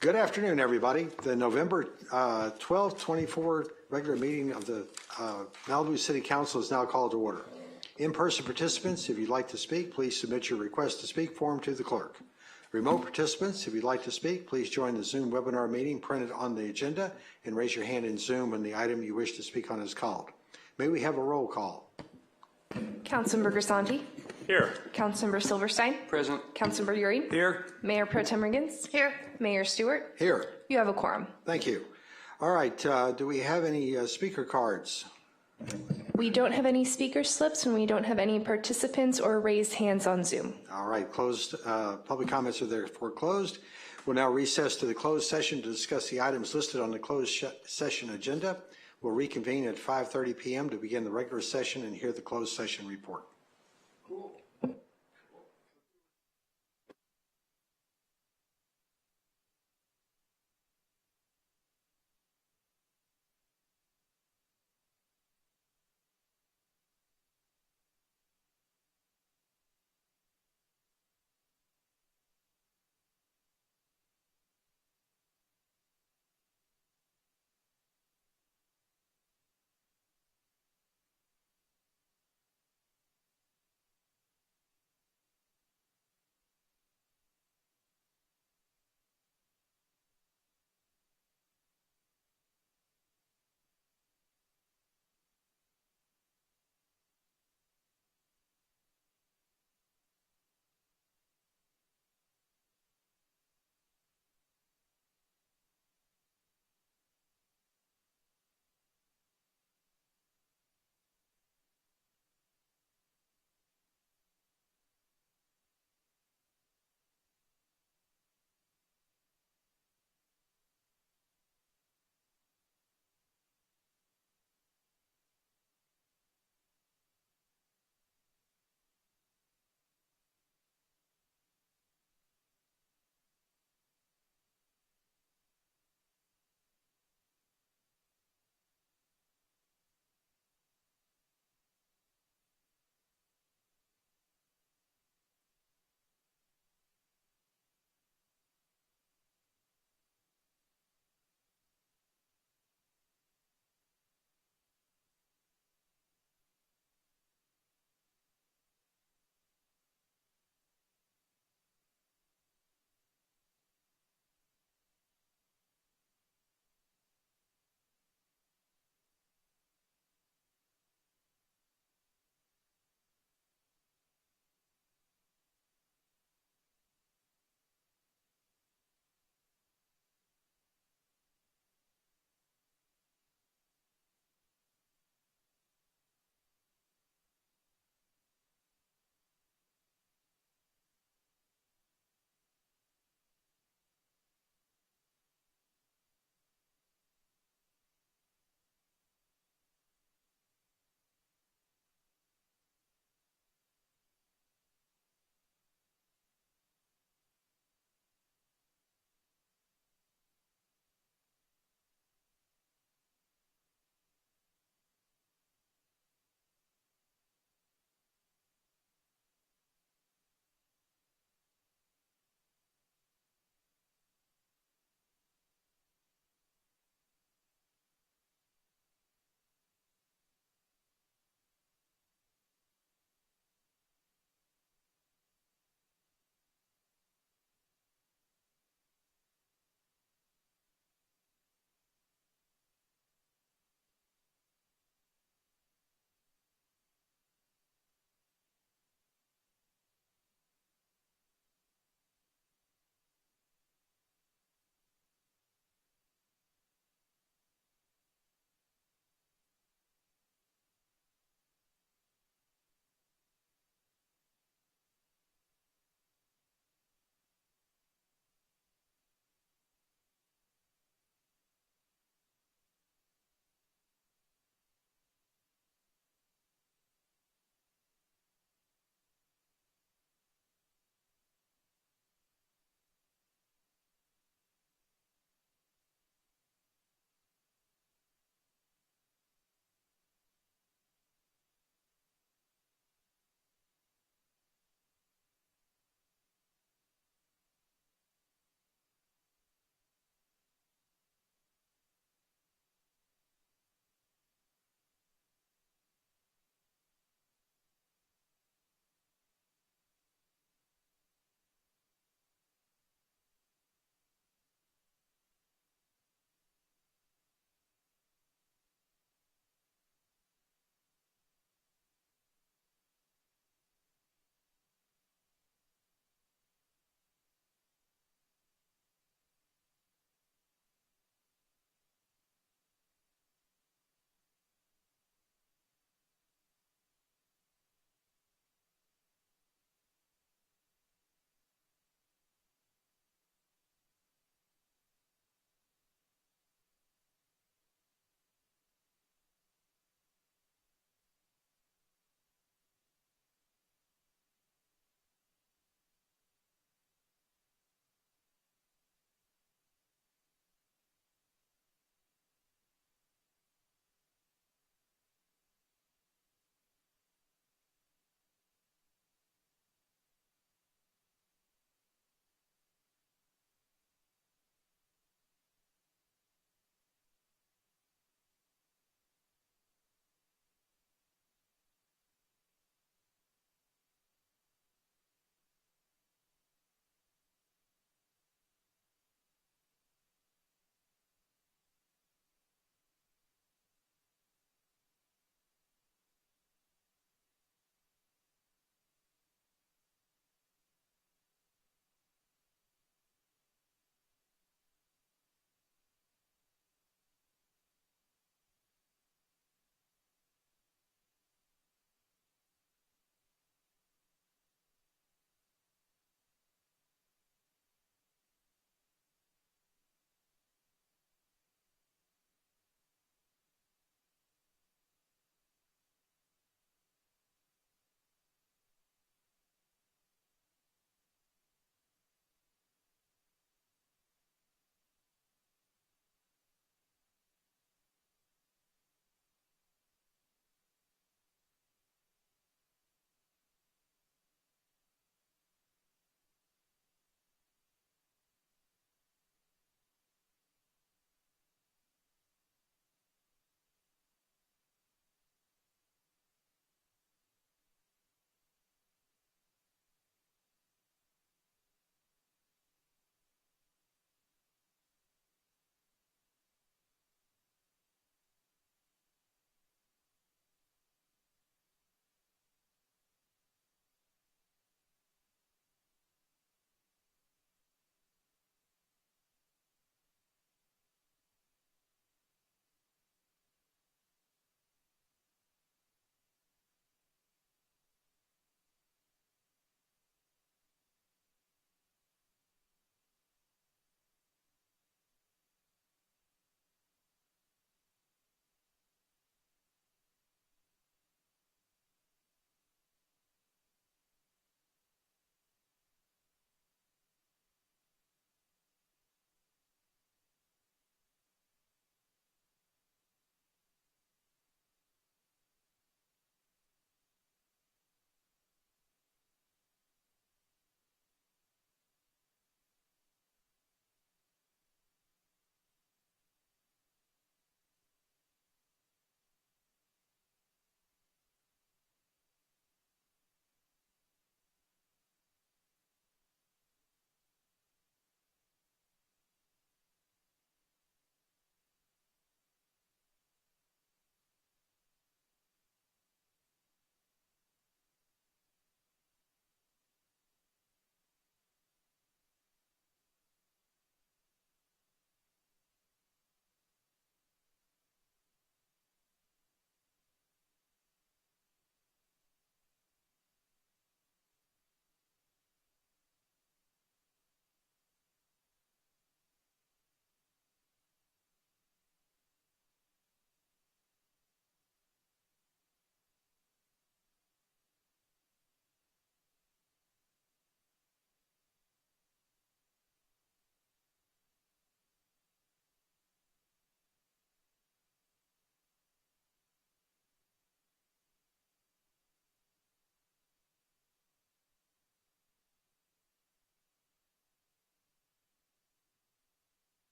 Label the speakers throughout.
Speaker 1: Good afternoon, everybody. The November 12th, 24 regular meeting of the Malibu City Council is now called to order. In-person participants, if you'd like to speak, please submit your request to speak form to the clerk. Remote participants, if you'd like to speak, please join the Zoom webinar meeting printed on the agenda and raise your hand in Zoom when the item you wish to speak on is called. May we have a roll call?
Speaker 2: Councilmember Grisanti.
Speaker 3: Here.
Speaker 2: Councilmember Silverstein.
Speaker 3: Present.
Speaker 2: Councilmember Uri.
Speaker 3: Here.
Speaker 2: Mayor Pro Tem Riggins. Here. Mayor Stewart.
Speaker 1: Here.
Speaker 2: You have a quorum.
Speaker 1: Thank you. All right, do we have any speaker cards?
Speaker 2: We don't have any speaker slips and we don't have any participants or raised hands on Zoom.
Speaker 1: All right, closed. Public comments are therefore closed. We'll now recess to the closed session to discuss the items listed on the closed session agenda. We'll reconvene at 5:30 p.m. to begin the regular session and hear the closed session report.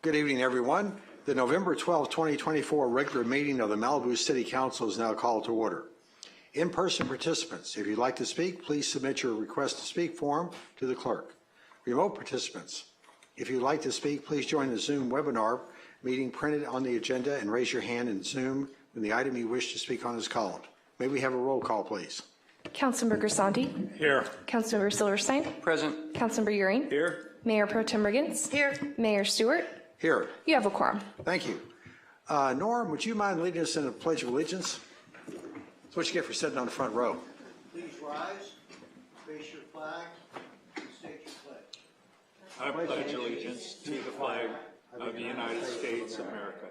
Speaker 1: Good evening, everyone. The November 12, 2024 regular meeting of the Malibu City Council is now called to order. In-person participants, if you'd like to speak, please submit your request to speak form to the clerk. Remote participants, if you'd like to speak, please join the Zoom webinar meeting printed on the agenda and raise your hand in Zoom when the item you wish to speak on is called. May we have a roll call, please?
Speaker 2: Councilmember Grisanti.
Speaker 3: Here.
Speaker 2: Councilmember Silverstein.
Speaker 3: Present.
Speaker 2: Councilmember Euring.
Speaker 3: Here.
Speaker 2: Mayor Pro Tem Riggins. Here. Mayor Stewart.
Speaker 1: Here.
Speaker 2: You have a quorum.
Speaker 1: Thank you. Norm, would you mind leading us in a Pledge of Allegiance? That's what you get for sitting on the front row.
Speaker 4: Please rise, face your flag, and state your pledge.
Speaker 3: I pledge allegiance to the flag of the United States of America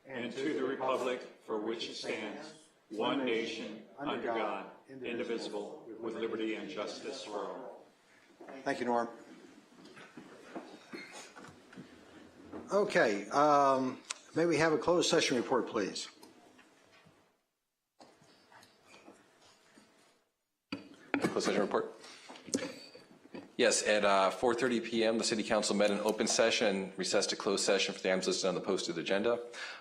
Speaker 3: and to the republic for which it stands, one nation, under God, indivisible, with liberty and justice for all.
Speaker 1: Thank you, Norm. Okay, may we have a closed session report, please?
Speaker 5: Closed session report. Yes, at 4:30 p.m., the City Council met in open session, recessed to closed session for the items listed on the posted agenda.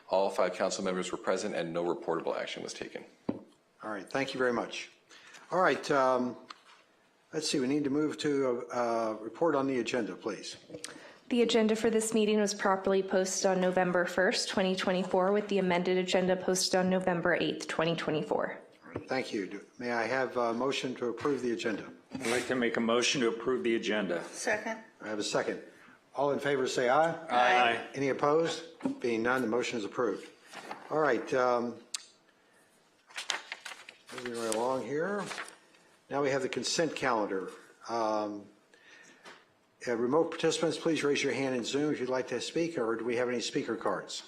Speaker 5: All 5 council members were present and no reportable action was taken.
Speaker 1: All right, thank you very much. All right, let's see, we need to move to a report on the agenda, please.
Speaker 2: The agenda for this meeting was properly posted on November 1st, 2024, with the amended agenda posted on November 8th, 2024.
Speaker 1: Thank you. May I have a motion to approve the agenda?
Speaker 3: I'd like to make a motion to approve the agenda.
Speaker 4: Second.
Speaker 1: I have a second. All in favor say aye.
Speaker 3: Aye.
Speaker 1: Any opposed? Being none, the motion is approved. All right. Moving right along here. Now we have the consent calendar. Remote participants, please raise your hand in Zoom if you'd like to speak, or do we have any speaker cards?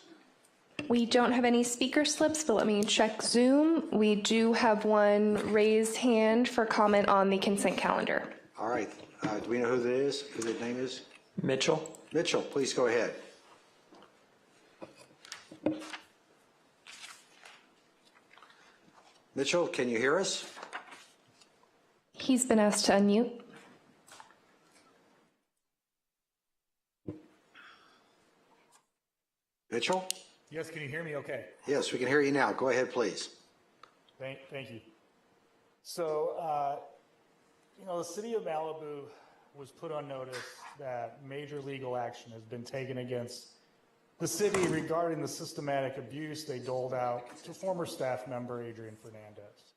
Speaker 2: We don't have any speaker slips, but let me check Zoom. We do have one raised hand for comment on the consent calendar.
Speaker 1: All right. Do we know who that is? Who that name is?
Speaker 3: Mitchell.
Speaker 1: Mitchell, please go ahead. Mitchell, can you hear us?
Speaker 2: He's been asked to unmute.
Speaker 1: Mitchell?
Speaker 6: Yes, can you hear me okay?
Speaker 1: Yes, we can hear you now. Go ahead, please.
Speaker 6: Thank you. So, the city of Malibu was put on notice that major legal action has been taken against the city regarding the systematic abuse they doled out to former staff member Adrian Fernandez.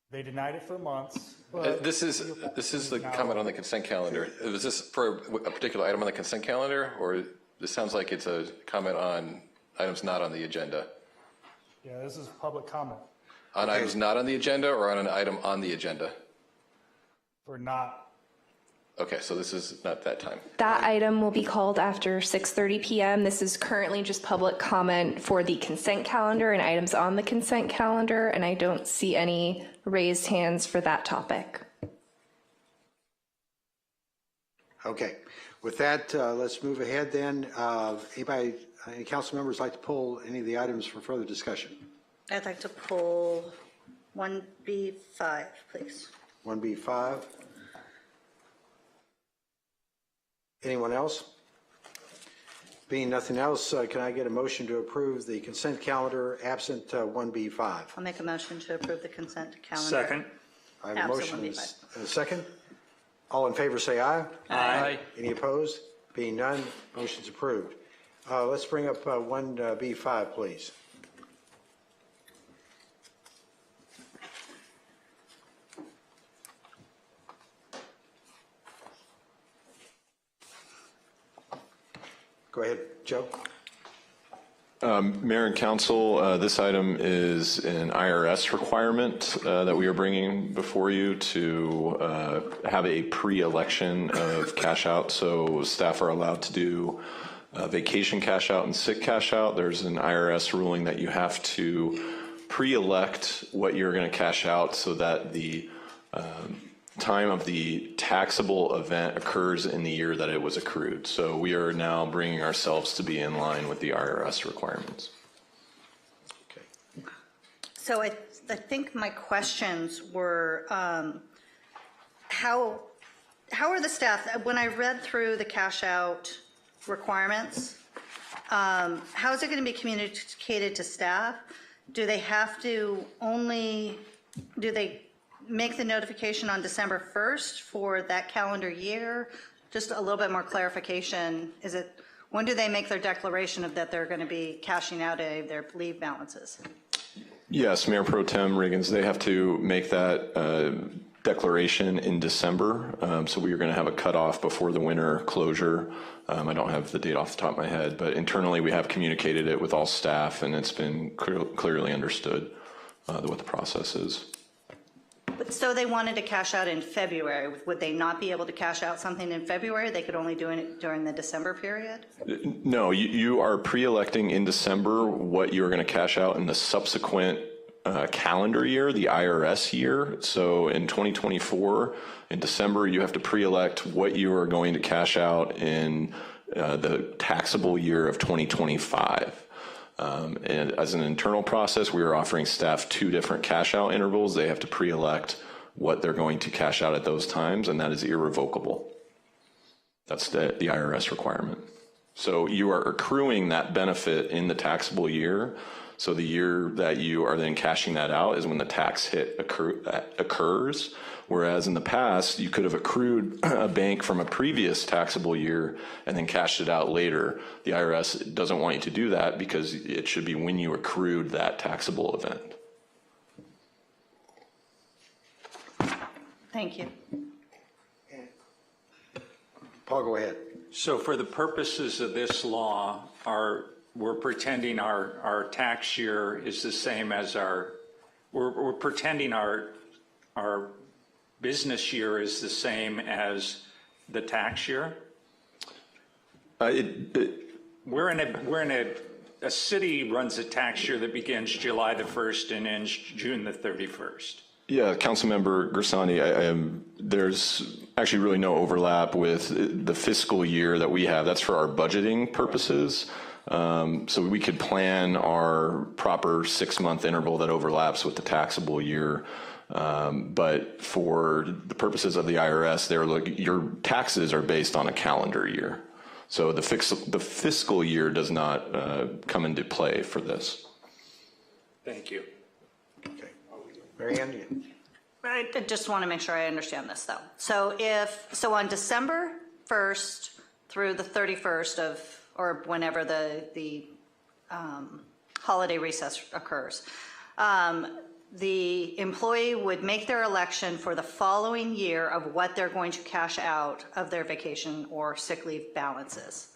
Speaker 6: They denied it for months. But
Speaker 5: This is the comment on the consent calendar. Was this for a particular item on the consent calendar, or this sounds like it's a comment on items not on the agenda?
Speaker 6: Yeah, this is public comment
Speaker 5: On items not on the agenda, or on an item on the agenda?
Speaker 6: for not.
Speaker 5: Okay, so this is not that time.
Speaker 2: That item will be called after 6:30 p.m. This is currently just public comment for the consent calendar and items on the consent calendar, and I don't see any raised hands for that topic.
Speaker 1: Okay. With that, let's move ahead then. Any council members like to pull any of the items for further discussion?
Speaker 4: I'd like to pull 1B5, please.
Speaker 1: 1B5. Anyone else? Being nothing else, can I get a motion to approve the consent calendar absent 1B5?
Speaker 4: I'll make a motion to approve the consent calendar.
Speaker 3: Second.
Speaker 1: I have a
Speaker 4: Absent
Speaker 1: motion
Speaker 4: 1B5.
Speaker 1: and a second. All in favor say aye.
Speaker 3: Aye.
Speaker 1: Any opposed? Being none, motion's approved. Let's bring up 1B5, please. Go ahead, Joe.
Speaker 7: Mayor and Council, this item is an IRS requirement that we are bringing before you to have a pre-election of cash out. So staff are allowed to do vacation cash out and sick cash out. There's an IRS ruling that you have to pre-elect what you're going to cash out so that the time of the taxable event occurs in the year that it was accrued. So we are now bringing ourselves to be in line with the IRS requirements.
Speaker 1: Okay.
Speaker 4: So I think my questions were, how are the staff, when I read through the cash out requirements,
Speaker 8: how is it going to be communicated to staff? Do they have to do they make the notification on December 1st for that calendar year? Just a little bit more clarification. When do they make their declaration of that they're going to be cashing out their leave balances?
Speaker 7: Yes, Mayor Pro Tem Riggins, they have to make that declaration in December. So we are going to have a cutoff before the winter closure. I don't have the date off the top of my head, but internally we have communicated it with all staff, and it's been clearly understood what the process is.
Speaker 8: But so they wanted to cash out in February. Would they not be able to cash out something in February? They could only do it during the December period?
Speaker 7: No, you are pre-electing in December what you are going to cash out in the subsequent calendar year, the IRS year. So in 2024, in December, you have to pre-elect what you are going to cash out in the taxable year of 2025. And as an internal process, we are offering staff 2 different cash out intervals. They have to pre-elect what they're going to cash out at those times, and that is irrevocable. That's the IRS requirement. So you are accruing that benefit in the taxable year. So the year that you are then cashing that out is when the tax hit occurs. Whereas in the past, you could have accrued a bank from a previous taxable year and then cashed it out later. The IRS doesn't want you to do that because it should be when you accrued that taxable event.
Speaker 8: Thank you.
Speaker 1: Paul, go ahead.
Speaker 3: So for the purposes of this law, we're pretending our tax year is the same as we're pretending our business year is the same as the tax year? We're in a city runs a tax year that begins July the 1st and ends June the 31st.
Speaker 7: Yeah, Councilmember Gersani, there's actually really no overlap with the fiscal year that we have. That's for our budgeting purposes. So we could plan our proper 6-month interval that overlaps with the taxable year. But for the purposes of the IRS, your taxes are based on a calendar year. So the fiscal year does not come into play for this.
Speaker 3: Thank you.
Speaker 1: Okay. Mary Ann?
Speaker 8: I just want to make sure I understand this, though. So on December 1st through the 31st or whenever the holiday recess occurs, the employee would make their election for the following year of what they're going to cash out of their vacation or sick leave balances.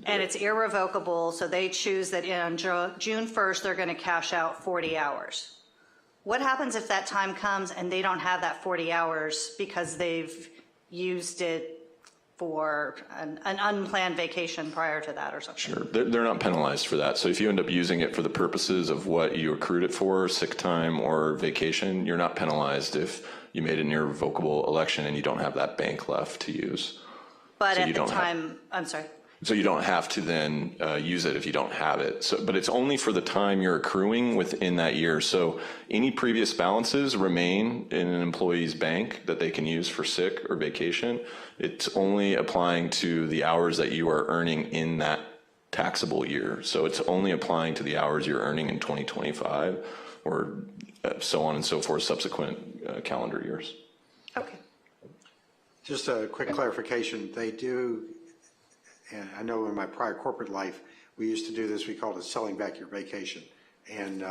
Speaker 8: And it's irrevocable, so they choose that on June 1st, they're going to cash out 40 hours. What happens if that time comes and they don't have that 40 hours because they've used it for an unplanned vacation prior to that or something?
Speaker 7: Sure, they're not penalized for that. So if you end up using it for the purposes of what you accrued it for, sick time or vacation, you're not penalized if you made an irrevocable election and you don't have that bank left to use.
Speaker 8: But so at the time, I'm sorry.
Speaker 7: So you don't have to then use it if you don't have it. So, but it's only for the time you're accruing within that year. So any previous balances remain in an employee's bank that they can use for sick or vacation. It's only applying to the hours that you are earning in that taxable year. So it's only applying to the hours you're earning in 2025 or so on and so forth, subsequent calendar years.
Speaker 8: Okay.
Speaker 1: Just a quick clarification. They do, and I know in my prior corporate life, we used to do this, we called it selling back your vacation. And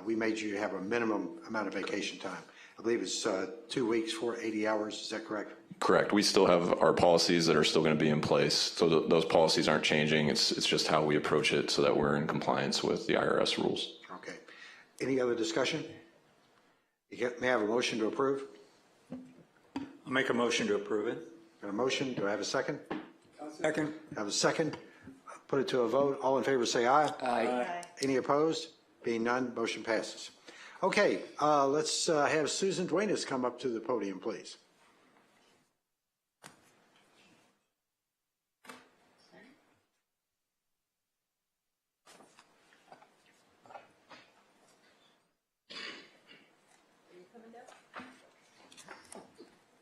Speaker 1: we made you have a minimum amount of vacation time. I believe it's 2 weeks for 80 hours, is that correct?
Speaker 7: Correct. We still have our policies that are still going to be in place. So those policies aren't changing. It's just how we approach it so that we're in compliance with the IRS rules.
Speaker 1: Okay. Any other discussion? May I have a motion to approve?
Speaker 3: I'll make a motion to approve it.
Speaker 1: Got a motion, do I have a second?
Speaker 3: Second.
Speaker 1: I have a second. Put it to a vote. All in favor say aye.
Speaker 8: Aye.
Speaker 1: Any opposed? Being none, motion passes. Okay, let's have Susan Duenas come up to the podium, please.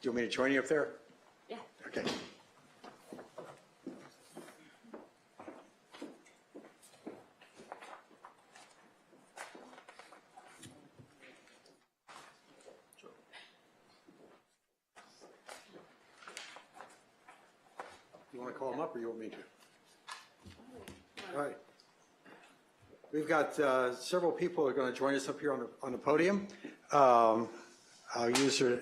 Speaker 1: Do you want me to join you up there? Yeah. Okay. to call them up or you want me to? All right. We've got several people who are going to join us up here on the podium. I'll use her,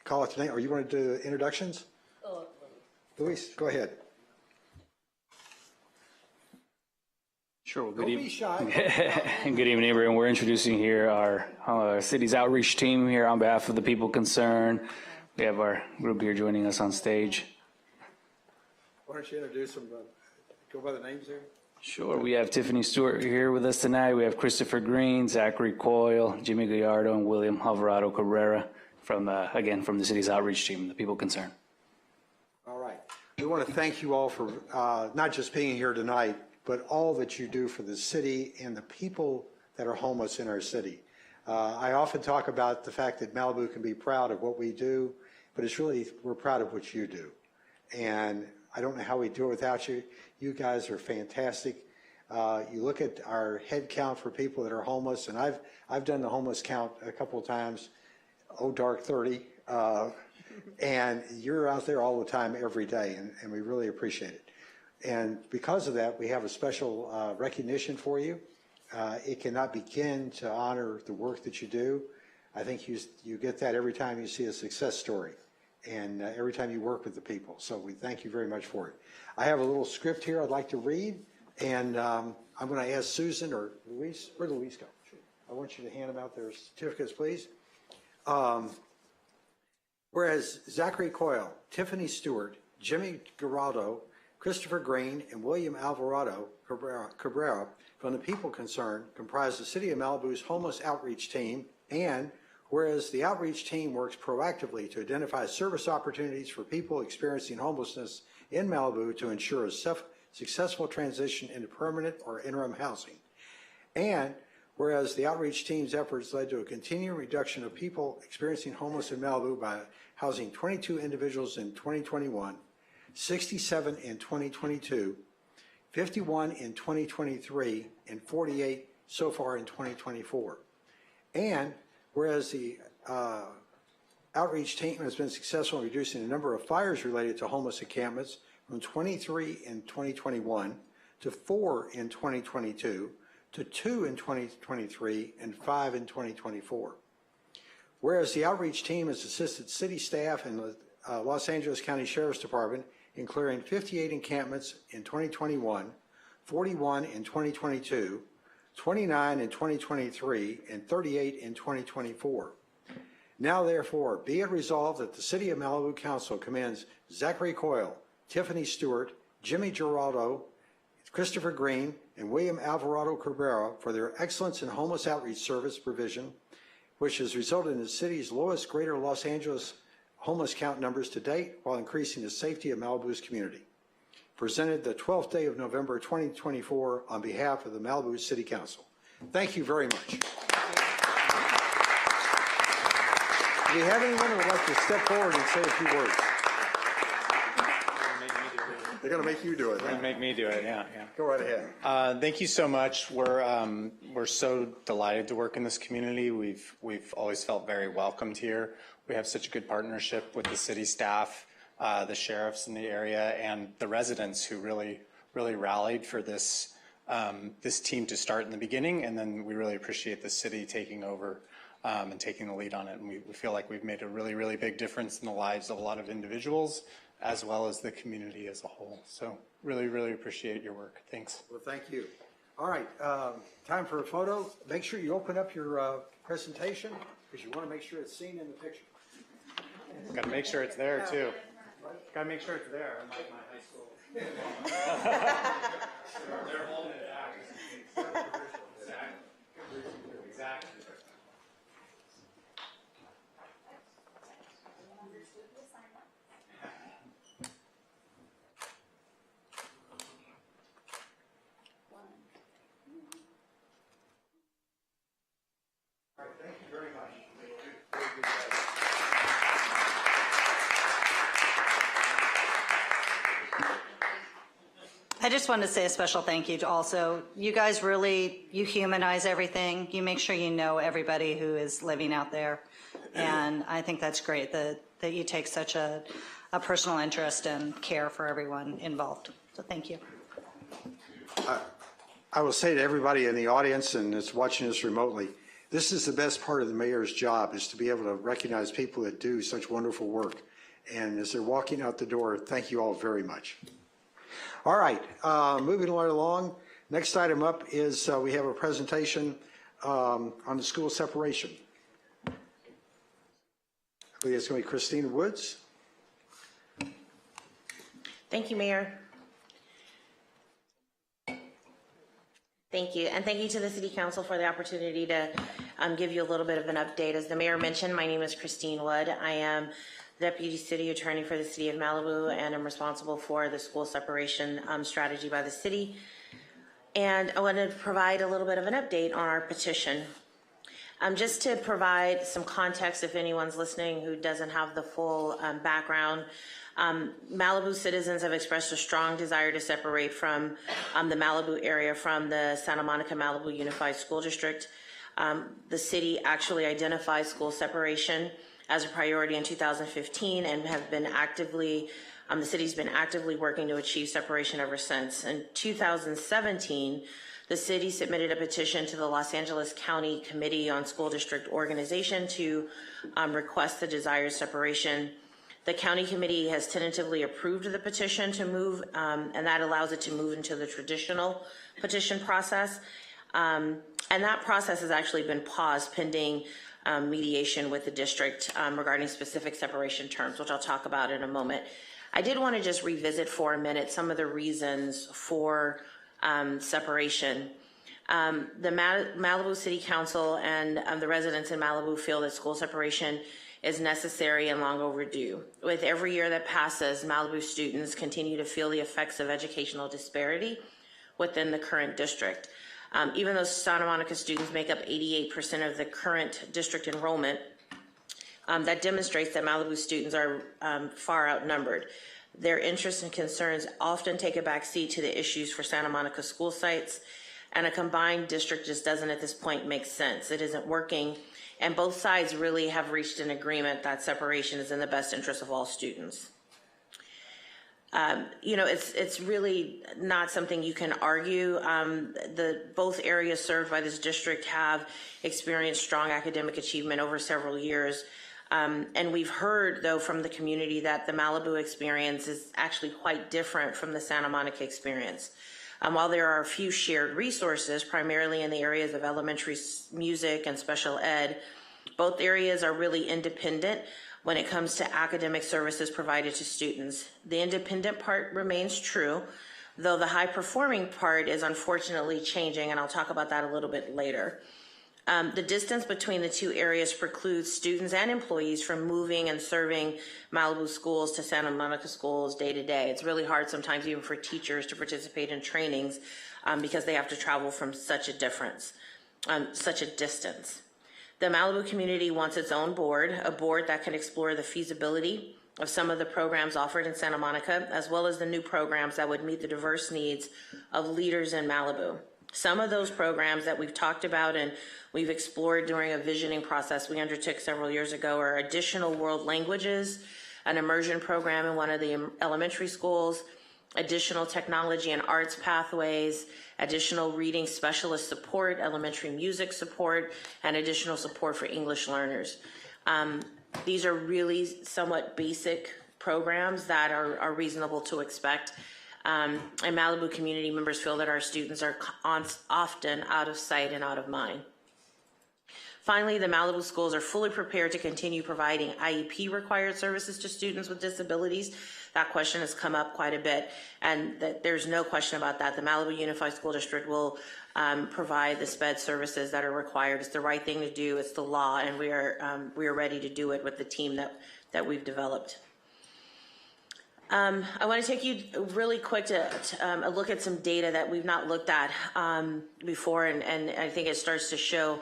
Speaker 1: call it tonight, or you want to do introductions? Luis, go ahead.
Speaker 9: Sure.
Speaker 1: Don't be shy.
Speaker 9: Good evening, everyone. We're introducing here our city's outreach team here on behalf of the people concerned. We have our group here joining us on stage.
Speaker 1: Why don't you introduce them? Go by the names there.
Speaker 9: Sure. We have Tiffany Stewart here with us tonight. We have Christopher Green, Zachary Coyle, Jimmy Gallardo, and William Alvarado Cabrera from, again, from the city's outreach team, the people concerned.
Speaker 1: All right. We want to thank you all for not just being here tonight, but all that you do for the city and the people that are homeless in our city. I often talk about the fact that Malibu can be proud of what we do, but it's really, we're proud of what you do. And I don't know how we do it without you. You guys are fantastic. You look at our head count for people that are homeless, and I've done the homeless count a couple of times, dark 30, and you're out there all the time, every day, and we really appreciate it. And because of that, we have a special recognition for you. It cannot begin to honor the work that you do. I think you get that every time you see a success story and every time you work with the people. So we thank you very much for it. I have a little script here I'd like to read, and I'm going to ask Susan or Luis. Where'd Luis go? I want you to hand them out their certificates, please. Whereas Zachary Coyle, Tiffany Stewart, Jimmy Geraldo, Christopher Green, and William Alvarado Cabrera from the people concerned comprise the City of Malibu's homeless outreach team, and whereas the outreach team works proactively to identify service opportunities for people experiencing homelessness in Malibu to ensure a successful transition into permanent or interim housing. And whereas the outreach team's efforts led to a continuing reduction of people experiencing homeless in Malibu by housing 22 individuals in 2021, 67 in 2022, 51 in 2023, and 48 so far in 2024. And whereas the outreach team has been successful in reducing the number of fires related to homeless encampments from 23 in 2021 to 4 in 2022 to 2 in 2023 and 5 in 2024. Whereas the outreach team has assisted city staff and the Los Angeles County Sheriff's Department in clearing 58 encampments in 2021, 41 in 2022, 29 in 2023, and 38 in 2024. Now therefore, be it resolved that the City of Malibu Council commends Zachary Coyle, Tiffany Stewart, Jimmy Geraldo, Christopher Green, and William Alvarado Cabrera for their excellence in homeless outreach service provision, which has resulted in the city's lowest greater Los Angeles homeless count numbers to date while increasing the safety of Malibu's community. Presented the 12th day of November 2024 on behalf of the Malibu City Council. Thank you very much. Do we have anyone who would like to step forward and say a few words? They're going to make you do it.
Speaker 10: They're going to make me do it, yeah.
Speaker 1: Go right ahead.
Speaker 10: Thank you so much. We're so delighted to work in this community. We've always felt very welcomed here. We have such a good partnership with the city staff, the sheriffs in the area, and the residents who really rallied for this team to start in the beginning, and then we really appreciate the city taking over and taking the lead on it. And we feel like we've made a really big difference in the lives of a lot of individuals as well as the community as a whole. So really appreciate your work. Thanks.
Speaker 1: Well, thank you. All right, time for a photo. Make sure you open up your presentation because you want to make sure it's seen in the picture.
Speaker 10: Got to make sure it's there too. Got to make sure it's there. Unlike my high school. They're holding it back. Exactly.
Speaker 8: I just wanted to say a special thank you to also, you guys really, you humanize everything. You make sure you know everybody who is living out there. And I think that's great that you take such a personal interest and care for everyone involved. So thank you.
Speaker 1: I will say to everybody in the audience and that's watching us remotely, this is the best part of the mayor's job, is to be able to recognize people that do such wonderful work. And as they're walking out the door, thank you all very much. All right, moving right along. Next item up is we have a presentation on the school separation. I believe it's going to be Christina Woods.
Speaker 11: Thank you, Mayor. Thank you, and thank you to the City Council for the opportunity to give you a little bit of an update. As the Mayor mentioned, my name is Christine Wood. I am Deputy City Attorney for the City of Malibu, and I'm responsible for the school separation strategy by the city. And I want to provide a little bit of an update on our petition. Just to provide some context, if anyone's listening who doesn't have the full background, Malibu citizens have expressed a strong desire to separate from the Malibu area from the Santa Monica Malibu Unified School District. The city actually identified school separation as a priority in 2015 and have been actively, the city's been actively working to achieve separation ever since. In 2017, the city submitted a petition to the Los Angeles County Committee on School District Organization to request the desired separation. The county committee has tentatively approved the petition to move, and that allows it to move into the traditional petition process. And that process has actually been paused pending mediation with the district regarding specific separation terms, which I'll talk about in a moment. I did want to just revisit for a minute some of the reasons for separation. The Malibu City Council and the residents in Malibu feel that school separation is necessary and long overdue. With every year that passes, Malibu students continue to feel the effects of educational disparity within the current district. Even though Santa Monica students make up 88% of the current district enrollment, that demonstrates that Malibu students are far outnumbered. Their interests and concerns often take a backseat to the issues for Santa Monica school sites, and a combined district just doesn't at this point make sense. It isn't working, and both sides really have reached an agreement that separation is in the best interest of all students. You know, it's really not something you can argue. Both areas served by this district have experienced strong academic achievement over several years. And we've heard, though, from the community that the Malibu experience is actually quite different from the Santa Monica experience. While there are a few shared resources, primarily in the areas of elementary music and special ed, both areas are really independent when it comes to academic services provided to students. The independent part remains true, though the high-performing part is unfortunately changing, and I'll talk about that a little bit later. The distance between the two areas precludes students and employees from moving and serving Malibu schools to Santa Monica schools day to day. It's really hard sometimes even for teachers to participate in trainings because they have to travel from such a distance. The Malibu community wants its own board, a board that can explore the feasibility of some of the programs offered in Santa Monica, as well as the new programs that would meet the diverse needs of leaders in Malibu. Some of those programs that we've talked about and we've explored during a visioning process we undertook several years ago are additional world languages, an immersion program in one of the elementary schools, additional technology and arts pathways, additional reading specialist support, elementary music support, and additional support for English learners. These are really somewhat basic programs that are reasonable to expect. And Malibu community members feel that our students are often out of sight and out of mind. Finally, the Malibu schools are fully prepared to continue providing IEP required services to students with disabilities. That question has come up quite a bit, and there's no question about that. The Malibu Unified School District will provide the SPED services that are required. It's the right thing to do. It's the law, and we are ready to do it with the team that we've developed. I want to take you really quick to a look at some data that we've not looked at before, and I think it starts to show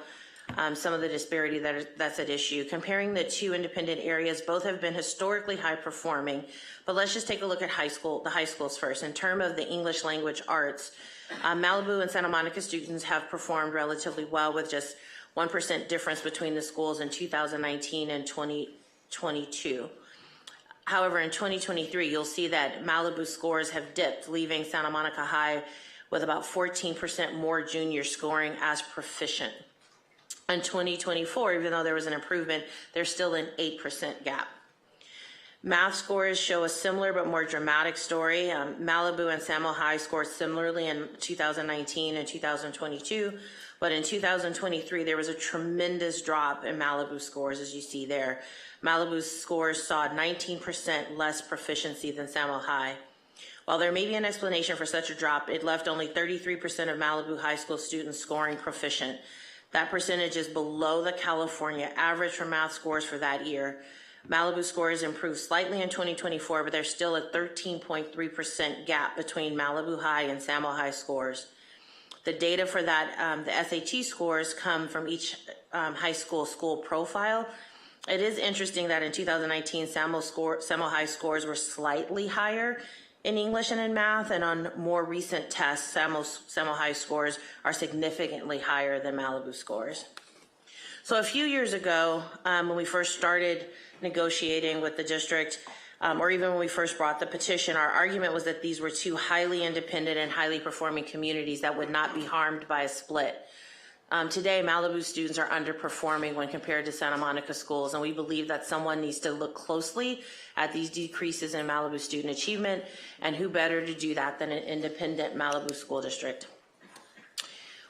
Speaker 11: some of the disparity that's at issue. Comparing the two independent areas, both have been historically high performing, but let's just take a look at the high schools first. In terms of the English language arts, Malibu and Santa Monica students have performed relatively well with just 1% difference between the schools in 2019 and 2022. However, in 2023, you'll see that Malibu scores have dipped, leaving Santa Monica High with about 14% more juniors scoring as proficient. In 2024, even though there was an improvement, there's still an 8% gap. Math scores show a similar but more dramatic story. Malibu and Samo High scored similarly in 2019 and 2022, but in 2023, there was a tremendous drop in Malibu scores, as you see there. Malibu's scores saw 19% less proficiency than Samo High. While there may be an explanation for such a drop, it left only 33% of Malibu high school students scoring proficient. That percentage is below the California average for math scores for that year. Malibu scores improved slightly in 2024, but there's still a 13.3% gap between Malibu High and Samo High scores. The data for that, the SAT scores come from each high school profile. It is interesting that in 2019, Samo High scores were slightly higher in English and in math, and on more recent tests, Samo High scores are significantly higher than Malibu scores. So a few years ago, when we first started negotiating with the district, or even when we first brought the petition, our argument was that these were two highly independent and highly performing communities that would not be harmed by a split. Today, Malibu students are underperforming when compared to Santa Monica schools, and we believe that someone needs to look closely at these decreases in Malibu student achievement, and who better to do that than an independent Malibu school district.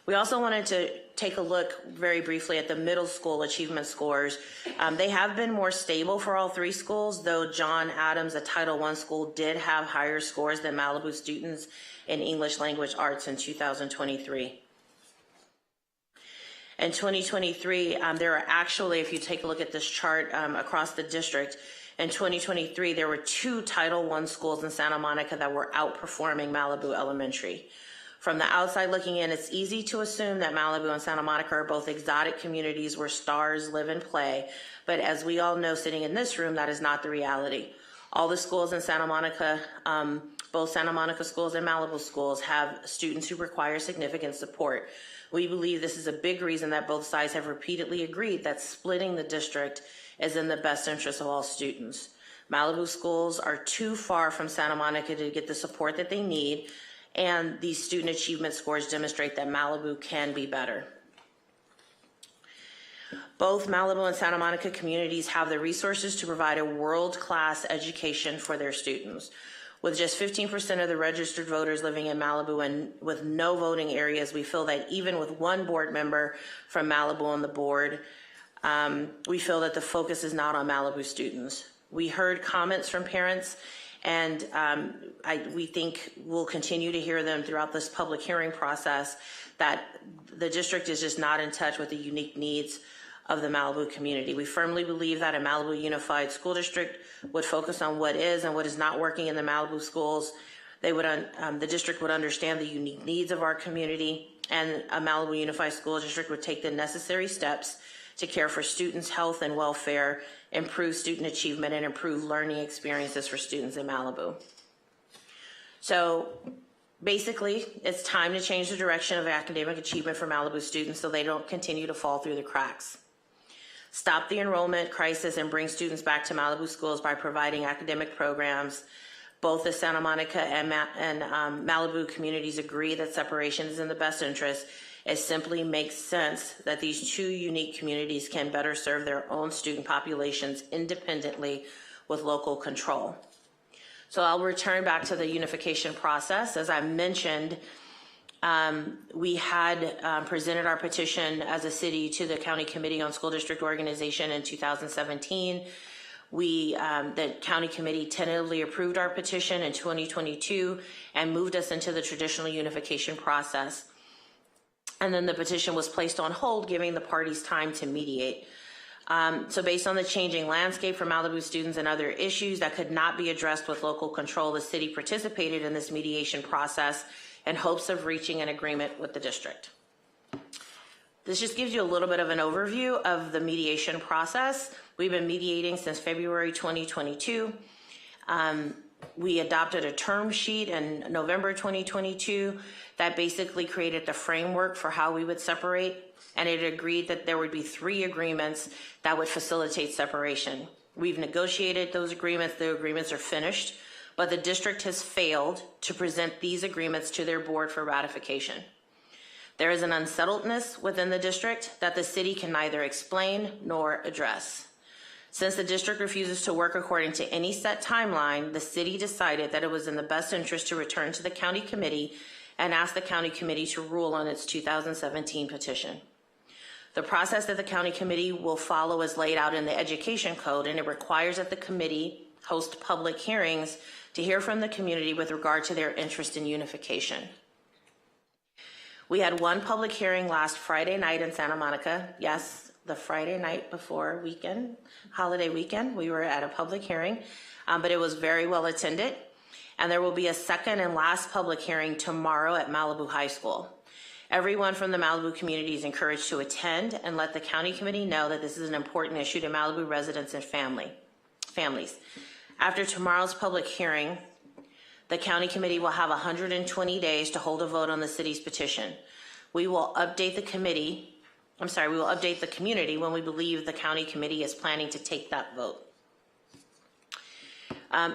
Speaker 11: We also wanted to take a look very briefly at the middle school achievement scores. They have been more stable for all three schools, though John Adams, a Title I school, did have higher scores than Malibu students in English language arts in 2023. In 2023, there are actually, if you take a look at this chart across the district, in 2023, there were 2 Title I schools in Santa Monica that were outperforming Malibu Elementary. From the outside looking in, it's easy to assume that Malibu and Santa Monica are both exotic communities where stars live and play, but as we all know sitting in this room, that is not the reality. All the schools in Santa Monica, both Santa Monica schools and Malibu schools, have students who require significant support. We believe this is a big reason that both sides have repeatedly agreed that splitting the district is in the best interest of all students. Malibu schools are too far from Santa Monica to get the support that they need, and these student achievement scores demonstrate that Malibu can be better. Both Malibu and Santa Monica communities have the resources to provide a world-class education for their students. With just 15% of the registered voters living in Malibu and with no voting areas, we feel that even with one board member from Malibu on the board, we feel that the focus is not on Malibu students. We heard comments from parents, and we think we'll continue to hear them throughout this public hearing process, that the district is just not in touch with the unique needs of the Malibu community. We firmly believe that a Malibu Unified School District would focus on what is and what is not working in the Malibu schools. They would, the district would understand the unique needs of our community, and a Malibu Unified School District would take the necessary steps to care for students' health and welfare, improve student achievement, and improve learning experiences for students in Malibu. So basically, it's time to change the direction of academic achievement for Malibu students so they don't continue to fall through the cracks. Stop the enrollment crisis and bring students back to Malibu schools by providing academic programs. Both the Santa Monica and Malibu communities agree that separation is in the best interest. It simply makes sense that these two unique communities can better serve their own student populations independently with local control. So I'll return back to the unification process. As I mentioned, we had presented our petition as a city to the County Committee on School District Organization in 2017. The county committee tentatively approved our petition in 2022 and moved us into the traditional unification process. And then the petition was placed on hold, giving the parties time to mediate. So based on the changing landscape for Malibu students and other issues that could not be addressed with local control, the city participated in this mediation process in hopes of reaching an agreement with the district. This just gives you a little bit of an overview of the mediation process. We've been mediating since February 2022. We adopted a term sheet in November 2022 that basically created the framework for how we would separate and it agreed that there would be 3 agreements that would facilitate separation. We've negotiated those agreements. The agreements are finished, but the district has failed to present these agreements to their board for ratification. There is an unsettledness within the district that the city can neither explain nor address. Since the district refuses to work according to any set timeline, the city decided that it was in the best interest to return to the county committee and ask the county committee to rule on its 2017 petition. The process that the county committee will follow is laid out in the education code, and it requires that the committee host public hearings to hear from the community with regard to their interest in unification. We had one public hearing last Friday night in Santa Monica. Yes, the Friday night before holiday weekend, we were at a public hearing, but it was very well attended. And there will be a second and last public hearing tomorrow at Malibu High School. Everyone from the Malibu community is encouraged to attend and let the county committee know that this is an important issue to Malibu residents and families. After tomorrow's public hearing, the county committee will have 120 days to hold a vote on the city's petition. We will update the community when we believe the county committee is planning to take that vote.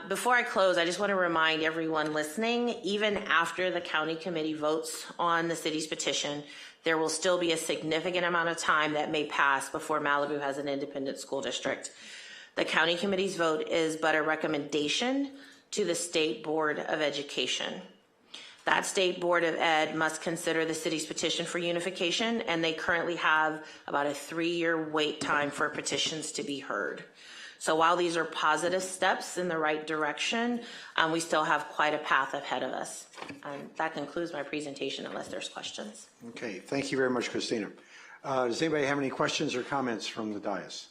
Speaker 11: Before I close, I just want to remind everyone listening, even after the county committee votes on the city's petition, there will still be a significant amount of time that may pass before Malibu has an independent school district. The county committee's vote is but a recommendation to the State Board of Education. That State Board of Ed must consider the city's petition for unification, and they currently have about a 3-year wait time for petitions to be heard. So while these are positive steps in the right direction, we still have quite a path ahead of us. That concludes my presentation unless there's questions.
Speaker 1: Okay, thank you very much, Christina. Does anybody have any questions or comments from the dais?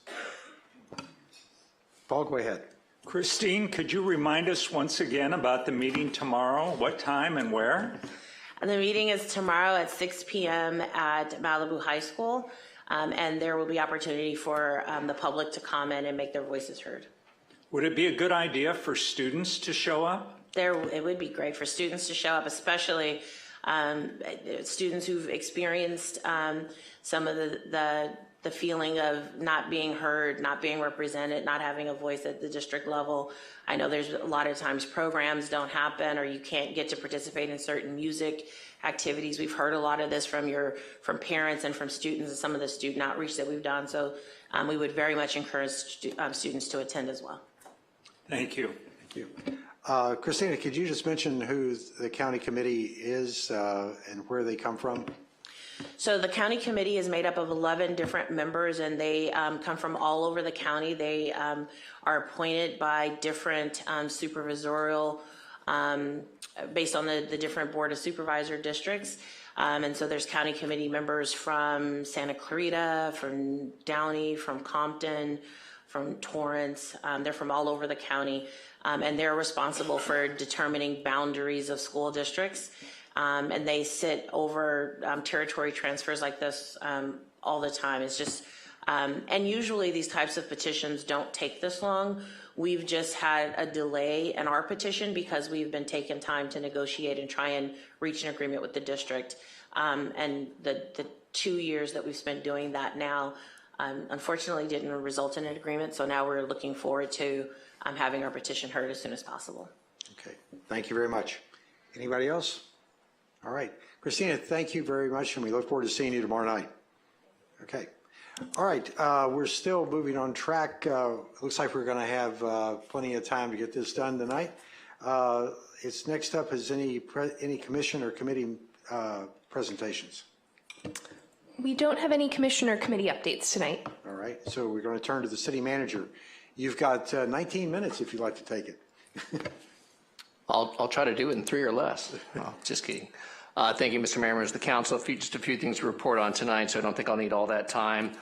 Speaker 1: Paul, go ahead.
Speaker 3: Christine, could you remind us once again about the meeting tomorrow? What time and where?
Speaker 11: And the meeting is tomorrow at 6 p.m. at Malibu High School. And there will be opportunity for the public to comment and make their voices heard.
Speaker 3: Would it be a good idea for students to show up?
Speaker 11: It would be great for students to show up, especially students who've experienced some of the feeling of not being heard, not being represented, not having a voice at the district level. I know there's a lot of times programs don't happen or you can't get to participate in certain music activities. We've heard a lot of this from parents and from students and some of the student outreach that we've done. So we would very much encourage students to attend as well.
Speaker 3: Thank you.
Speaker 1: Thank you. Christina, could you just mention who the county committee is and where they come from?
Speaker 11: So the county committee is made up of 11 different members, and they come from all over the county. They are appointed by different supervisorial based on the different board of supervisor districts. And so there's county committee members from Santa Clarita, from Downey, from Compton, from Torrance. They're from all over the county, and they're responsible for determining boundaries of school districts. And they sit over territory transfers like this all the time. It's just, and usually these types of petitions don't take this long. We've just had a delay in our petition because we've been taking time to negotiate and try and reach an agreement with the district. And the 2 years that we've spent doing that now, unfortunately didn't result in an agreement. So now we're looking forward to having our petition heard as soon as possible.
Speaker 1: Okay, thank you very much. Anybody else? All right, Christina, thank you very much, and we look forward to seeing you tomorrow night. Okay, all right, we're still moving on track. Looks like we're going to have plenty of time to get this done tonight. It's next up is any commission or committee presentations.
Speaker 2: We don't have any commission or committee updates tonight.
Speaker 1: All right, so we're going to turn to the city manager. You've got 19 minutes if you'd like to take it.
Speaker 12: I'll try to do it in 3 or less. Oh, just kidding. Thank you, Mr. Mayor, members of the council. Just a few things to report on tonight, so I don't think I'll need all that time.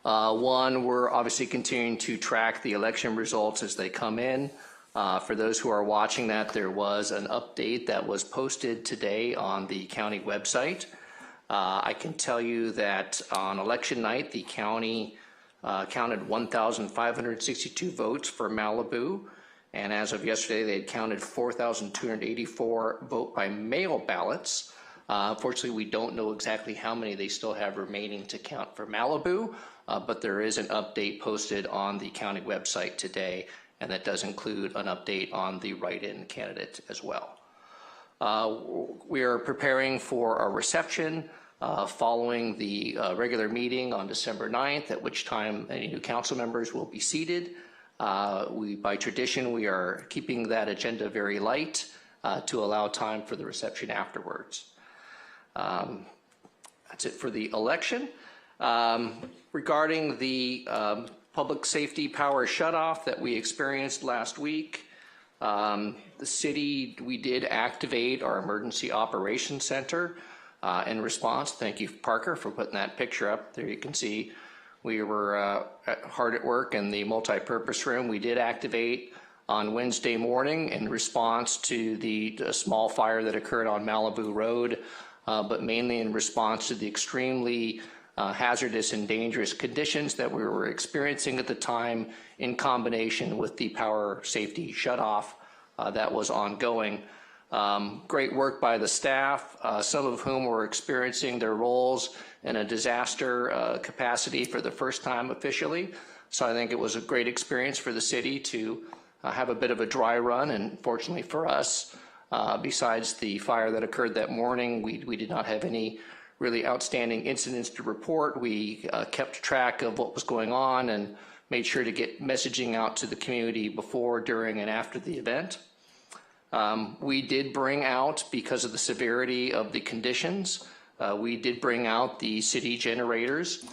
Speaker 12: One, we're obviously continuing to track the election results as they come in. For those who are watching that, there was an update that was posted today on the county website. I can tell you that on election night, the county counted 1,562 votes for Malibu. And as of yesterday, they had counted 4,284 vote by mail ballots. Unfortunately, we don't know exactly how many they still have remaining to count for Malibu, but there is an update posted on the county website today, and that does include an update on the write-in candidate as well. We are preparing for a reception following the regular meeting on December 9th, at which time any new council members will be seated. By tradition, we are keeping that agenda very light to allow time for the reception afterwards. That's it for the election. Regarding the public safety power shutoff that we experienced last week, the city, we did activate our emergency operations center in response. Thank you, Parker, for putting that picture up. There you can see we were hard at work in the multi-purpose room. We did activate on Wednesday morning in response to the small fire that occurred on Malibu Road, but mainly in response to the extremely hazardous and dangerous conditions that we were experiencing at the time, in combination with the power safety shutoff that was ongoing. Great work by the staff, some of whom were experiencing their roles in a disaster capacity for the first time officially. So I think it was a great experience for the city to have a bit of a dry run, and fortunately for us, besides the fire that occurred that morning, we did not have any really outstanding incidents to report. We kept track of what was going on and made sure to get messaging out to the community before, during, and after the event. We did bring out, because of the severity of the conditions, we did bring out the city generators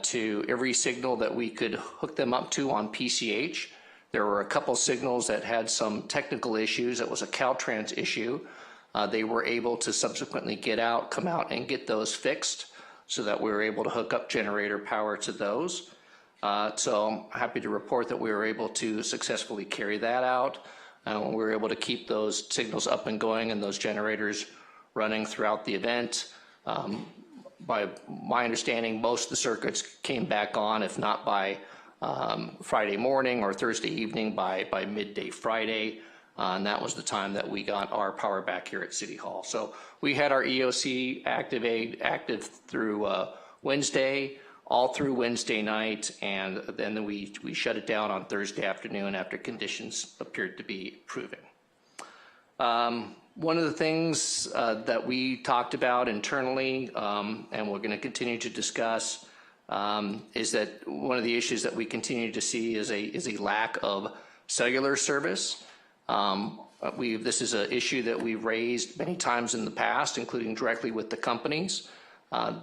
Speaker 12: to every signal that we could hook them up to on PCH. There were a couple signals that had some technical issues. It was a Caltrans issue. They were able to subsequently come out and get those fixed so that we were able to hook up generator power to those. So I'm happy to report that we were able to successfully carry that out. We were able to keep those signals up and going and those generators running throughout the event. By my understanding, most of the circuits came back on, if not by Friday morning or Thursday evening, by midday Friday. And that was the time that we got our power back here at City Hall. So we had our EOC active through Wednesday, all through Wednesday night, and then we shut it down on Thursday afternoon after conditions appeared to be improving. One of the things that we talked about internally, and we're going to continue to discuss, is that one of the issues that we continue to see is a lack of cellular service. This is an issue that we've raised many times in the past, including directly with the companies.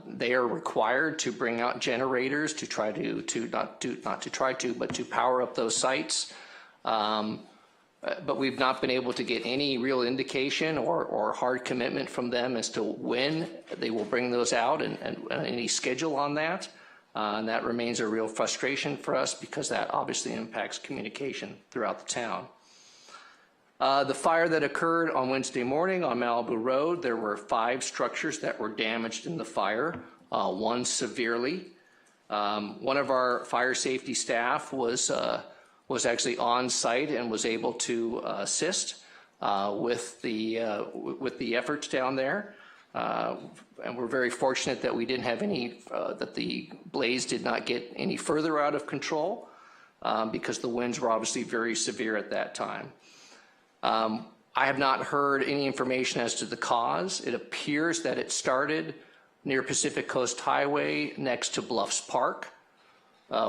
Speaker 12: They are required to bring out generators to try to power up those sites. But we've not been able to get any real indication or hard commitment from them as to when they will bring those out and any schedule on that. And that remains a real frustration for us because that obviously impacts communication throughout the town. The fire that occurred on Wednesday morning on Malibu Road, there were 5 structures that were damaged in the fire, one severely. One of our fire safety staff was actually on site and was able to assist with the efforts down there. And we're very fortunate that we didn't have any, that the blaze did not get any further out of control because the winds were obviously very severe at that time. I have not heard any information as to the cause. It appears that it started near Pacific Coast Highway next to Bluffs Park.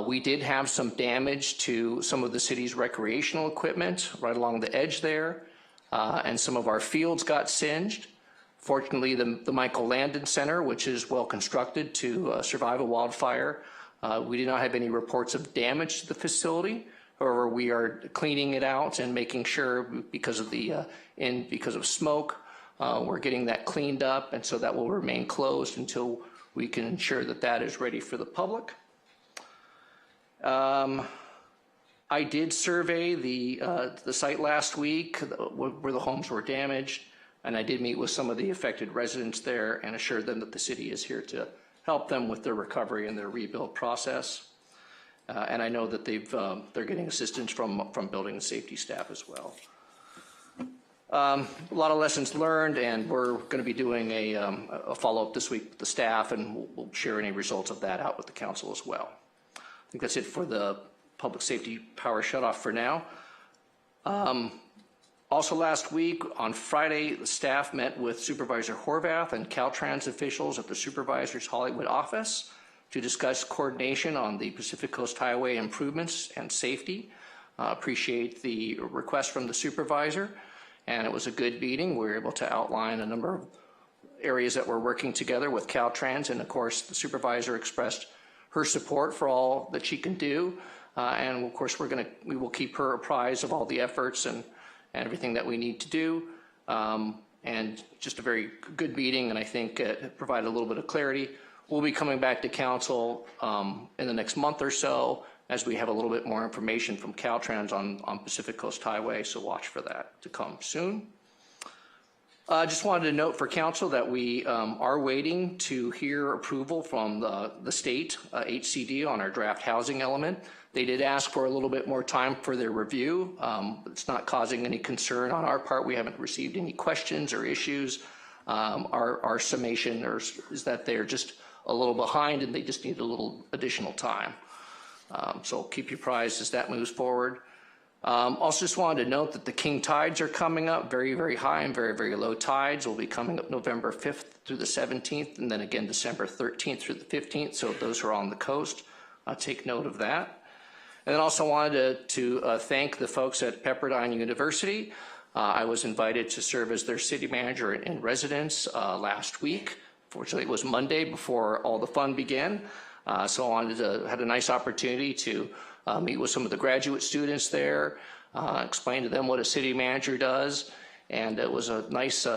Speaker 12: We did have some damage to some of the city's recreational equipment right along the edge there, and some of our fields got singed. Fortunately, the Michael Landon Center, which is well constructed to survive a wildfire, we did not have any reports of damage to the facility. However, we are cleaning it out and making sure, because of smoke, we're getting that cleaned up, and so that will remain closed until we can ensure that that is ready for the public. I did survey the site last week where the homes were damaged, and I did meet with some of the affected residents there and assured them that the city is here to help them with their recovery and their rebuild process. And I know that they're getting assistance from building and safety staff as well. A lot of lessons learned, and we're going to be doing a follow-up this week with the staff, and we'll share any results of that out with the council as well. I think that's it for the public safety power shutoff for now. Also last week, on Friday, the staff met with Supervisor Horvath and Caltrans officials at the Supervisor's Hollywood office to discuss coordination on the Pacific Coast Highway improvements and safety. Appreciate the request from the supervisor, and it was a good meeting. We were able to outline a number of areas that we're working together with Caltrans, and of course, the supervisor expressed her support for all that she can do. And of course, we will keep her apprised of all the efforts and everything that we need to do. And just a very good meeting, and I think it provided a little bit of clarity. We'll be coming back to council in the next month or so as we have a little bit more information from Caltrans on Pacific Coast Highway, so watch for that to come soon. I just wanted to note for council that we are waiting to hear approval from the state HCD on our draft housing element. They did ask for a little bit more time for their review. It's not causing any concern on our part. We haven't received any questions or issues. Our summation is that they're just a little behind and they just need a little additional time. So I'll keep you apprised as that moves forward. Also just wanted to note that the king tides are coming up, very, very high and very, very low tides will be coming up November 5th through the 17th, and then again December 13th through the 15th. So those who are on the coast, take note of that. And then also wanted to thank the folks at Pepperdine University. I was invited to serve as their city manager in residence last week. Fortunately, it was Monday before all the fun began. So I had a nice opportunity to meet with some of the graduate students there, explain to them what a city manager does. And it was a nice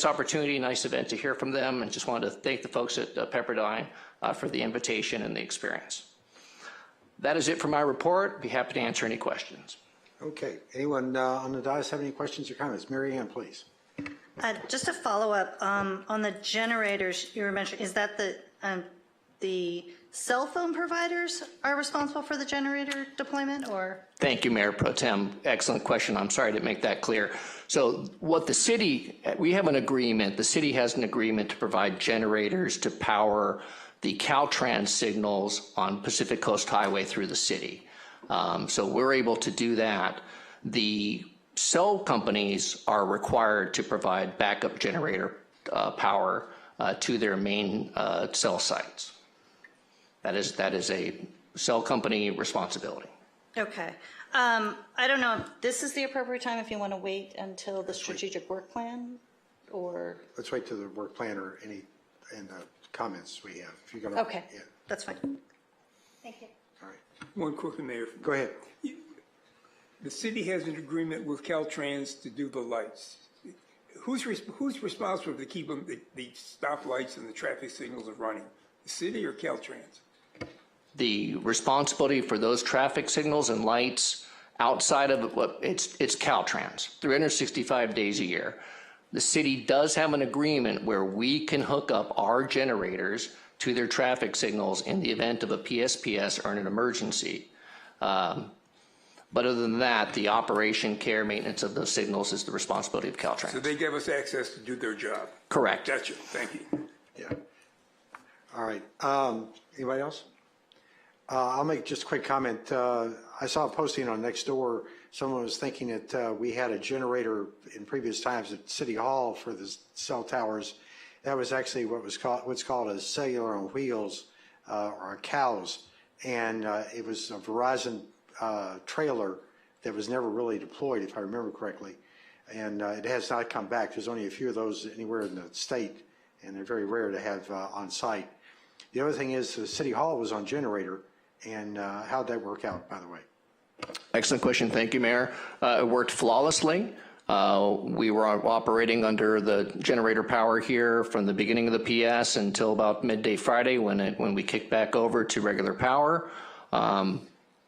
Speaker 12: opportunity, nice event to hear from them, and just wanted to thank the folks at Pepperdine for the invitation and the experience. That is it for my report. Be happy to answer any questions.
Speaker 1: Okay. Anyone on the dais have any questions or comments? Mary Ann, please.
Speaker 8: Just a follow-up on the generators you were mentioning. Is that the cell phone providers are responsible for the generator deployment, or?
Speaker 12: Thank you, Mayor Pro Tem. Excellent question. I'm sorry to make that clear. So what the city, we have an agreement, the city has an agreement to provide generators to power the Caltrans signals on Pacific Coast Highway through the city. So we're able to do that. The cell companies are required to provide backup generator power to their main cell sites. That is a cell company responsibility.
Speaker 8: Okay. I don't know if this is the appropriate time, if you want to wait until the strategic work plan, or?
Speaker 1: Let's wait till the work plan or any comments we have. If you're gonna,
Speaker 8: Okay,
Speaker 1: yeah.
Speaker 8: that's fine. Thank you.
Speaker 1: All right.
Speaker 13: One quick, Mayor.
Speaker 1: Go ahead.
Speaker 13: The city has an agreement with Caltrans to do the lights. Who's responsible to keep them, the stoplights and the traffic signals are running? The city or Caltrans?
Speaker 12: The responsibility for those traffic signals and lights outside of it's Caltrans, 365 days a year. The city does have an agreement where we can hook up our generators to their traffic signals in the event of a PSPS or an emergency. But other than that, the operation, care, maintenance of those signals is the responsibility of Caltrans.
Speaker 13: So they give us access to do their job?
Speaker 12: Correct.
Speaker 13: Gotcha. Thank you.
Speaker 1: Yeah. All right. Anybody else? I'll make just a quick comment. I saw a posting on Nextdoor. Someone was thinking that we had a generator in previous times at City Hall for the cell towers. That was actually what's called a cellular on wheels, or a COWS, and it was a Verizon trailer that was never really deployed, if I remember correctly, and it has not come back. There's only a few of those anywhere in the state, and they're very rare to have on site. The other thing is the City Hall was on generator, and how'd that work out, by the way?
Speaker 12: Excellent question. Thank you, Mayor. It worked flawlessly. We were operating under the generator power here from the beginning of the PS until about midday Friday when we kicked back over to regular power.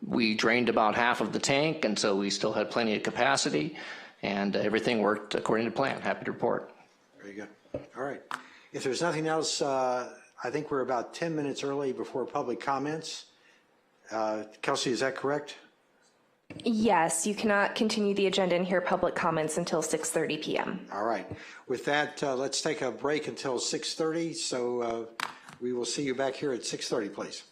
Speaker 12: We drained about half of the tank, and so we still had plenty of capacity, and everything worked according to plan. Happy to report.
Speaker 1: Very good. All right. If there's nothing else, I think we're about 10 minutes early before public comments. Kelsey, is that correct?
Speaker 2: Yes, you cannot continue the agenda and hear public comments until 6:30 PM.
Speaker 1: All right. With that, let's take a break until 6:30. So we will see you back here at 6:30, please.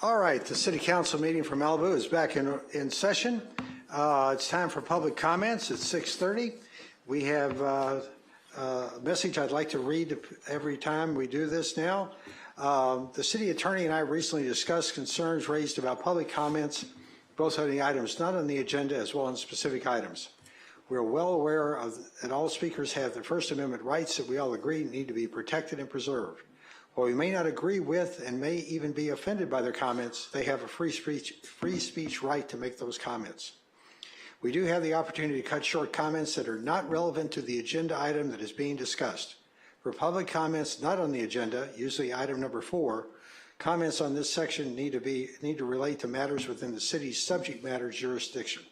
Speaker 1: All right, the City Council meeting for Malibu is back in session. It's time for public comments at 6:30. We have a message I'd like to read every time we do this now. The city attorney and I recently discussed concerns raised about public comments, both on the items not on the agenda as well as specific items. We're well aware that all speakers have their First Amendment rights that we all agree need to be protected and preserved. While we may not agree with and may even be offended by their comments, they have a free speech right to make those comments. We do have the opportunity to cut short comments that are not relevant to the agenda item that is being discussed. For public comments not on the agenda, usually item number 4, comments on this section need to relate to matters within the city's subject matter jurisdiction.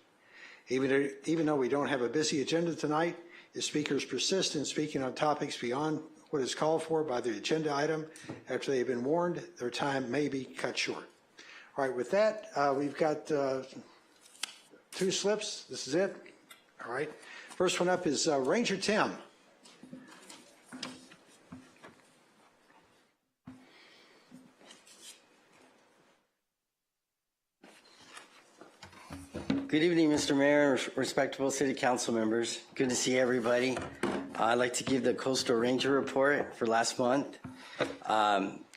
Speaker 1: Even though we don't have a busy agenda tonight, if speakers persist in speaking on topics beyond what is called for by the agenda item after they've been warned, their time may be cut short. All right, with that, we've got 2 slips. This is it. All right. First one up is Ranger Tim.
Speaker 14: Good evening, Mr. Mayor, respectable City Council members. Good to see everybody. I'd like to give the Coastal Ranger report for last month.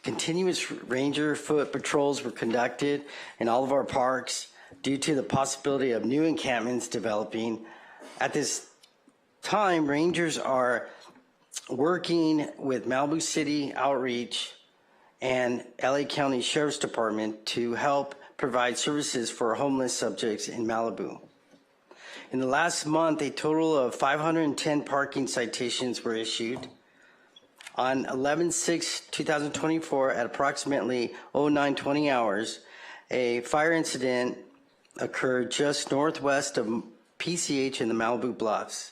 Speaker 14: Continuous Ranger foot patrols were conducted in all of our parks due to the possibility of new encampments developing. At this time, Rangers are working with Malibu City Outreach and LA County Sheriff's Department to help provide services for homeless subjects in Malibu. In the last month, a total of 510 parking citations were issued. On 11/6/2024, at approximately 09:20 hours, a fire incident occurred just northwest of PCH in the Malibu Bluffs.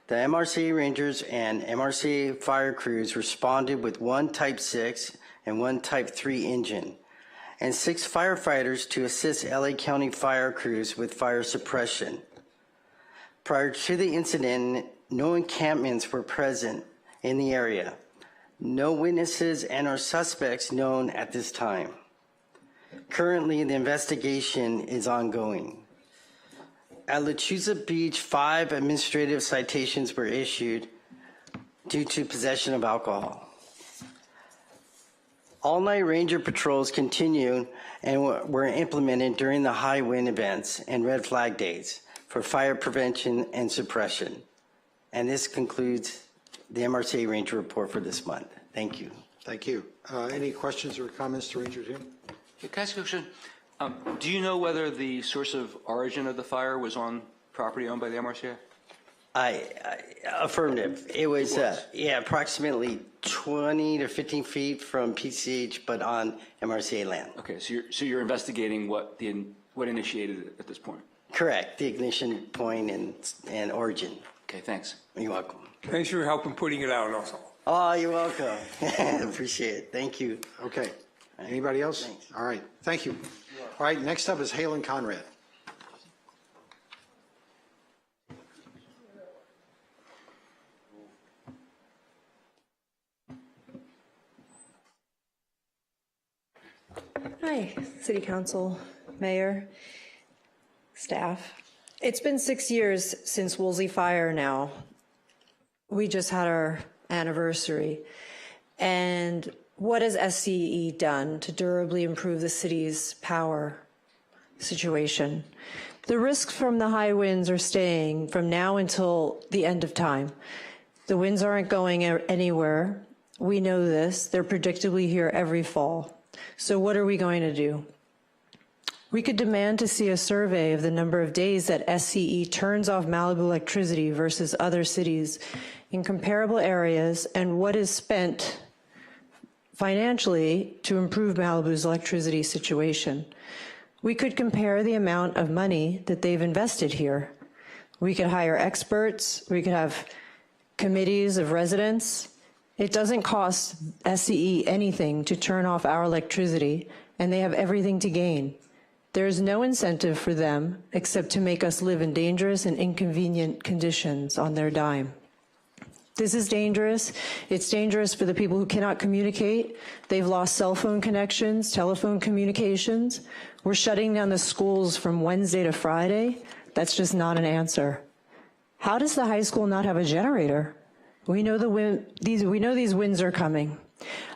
Speaker 14: The MRCA Rangers and MRCA fire crews responded with 1 Type 6 and 1 Type 3 engine, and 6 firefighters to assist LA County fire crews with fire suppression. Prior to the incident, no encampments were present in the area. No witnesses and or suspects known at this time. Currently, the investigation is ongoing. At Lechuza Beach, 5 administrative citations were issued due to possession of alcohol. All-night ranger patrols continued and were implemented during the high wind events and red flag days for fire prevention and suppression. And this concludes the MRCA Ranger report for this month. Thank you.
Speaker 1: Thank you. Any questions or comments to Ranger Tim?
Speaker 15: Can I ask a question? Do you know whether the source of origin of the fire was on property owned by the MRCA?
Speaker 14: Affirmative. It was, approximately 20 to 15 feet from PCH, but on MRCA land.
Speaker 15: Okay, so you're investigating what initiated it at this point?
Speaker 14: Correct. The ignition point and origin.
Speaker 15: Okay, thanks.
Speaker 14: You're welcome.
Speaker 13: Thanks for your help in putting it out also.
Speaker 14: Oh, you're welcome. Appreciate it. Thank you.
Speaker 1: Okay. Anybody else?
Speaker 14: Thanks.
Speaker 1: All right. Thank you. All right. Next up is Halen Conrad.
Speaker 16: Hi, City Council, Mayor, staff. It's been 6 years since Woolsey Fire now. We just had our anniversary. And what has SCE done to durably improve the city's power situation? The risks from the high winds are staying from now until the end of time. The winds aren't going anywhere. We know this. They're predictably here every fall. So what are we going to do? We could demand to see a survey of the number of days that SCE turns off Malibu electricity versus other cities in comparable areas and what is spent financially to improve Malibu's electricity situation. We could compare the amount of money that they've invested here. We could hire experts. We could have committees of residents. It doesn't cost SCE anything to turn off our electricity, and they have everything to gain. There is no incentive for them except to make us live in dangerous and inconvenient conditions on their dime. This is dangerous. It's dangerous for the people who cannot communicate. They've lost cell phone connections, telephone communications. We're shutting down the schools from Wednesday to Friday. That's just not an answer. How does the high school not have a generator? We know these winds are coming.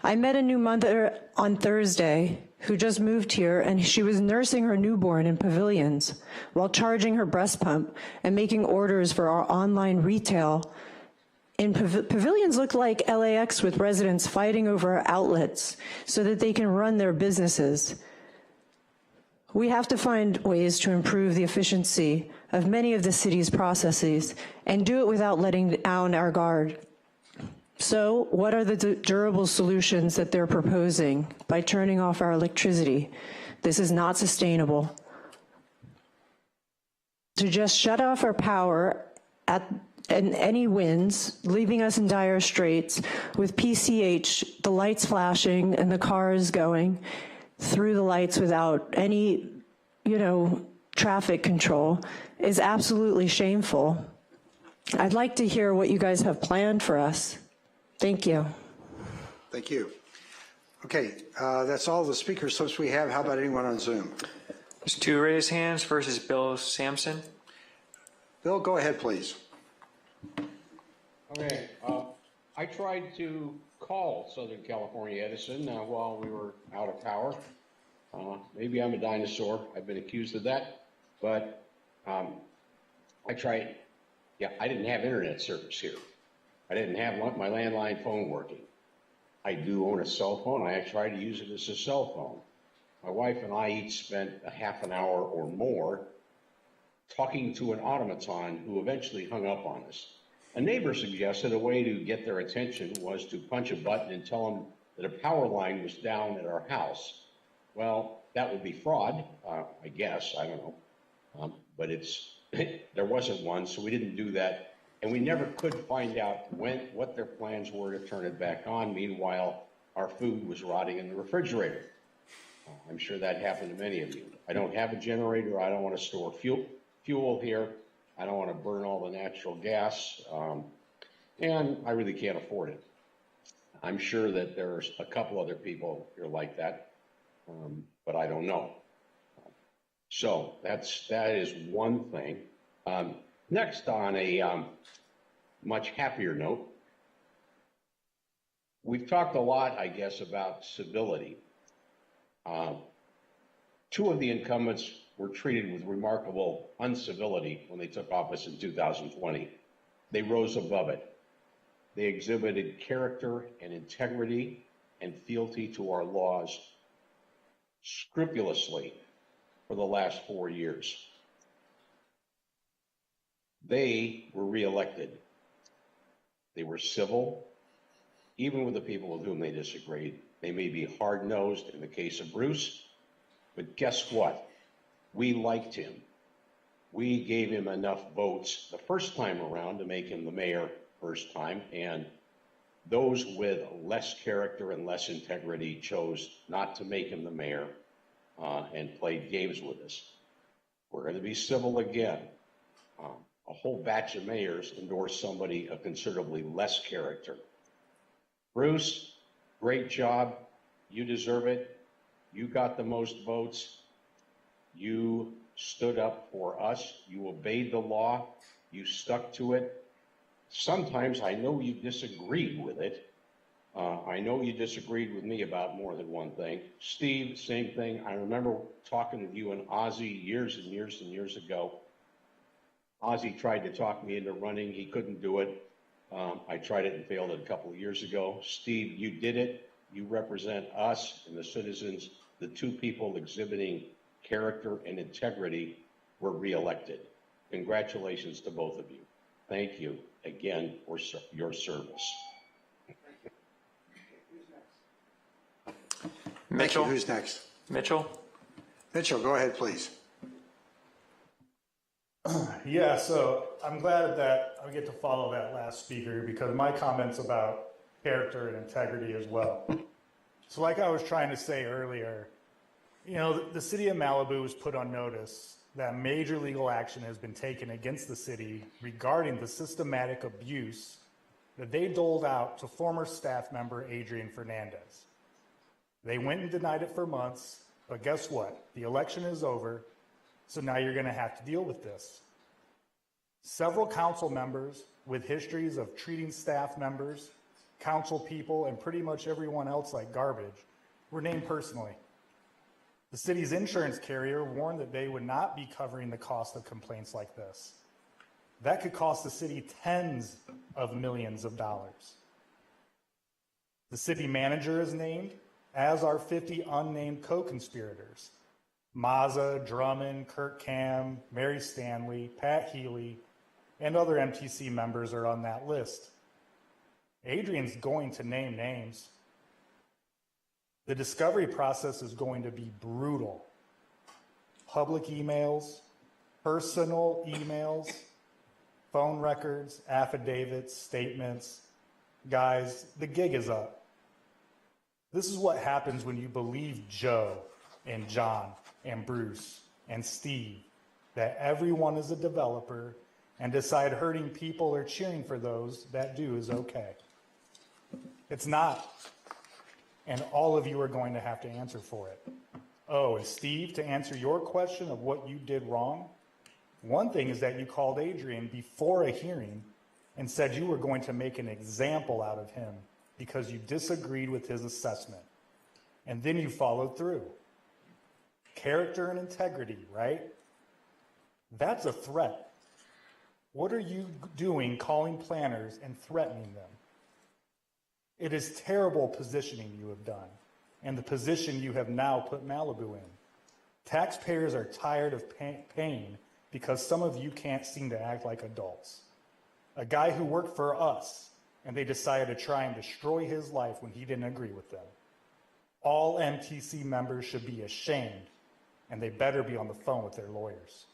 Speaker 16: I met a new mother on Thursday who just moved here, and she was nursing her newborn in pavilions while charging her breast pump and making orders for our online retail. And pavilions look like LAX with residents fighting over outlets so that they can run their businesses. We have to find ways to improve the efficiency of many of the city's processes and do it without letting down our guard. So what are the durable solutions that they're proposing by turning off our electricity? This is not sustainable. To just shut off our power and any winds, leaving us in dire straits with PCH, the lights flashing and the cars going through the lights without any, traffic control is absolutely shameful. I'd like to hear what you guys have planned for us. Thank you.
Speaker 1: Thank you. Okay, that's all the speaker slips we have. How about anyone on Zoom?
Speaker 17: There's 2 raised hands. First is Bill Sampson.
Speaker 1: Bill, go ahead, please.
Speaker 18: Okay, I tried to call Southern California Edison while we were out of power. Maybe I'm a dinosaur. I've been accused of that, but I tried. Yeah, I didn't have internet service here. I didn't have my landline phone working. I do own a cell phone. I tried to use it as a cell phone. My wife and I each spent a half an hour or more talking to an automaton who eventually hung up on us. A neighbor suggested a way to get their attention was to punch a button and tell them that a power line was down at our house. Well, that would be fraud, I guess, I don't know. But there wasn't one, so we didn't do that. And we never could find out what their plans were to turn it back on. Meanwhile, our food was rotting in the refrigerator. I'm sure that happened to many of you. I don't have a generator. I don't want to store fuel here. I don't want to burn all the natural gas. And I really can't afford it. I'm sure that there's a couple other people here like that, but I don't know. So that is one thing. Next, on a much happier note, we've talked a lot, I guess, about civility. 2 of the incumbents were treated with remarkable uncivility when they took office in 2020. They rose above it. They exhibited character and integrity and fealty to our laws scrupulously for the last 4 years. They were reelected. They were civil, even with the people with whom they disagreed. They may be hard-nosed in the case of Bruce, but guess what? We liked him. We gave him enough votes the first time around to make him the mayor first time, and those with less character and less integrity chose not to make him the mayor and played games with us. We're going to be civil again. A whole batch of mayors endorsed somebody of considerably less character. Bruce, great job. You deserve it. You got the most votes. You stood up for us. You obeyed the law. You stuck to it. Sometimes I know you disagreed with it. I know you disagreed with me about more than one thing. Steve, same thing. I remember talking with you and Ozzy years and years and years ago. Ozzy tried to talk me into running. He couldn't do it. I tried it and failed it a couple of years ago. Steve, you did it. You represent us and the citizens. The 2 people exhibiting character and integrity were reelected. Congratulations to both of you. Thank you again for your service.
Speaker 17: Mitchell.
Speaker 1: Thank you. Who's next?
Speaker 17: Mitchell.
Speaker 1: Mitchell, go ahead, please.
Speaker 6: Yeah, so I'm glad that I get to follow that last speaker because my comments about character and integrity as well. So like I was trying to say earlier, the city of Malibu was put on notice that major legal action has been taken against the city regarding the systematic abuse that they doled out to former staff member Adrian Fernandez. They went and denied it for months, but guess what? The election is over, so now you're going to have to deal with this. Several council members with histories of treating staff members, council people, and pretty much everyone else like garbage were named personally. The city's insurance carrier warned that they would not be covering the cost of complaints like this. That could cost the city tens of millions of dollars. The city manager is named, as are 50 unnamed co-conspirators. Mazza, Drummond, Kirk Cam, Mary Stanley, Pat Healy, and other MTC members are on that list. Adrian's going to name names. The discovery process is going to be brutal. Public emails, personal emails, phone records, affidavits, statements. Guys, the gig is up. This is what happens when you believe Joe and John and Bruce and Steve, that everyone is a developer, and decide hurting people or cheering for those that do is okay. It's not. And all of you are going to have to answer for it. Oh, and Steve, to answer your question of what you did wrong, one thing is that you called Adrian before a hearing and said you were going to make an example out of him because you disagreed with his assessment. And then you followed through. Character and integrity, right? That's a threat. What are you doing calling planners and threatening them? It is terrible positioning you have done, and the position you have now put Malibu in. Taxpayers are tired of paying because some of you can't seem to act like adults. A guy who worked for us, and they decided to try and destroy his life when he didn't agree with them. All MTC members should be ashamed, and they better be on the phone with their lawyers.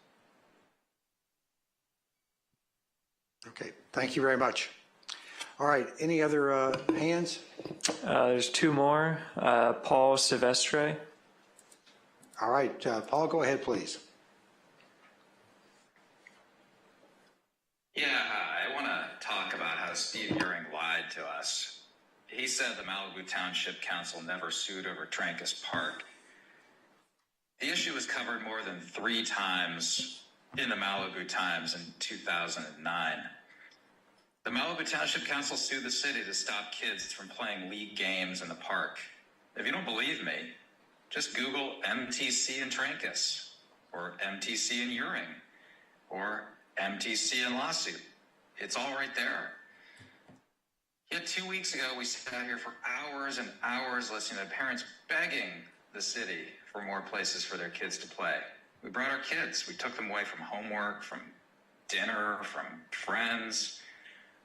Speaker 1: Okay, thank you very much. All right, any other hands?
Speaker 17: There's two more. Paul Silvestre.
Speaker 1: All right, Paul, go ahead, please.
Speaker 19: Yeah, I want to talk about how Steve Euring lied to us. He said the Malibu Township Council never sued over Trancas Park. The issue was covered more than 3 times in the Malibu Times in 2009. The Malibu Township Council sued the city to stop kids from playing league games in the park. If you don't believe me, just Google MTC and Trancas, or MTC and Euring, or MTC and lawsuit. It's all right there. Yet 2 weeks ago, we sat here for hours and hours listening to parents begging the city for more places for their kids to play. We brought our kids. We took them away from homework, from dinner, from friends,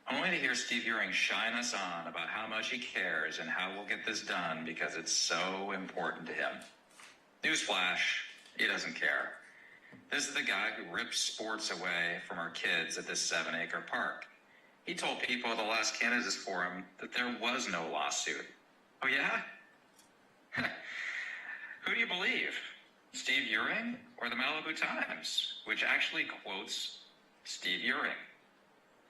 Speaker 19: only to hear Steve Euring shine us on about how much he cares and how we'll get this done because it's so important to him. Newsflash, he doesn't care. This is the guy who ripped sports away from our kids at this 7-acre park. He told people at the last candidates forum that there was no lawsuit. Oh yeah? Who do you believe? Steve Euring or the Malibu Times, which actually quotes Steve Euring?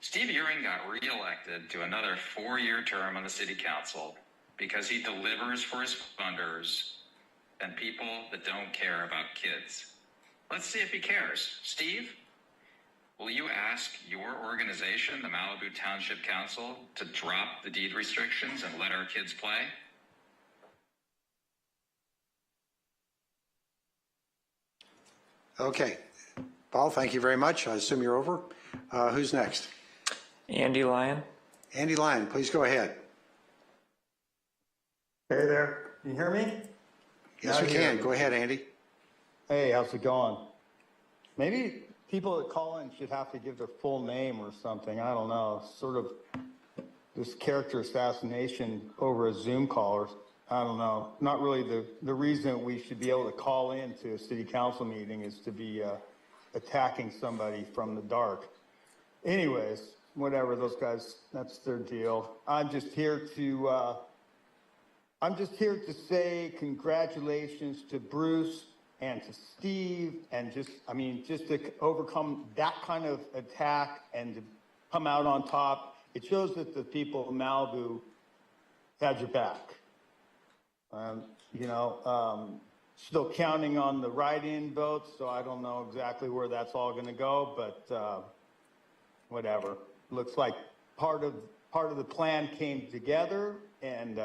Speaker 19: Steve Euring got reelected to another 4-year term on the city council because he delivers for his funders and people that don't care about kids. Let's see if he cares. Steve, will you ask your organization, the Malibu Township Council, to drop the deed restrictions and let our kids play?
Speaker 1: Okay. Paul, thank you very much. I assume you're over. Who's next?
Speaker 17: Andy Lyon.
Speaker 1: Andy Lyon, please go ahead.
Speaker 20: Hey there, can you hear me?
Speaker 1: Yes, we can. Go ahead, Andy.
Speaker 20: Hey, how's it going? Maybe people that call in should have to give their full name or something. I don't know. Sort of this character assassination over a Zoom call, or I don't know. Not really the reason we should be able to call in to a city council meeting is to be attacking somebody from the dark. Anyways, whatever, those guys, that's their deal. I'm just here to say congratulations to Bruce and to Steve, and just to overcome that kind of attack and to come out on top it shows that the people of Malibu had your back. Still counting on the write-in votes, so I don't know exactly where that's all going to go, but whatever. Looks like part of the plan came together, and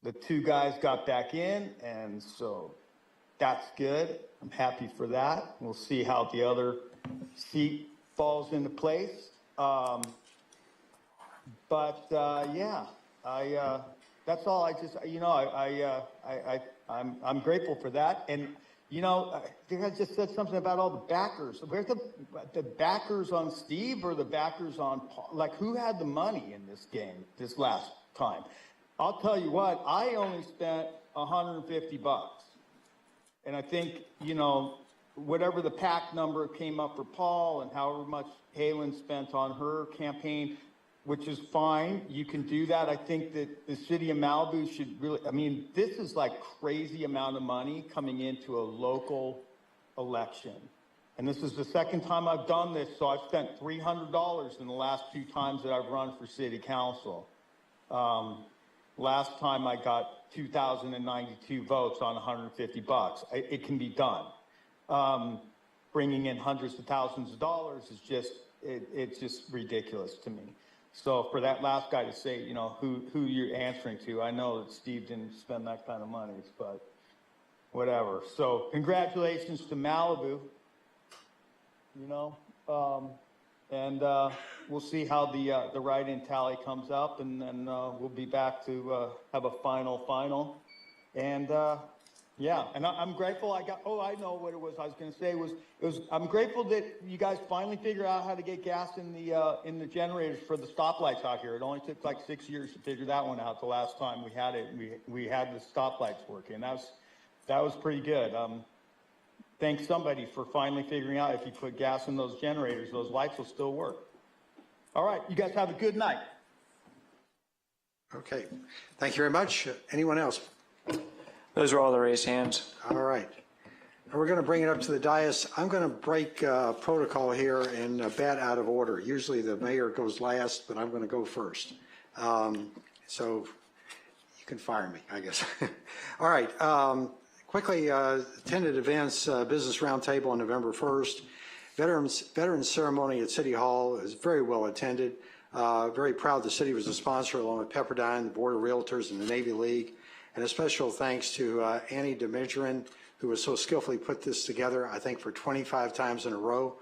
Speaker 20: the two guys got back in, and so that's good. I'm happy for that. We'll see how the other seat falls into place. That's all. I'm grateful for that. And, you guys just said something about all the backers. Where's the backers on Steve or the backers on Paul? Like, who had the money in this game this last time? I'll tell you what, I only spent $150. And I think, whatever the PAC number came up for Paul and however much Halen spent on her campaign, which is fine. You can do that. I think that the city of Malibu should really, this is like crazy amount of money coming into a local election. And this is the second time I've done this, so I've spent $300 in the last 2 times that I've run for city council. Last time I got 2,092 votes on $150. It can be done. Bringing in hundreds of thousands of dollars is it's just ridiculous to me. So for that last guy to say, who you're answering to, I know that Steve didn't spend that kind of money, but whatever. So congratulations to Malibu, and we'll see how the write-in tally comes up, and then we'll be back to have a final. And and I'm grateful I know what it was I was going to say I'm grateful that you guys finally figured out how to get gas in the generators for the stoplights out here. It only took like 6 years to figure that one out. The last time we had it, we had the stoplights working. That was pretty good. Thanks somebody for finally figuring out if you put gas in those generators, those lights will still work. All right, you guys have a good night.
Speaker 1: Okay, thank you very much. Anyone else?
Speaker 17: Those are all the raised hands.
Speaker 1: All right. Now we're going to bring it up to the dais. I'm going to break protocol here and bat out of order. Usually the mayor goes last, but I'm going to go first. So you can fire me, I guess. All right. Quickly, attended events, business roundtable on November 1st. Veterans ceremony at City Hall is very well attended. Very proud the city was a sponsor along with Pepperdine, the Board of Realtors, and the Navy League. And a special thanks to Annie Demijorin, who was so skillfully put this together, I think, for 25 times in a row.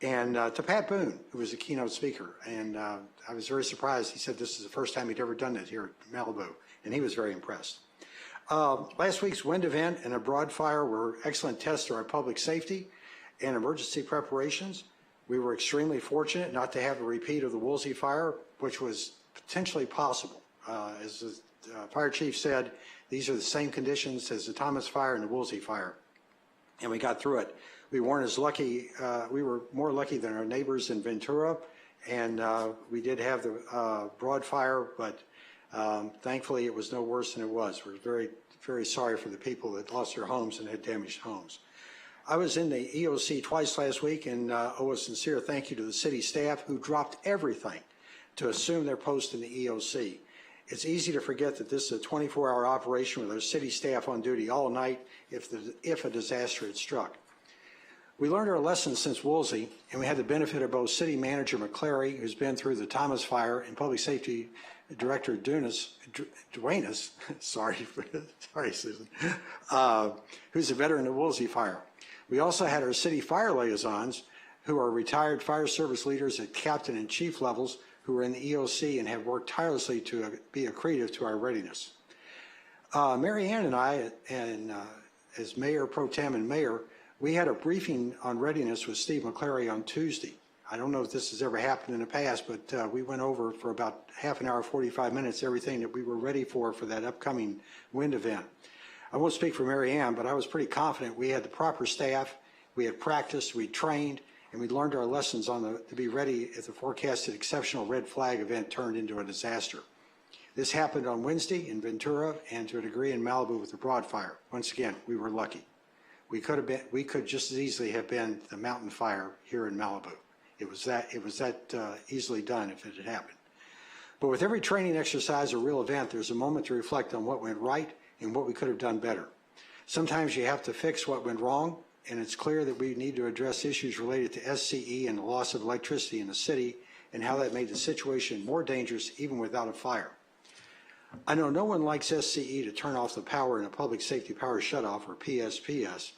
Speaker 1: And to Pat Boone, who was a keynote speaker. And I was very surprised. He said this is the first time he'd ever done it here at Malibu. And he was very impressed. Last week's wind event and a broad fire were excellent tests of our public safety and emergency preparations. We were extremely fortunate not to have a repeat of the Woolsey fire, which was potentially possible. As the fire chief said, these are the same conditions as the Thomas fire and the Woolsey fire, and we got through it. We weren't as lucky, we were more lucky than our neighbors in Ventura, and we did have the broad fire, but thankfully it was no worse than it was. We're very, very sorry for the people that lost their homes and had damaged homes. I was in the EOC twice last week, and owe a sincere thank you to the city staff who dropped everything to assume their post in the EOC. It's easy to forget that this is a 24-hour operation with our city staff on duty all night if a disaster had struck. We learned our lessons since Woolsey, and we had the benefit of both City Manager McClary, who's been through the Thomas fire, and Public Safety Director Duenas, sorry Susan, who's a veteran of Woolsey fire. We also had our city fire liaisons, who are retired fire service leaders at captain and chief levels, who are in the EOC and have worked tirelessly to be accretive to our readiness. Mary Ann and I, as Mayor Pro Tem and Mayor, we had a briefing on readiness with Steve McClary on Tuesday. I don't know if this has ever happened in the past, but we went over for about half an hour, 45 minutes, everything that we were ready for that upcoming wind event. I won't speak for Mary Ann, but I was pretty confident we had the proper staff, we had practiced, we trained, and we learned our lessons to be ready if the forecasted exceptional red flag event turned into a disaster. This happened on Wednesday in Ventura and to a degree in Malibu with the broad fire. Once again, we were lucky. We could just as easily have been the mountain fire here in Malibu. It was that easily done if it had happened. But with every training exercise or real event, there's a moment to reflect on what went right and what we could have done better. Sometimes you have to fix what went wrong, and it's clear that we need to address issues related to SCE and the loss of electricity in the city and how that made the situation more dangerous even without a fire. I know no one likes SCE to turn off the power in a public safety power shutoff or PSPS,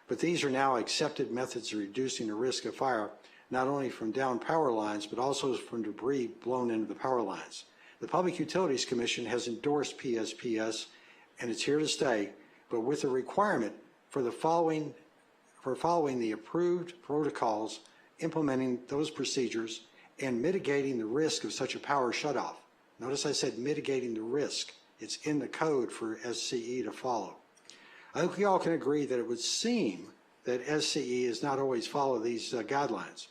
Speaker 1: but these are now accepted methods of reducing the risk of fire, not only from down power lines, but also from debris blown into the power lines. The Public Utilities Commission has endorsed PSPS, and it's here to stay, but with a requirement for following the approved protocols, implementing those procedures, and mitigating the risk of such a power shutoff. Notice I said mitigating the risk. It's in the code for SCE to follow. I think we all can agree that it would seem that SCE is not always follow these guidelines,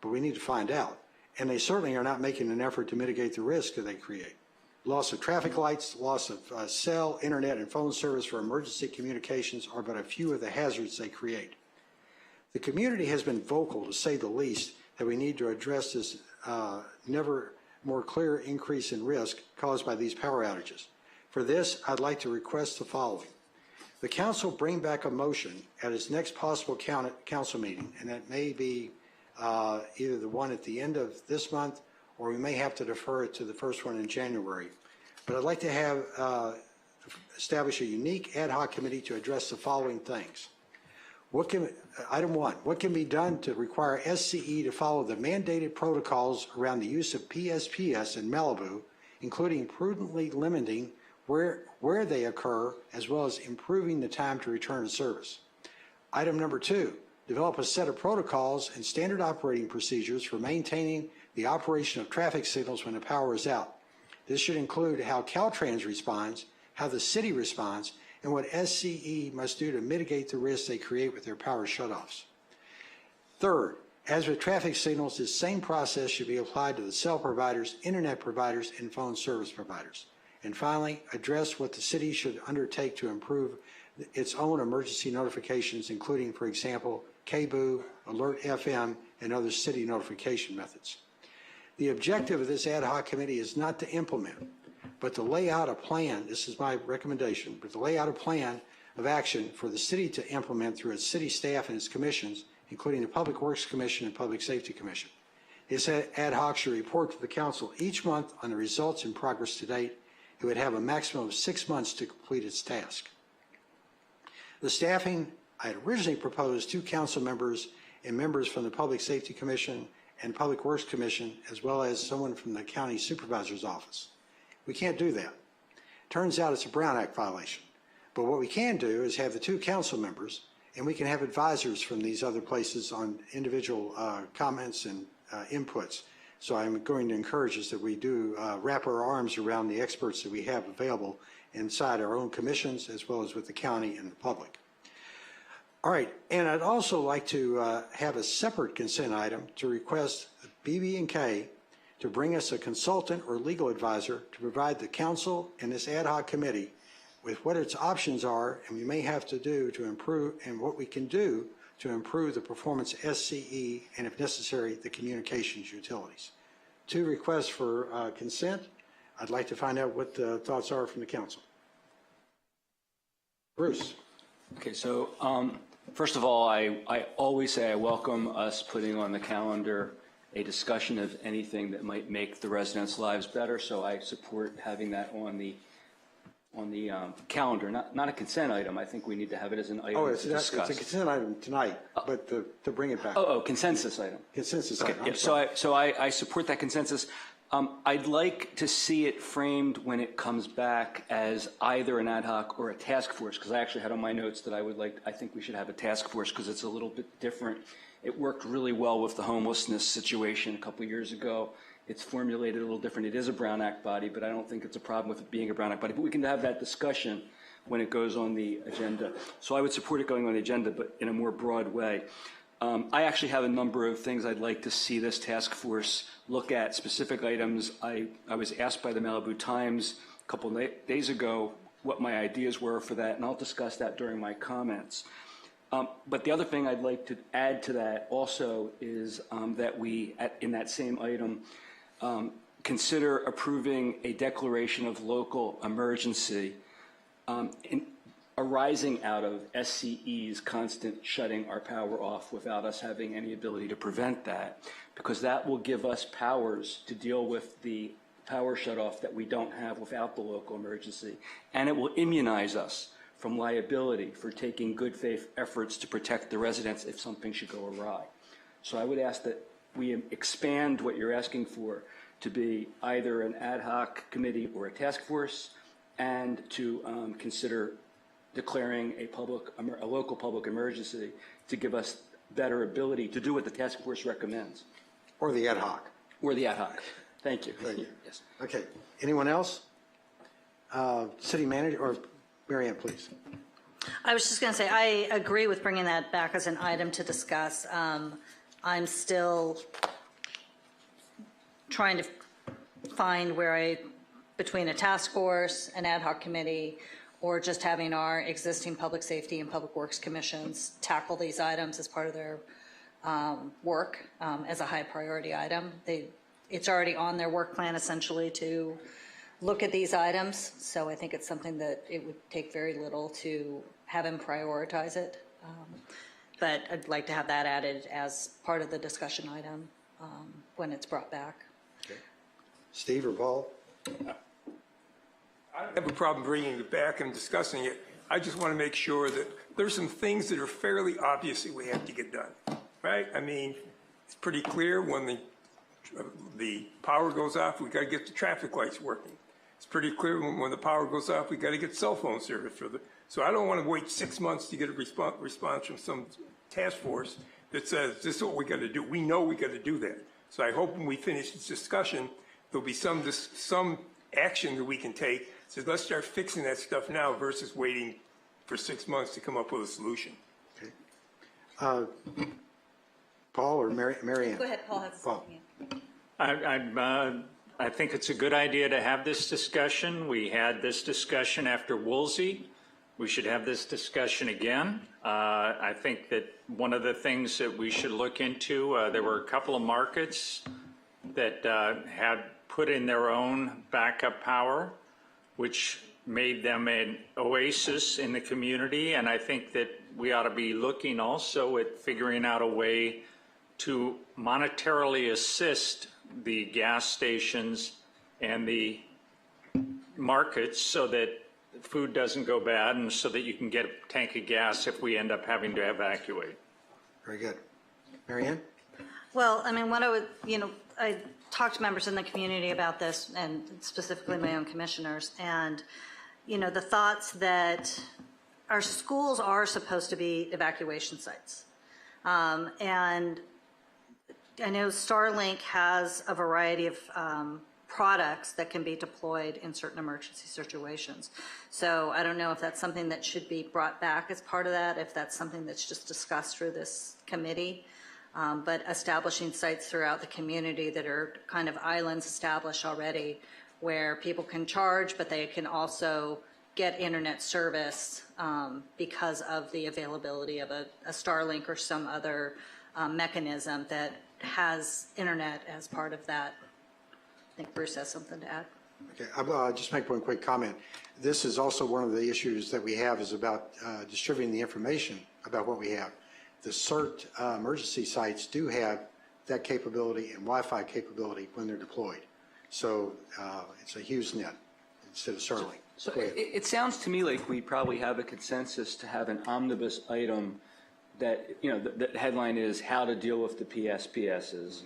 Speaker 1: but we need to find out. And they certainly are not making an effort to mitigate the risk that they create. Loss of traffic lights, loss of cell, internet, and phone service for emergency communications are but a few of the hazards they create. The community has been vocal, to say the least, that we need to address this never more clear increase in risk caused by these power outages. For this, I'd like to request the following. The council bring back a motion at its next possible council meeting, and that may be either the one at the end of this month, or we may have to defer it to the first one in January. But I'd like to have establish a unique ad hoc committee to address the following things. Item 1, what can be done to require SCE to follow the mandated protocols around the use of PSPS in Malibu, including prudently limiting where they occur, as well as improving the time to return to service? Item number 2, develop a set of protocols and standard operating procedures for maintaining the operation of traffic signals when the power is out. This should include how Caltrans responds, how the city responds, and what SCE must do to mitigate the risks they create with their power shutoffs. Third, as with traffic signals, this same process should be applied to the cell providers, internet providers, and phone service providers. And finally, address what the city should undertake to improve its own emergency notifications, including, for example, KBOO, Alert FM, and other city notification methods. The objective of this ad hoc committee is not to implement, but to lay out a plan, this is my recommendation, but to lay out a plan of action for the city to implement through its city staff and its commissions, including the Public Works Commission and Public Safety Commission. This ad hoc should report to the council each month on the results and progress to date. It would have a maximum of 6 months to complete its task. The staffing, I had originally proposed 2 council members and members from the Public Safety Commission and Public Works Commission, as well as someone from the County Supervisor's Office. We can't do that. Turns out it's a Brown Act violation. But what we can do is have the 2 council members, and we can have advisors from these other places on individual comments and inputs. So I'm going to encourage us that we do wrap our arms around the experts that we have available inside our own commissions, as well as with the county and the public. All right, and I'd also like to have a separate consent item to request BB&K to bring us a consultant or legal advisor to provide the council and this ad hoc committee with what its options are and we may have to do to improve, and what we can do to improve the performance of SCE and, if necessary, the communications utilities. 2 requests for consent. I'd like to find out what the thoughts are from the council. Bruce.
Speaker 15: Okay, so first of all, I always say I welcome us putting on the calendar a discussion of anything that might make the residents' lives better, so I support having that on the calendar, not a consent item. I think we need to have it as an item to discuss.
Speaker 1: It's a consent item tonight, but to bring it back.
Speaker 15: Oh, consensus item.
Speaker 1: Consensus
Speaker 15: okay,
Speaker 1: item.
Speaker 15: Yeah, so I support that consensus. I'd like to see it framed when it comes back as either an ad hoc or a task force, because I actually had on my notes that I think we should have a task force because it's a little bit different. It worked really well with the homelessness situation a couple of years ago. It's formulated a little different. It is a Brown Act body, but I don't think it's a problem with it being a Brown Act body. But we can have that discussion when it goes on the agenda. So I would support it going on the agenda, but in a more broad way. I actually have a number of things I'd like to see this task force look at, specific items. I was asked by the Malibu Times a couple of days ago what my ideas were for that, and I'll discuss that during my comments. But the other thing I'd like to add to that also is that we, in that same item, consider approving a declaration of local emergency arising out of SCE's constant shutting our power off without us having any ability to prevent that, because that will give us powers to deal with the power shutoff that we don't have without the local emergency, and it will immunize us from liability for taking good faith efforts to protect the residents if something should go awry. So I would ask that we expand what you're asking for to be either an ad hoc committee or a task force, and to consider declaring a local public emergency to give us better ability to do what the task force recommends.
Speaker 1: Or the ad hoc.
Speaker 15: Or the ad hoc. Thank you.
Speaker 1: Thank you.
Speaker 15: Yes.
Speaker 1: Okay. Anyone else? City manager, or Mary Ann, please.
Speaker 8: I was just going to say, I agree with bringing that back as an item to discuss. I'm still trying to find where between a task force, an ad hoc committee, or just having our existing public safety and public works commissions tackle these items as part of their work as a high priority item. It's already on their work plan essentially to look at these items, so I think it's something that it would take very little to have him prioritize it. But I'd like to have that added as part of the discussion item when it's brought back.
Speaker 1: Okay. Steve or Paul?
Speaker 13: I don't have a problem bringing it back and discussing it. I just want to make sure that there's some things that are fairly obvious that we have to get done, right? I mean, it's pretty clear when the power goes off, we got to get the traffic lights working. It's pretty clear when the power goes off, we got to get cell phone service so I don't want to wait 6 months to get a response from some task force that says, this is what we got to do. We know we got to do that. So I hope when we finish this discussion, there'll be some action that we can take. So let's start fixing that stuff now versus waiting for 6 months to come up with a solution.
Speaker 1: Okay. Paul or Mary Ann?
Speaker 8: Go ahead, Paul has something.
Speaker 3: I think it's a good idea to have this discussion. We had this discussion after Woolsey. We should have this discussion again. I think that one of the things that we should look into, there were a couple of markets that had put in their own backup power, which made them an oasis in the community. And I think that we ought to be looking also at figuring out a way to monetarily assist the gas stations and the markets so that food doesn't go bad and so that you can get a tank of gas if we end up having to evacuate.
Speaker 1: Very good. Mary Ann?
Speaker 8: Well, I mean, I talked to members in the community about this, and specifically my own commissioners, and, the thoughts that our schools are supposed to be evacuation sites. And I know Starlink has a variety of products that can be deployed in certain emergency situations. So I don't know if that's something that should be brought back as part of that, if that's something that's just discussed through this committee. But establishing sites throughout the community that are kind of islands established already where people can charge, but they can also get internet service because of the availability of a Starlink or some other mechanism that has internet as part of that. I think Bruce has something to add.
Speaker 1: Okay, I'll just make one quick comment. This is also one of the issues that we have is about distributing the information about what we have. The CERT emergency sites do have that capability and Wi-Fi capability when they're deployed. So it's a HughesNet instead of Starlink.
Speaker 15: So it sounds to me like we probably have a consensus to have an omnibus item that, the headline is how to deal with the PSPSs,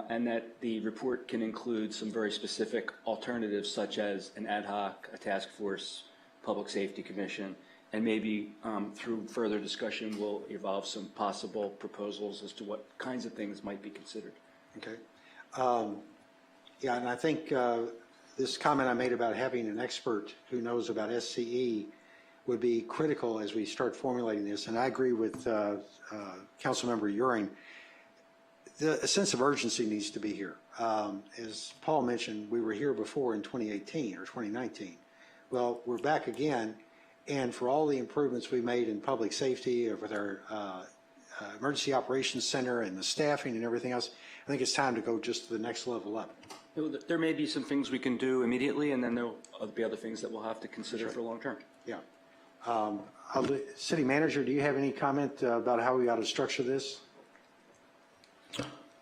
Speaker 15: and that the report can include some very specific alternatives such as an ad hoc, a task force, public safety commission, and maybe through further discussion we'll evolve some possible proposals as to what kinds of things might be considered.
Speaker 1: Okay. Yeah, and I think this comment I made about having an expert who knows about SCE would be critical as we start formulating this. And I agree with Councilmember Euring. A sense of urgency needs to be here. As Paul mentioned, we were here before in 2018 or 2019. Well, we're back again, and for all the improvements we made in public safety with our Emergency Operations Center and the staffing and everything else, I think it's time to go just to the next level up.
Speaker 15: There may be some things we can do immediately, and then there'll be other things that we'll have to consider for long term.
Speaker 1: Yeah. City Manager, do you have any comment about how we ought to structure this?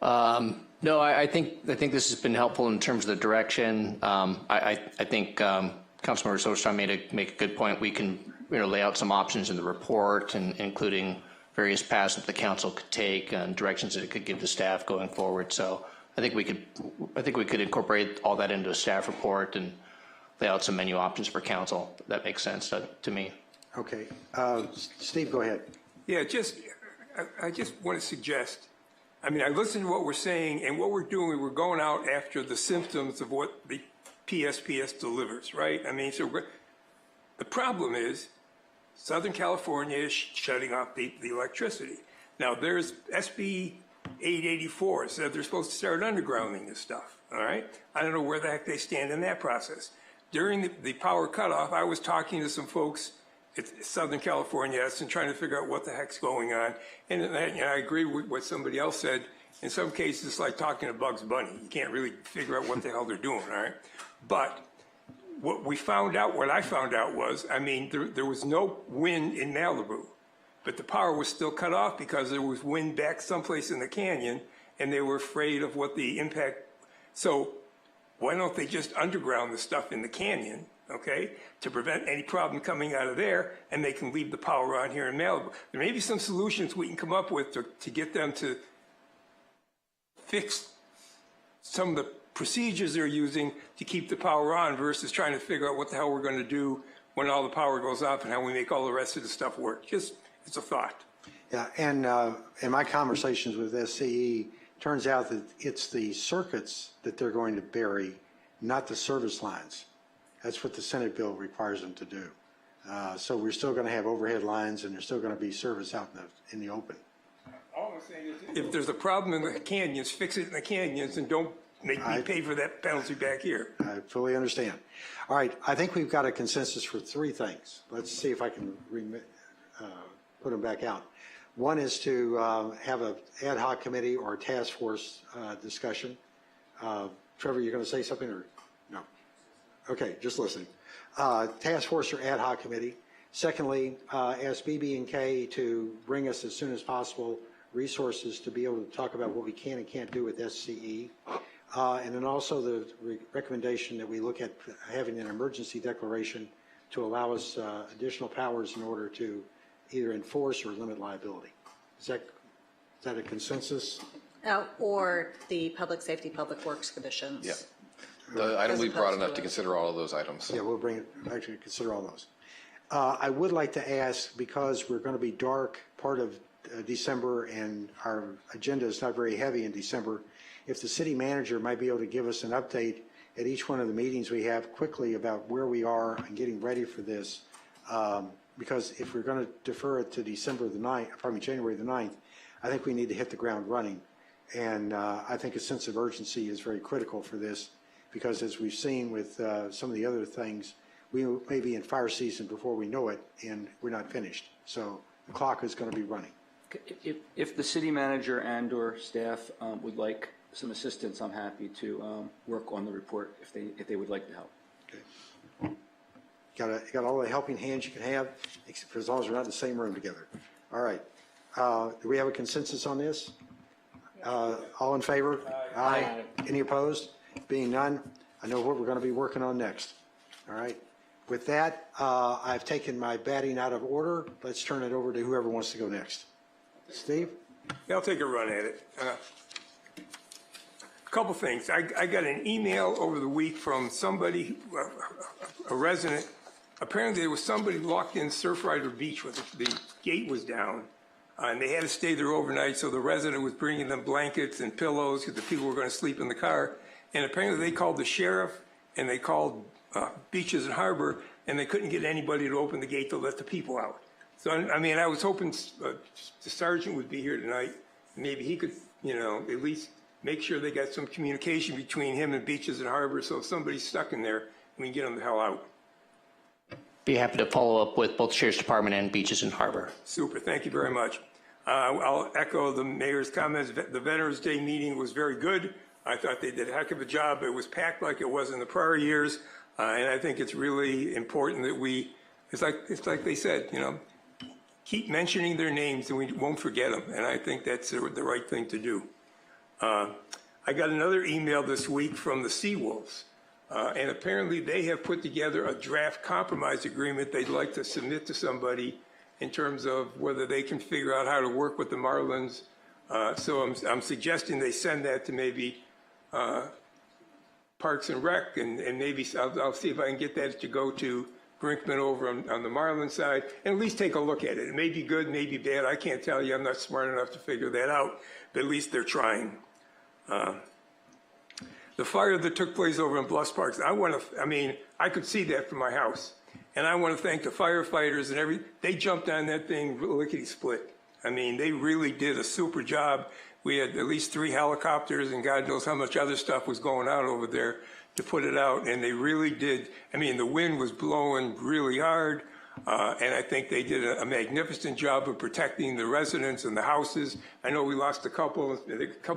Speaker 12: No, I think this has been helpful in terms of the direction. I think Councilmember Soderstrom make a good point. We can lay out some options in the report, and including various paths that the council could take and directions that it could give the staff going forward. So I think we could incorporate all that into a staff report and lay out some menu options for council. That makes sense to me.
Speaker 1: Okay. Steve, go ahead.
Speaker 13: Yeah, I just want to suggest, I mean, I listened to what we're saying, and what we're doing, we're going out after the symptoms of what the PSPS delivers, right? I mean, so the problem is Southern California is shutting off the electricity. Now, there's SB 884 said they're supposed to start undergrounding this stuff, all right? I don't know where the heck they stand in that process. During the power cutoff, I was talking to some folks at Southern California and trying to figure out what the heck's going on. And I agree with what somebody else said. In some cases, it's like talking to Bugs Bunny. You can't really figure out what the hell they're doing, all right? But what I found out was, I mean, there was no wind in Malibu, but the power was still cut off because there was wind back someplace in the canyon, and they were afraid of what the impact. So why don't they just underground the stuff in the canyon, okay, to prevent any problem coming out of there, and they can leave the power on here in Malibu. There may be some solutions we can come up with to get them to fix some of the procedures they're using to keep the power on versus trying to figure out what the hell we're going to do when all the power goes off and how we make all the rest of the stuff work. Just, it's a thought.
Speaker 1: Yeah, and in my conversations with SCE, turns out that it's the circuits that they're going to bury, not the service lines. That's what the Senate bill requires them to do. So we're still going to have overhead lines, and there's still going to be service out in the open.
Speaker 13: All I'm saying is, if there's a problem in the canyons, fix it in the canyons, and don't make me pay for that penalty back here.
Speaker 1: I fully understand. All right, I think we've got a consensus for three things. Let's see if I can put them back out. One is to have an ad hoc committee or a task force discussion. Trevor, you're going to say something or no? Okay, just listen. Task force or ad hoc committee. Secondly, ask BB&K to bring us as soon as possible resources to be able to talk about what we can and can't do with SCE. And then also the recommendation that we look at having an emergency declaration to allow us additional powers in order to either enforce or limit liability. Is that a consensus?
Speaker 8: Or the Public Safety, Public Works Commissions.
Speaker 5: Yeah. The item we brought enough to consider all of those items.
Speaker 1: Yeah, we'll bring it back to consider all those. I would like to ask, because we're going to be dark part of December and our agenda is not very heavy in December, if the city manager might be able to give us an update at each one of the meetings we have quickly about where we are and getting ready for this. Because if we're going to defer it to January the 9th, I think we need to hit the ground running. And I think a sense of urgency is very critical for this, because as we've seen with some of the other things, we may be in fire season before we know it, and we're not finished. So the clock is going to be running.
Speaker 15: If the city manager and or staff would like some assistance, I'm happy to work on the report if they would like to help.
Speaker 1: Okay. You got all the helping hands you can have, except for as long as we're not in the same room together. All right. Do we have a consensus on this? All in favor? Aye. Any opposed? Being none, I know what we're going to be working on next. All right. With that, I've taken my batting out of order. Let's turn it over to whoever wants to go next. Steve?
Speaker 13: Yeah, I'll take a run at it. A couple things. I got an email over the week from somebody, a resident. Apparently there was somebody locked in Surfrider Beach when the gate was down, and they had to stay there overnight, so the resident was bringing them blankets and pillows because the people were going to sleep in the car. And apparently they called the sheriff, and they called Beaches and Harbor, and they couldn't get anybody to open the gate to let the people out. So, I mean, I was hoping the sergeant would be here tonight. Maybe he could, at least make sure they got some communication between him and Beaches and Harbor, so if somebody's stuck in there, we can get them the hell out.
Speaker 12: be happy to follow up with both Sheriff's Department and Beaches and Harbor.
Speaker 13: Super, thank you very much. I'll echo the mayor's comments. The Veterans Day meeting was very good. I thought they did a heck of a job. It was packed like it was in the prior years, and I think it's really important that it's like they said, you know, keep mentioning their names and we won't forget them, and I think that's the right thing to do. I got another email this week from the Seawolves, and apparently they have put together a draft compromise agreement they'd like to submit to somebody in terms of whether they can figure out how to work with the Marlins. So I'm suggesting they send that to maybe Parks and Rec, and maybe I'll see if I can get that to go to Brinkman over on the Marlin side, and at least take a look at it. It may be good, may be bad. I can't tell you. I'm not smart enough to figure that out, but at least they're trying. The fire that took place over in Bluffs Parks, I could see that from my house. And I want to thank the firefighters and they jumped on that thing lickety-split. I mean, they really did a super job. We had at least 3 helicopters and God knows how much other stuff was going on over there to put it out. And they really did. I mean, the wind was blowing really hard. And I think they did a magnificent job of protecting the residents and the houses. I know we lost a couple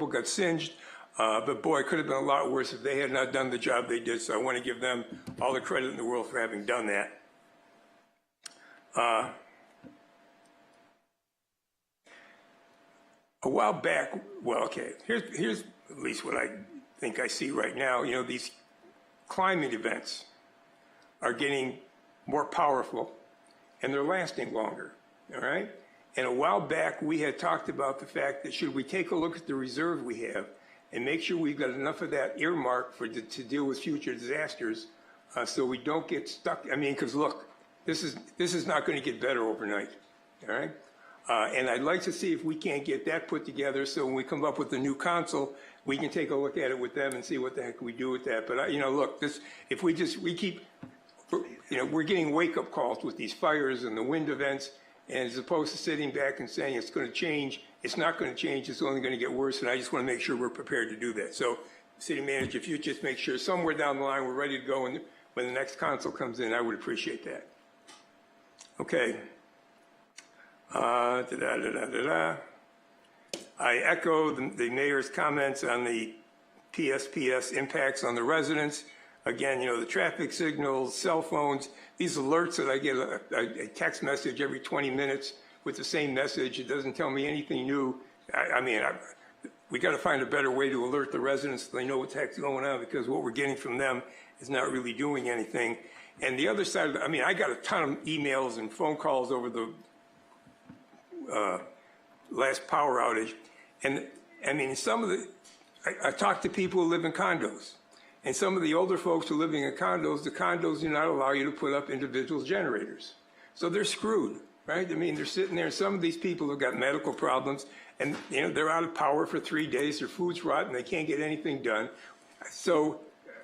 Speaker 13: got singed. But boy, it could have been a lot worse if they had not done the job they did. So I want to give them all the credit in the world for having done that. A while back, well, okay, here's at least what I think I see right now. You know, these climate events are getting more powerful and they're lasting longer, all right? And a while back, we had talked about the fact that should we take a look at the reserve we have and make sure we've got enough of that earmarked to deal with future disasters so we don't get stuck. I mean, because look, this is not going to get better overnight, all right? And I'd like to see if we can't get that put together so when we come up with the new council, we can take a look at it with them and see what the heck we do with that. But, you know, look, if we keep, you know, we're getting wake-up calls with these fires and the wind events, and as opposed to sitting back and saying it's going to change, it's not going to change, it's only going to get worse, and I just want to make sure we're prepared to do that. So, city manager, if you just make sure somewhere down the line we're ready to go, and when the next council comes in, I would appreciate that. Okay. I echo the mayor's comments on the PSPS impacts on the residents. Again, you know, the traffic signals, cell phones, these alerts that I get a text message every 20 minutes with the same message. It doesn't tell me anything new. We got to find a better way to alert the residents so they know what the heck's going on, because what we're getting from them is not really doing anything. And the other side of it, I got a ton of emails and phone calls over the last power outage. And I mean, I talked to people who live in condos. And some of the older folks who are living in condos, the condos do not allow you to put up individual generators. So they're screwed, right? I mean, they're sitting there, and some of these people have got medical problems, and you know, they're out of power for 3 days, their food's rotten, they can't get anything done. So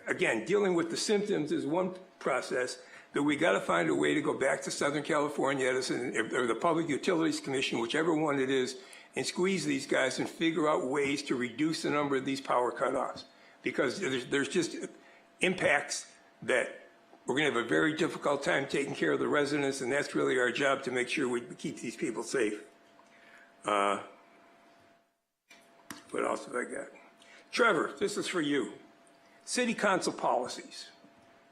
Speaker 13: again, dealing with the symptoms is one process, but we got to find a way to go back to Southern California Edison, or the Public Utilities Commission, whichever one it is, and squeeze these guys and figure out ways to reduce the number of these power cutoffs. Because there's just impacts that we're going to have a very difficult time taking care of the residents, and that's really our job, to make sure we keep these people safe. What else have I got? Trevor, this is for you. City council policies.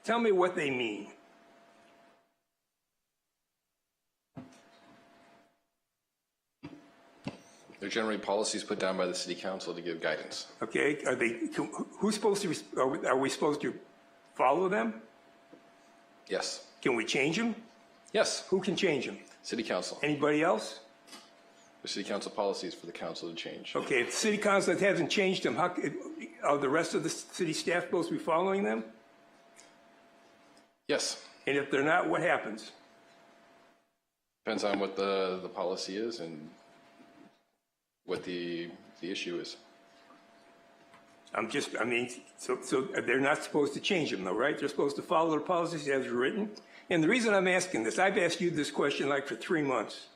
Speaker 13: Tell me what they mean.
Speaker 5: They're generally policies put down by the city council to give guidance.
Speaker 13: Okay, who's supposed to, are we supposed to follow them?
Speaker 5: Yes.
Speaker 13: Can we change them?
Speaker 5: Yes.
Speaker 13: Who can change them?
Speaker 5: City council.
Speaker 13: Anybody else?
Speaker 5: The city council policies for the council to change.
Speaker 13: Okay, if the city council hasn't changed them, are the rest of the city staff supposed to be following them?
Speaker 5: Yes.
Speaker 13: And if they're not, what happens?
Speaker 5: Depends on what the policy is and what the issue is.
Speaker 13: So they're not supposed to change them though, right? They're supposed to follow the policies as written. And the reason I'm asking this, I've asked you this question like for 3 months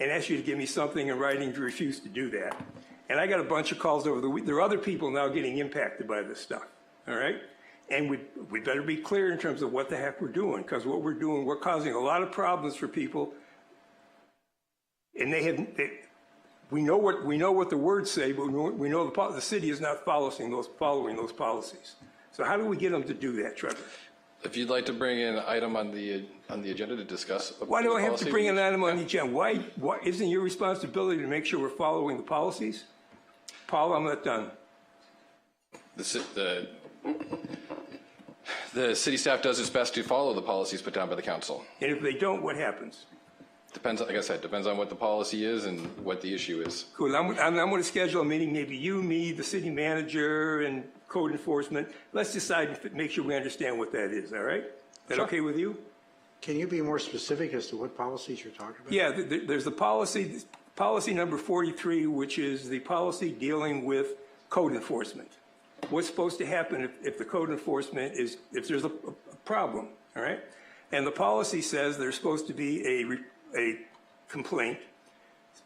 Speaker 13: and asked you to give me something in writing, to refuse to do that. And I got a bunch of calls over the week. There are other people now getting impacted by this stuff, all right? And we better be clear in terms of what the heck we're doing, because what we're doing, we're causing a lot of problems for people. And we know what the words say, but we know the city is not following those policies. So how do we get them to do that, Trevor?
Speaker 5: If you'd like to bring an item on the agenda to discuss.
Speaker 13: Why do I have to bring an item on the agenda? Why isn't your responsibility to make sure we're following the policies? Paul, I'm not done.
Speaker 5: The city staff does its best to follow the policies put down by the council.
Speaker 13: And if they don't, what happens?
Speaker 5: Depends, like I said, depends on what the policy is and what the issue is.
Speaker 13: Cool. I'm going to schedule a meeting, maybe you, me, the city manager, and code enforcement. Let's decide and make sure we understand what that is, all right? Is that
Speaker 1: Sure.
Speaker 13: okay with you?
Speaker 1: Can you be more specific as to what policies you're talking about?
Speaker 13: Yeah, there's the policy number 43, which is the policy dealing with code enforcement. What's supposed to happen if the code enforcement if there's a problem, all right? And the policy says there's supposed to be a complaint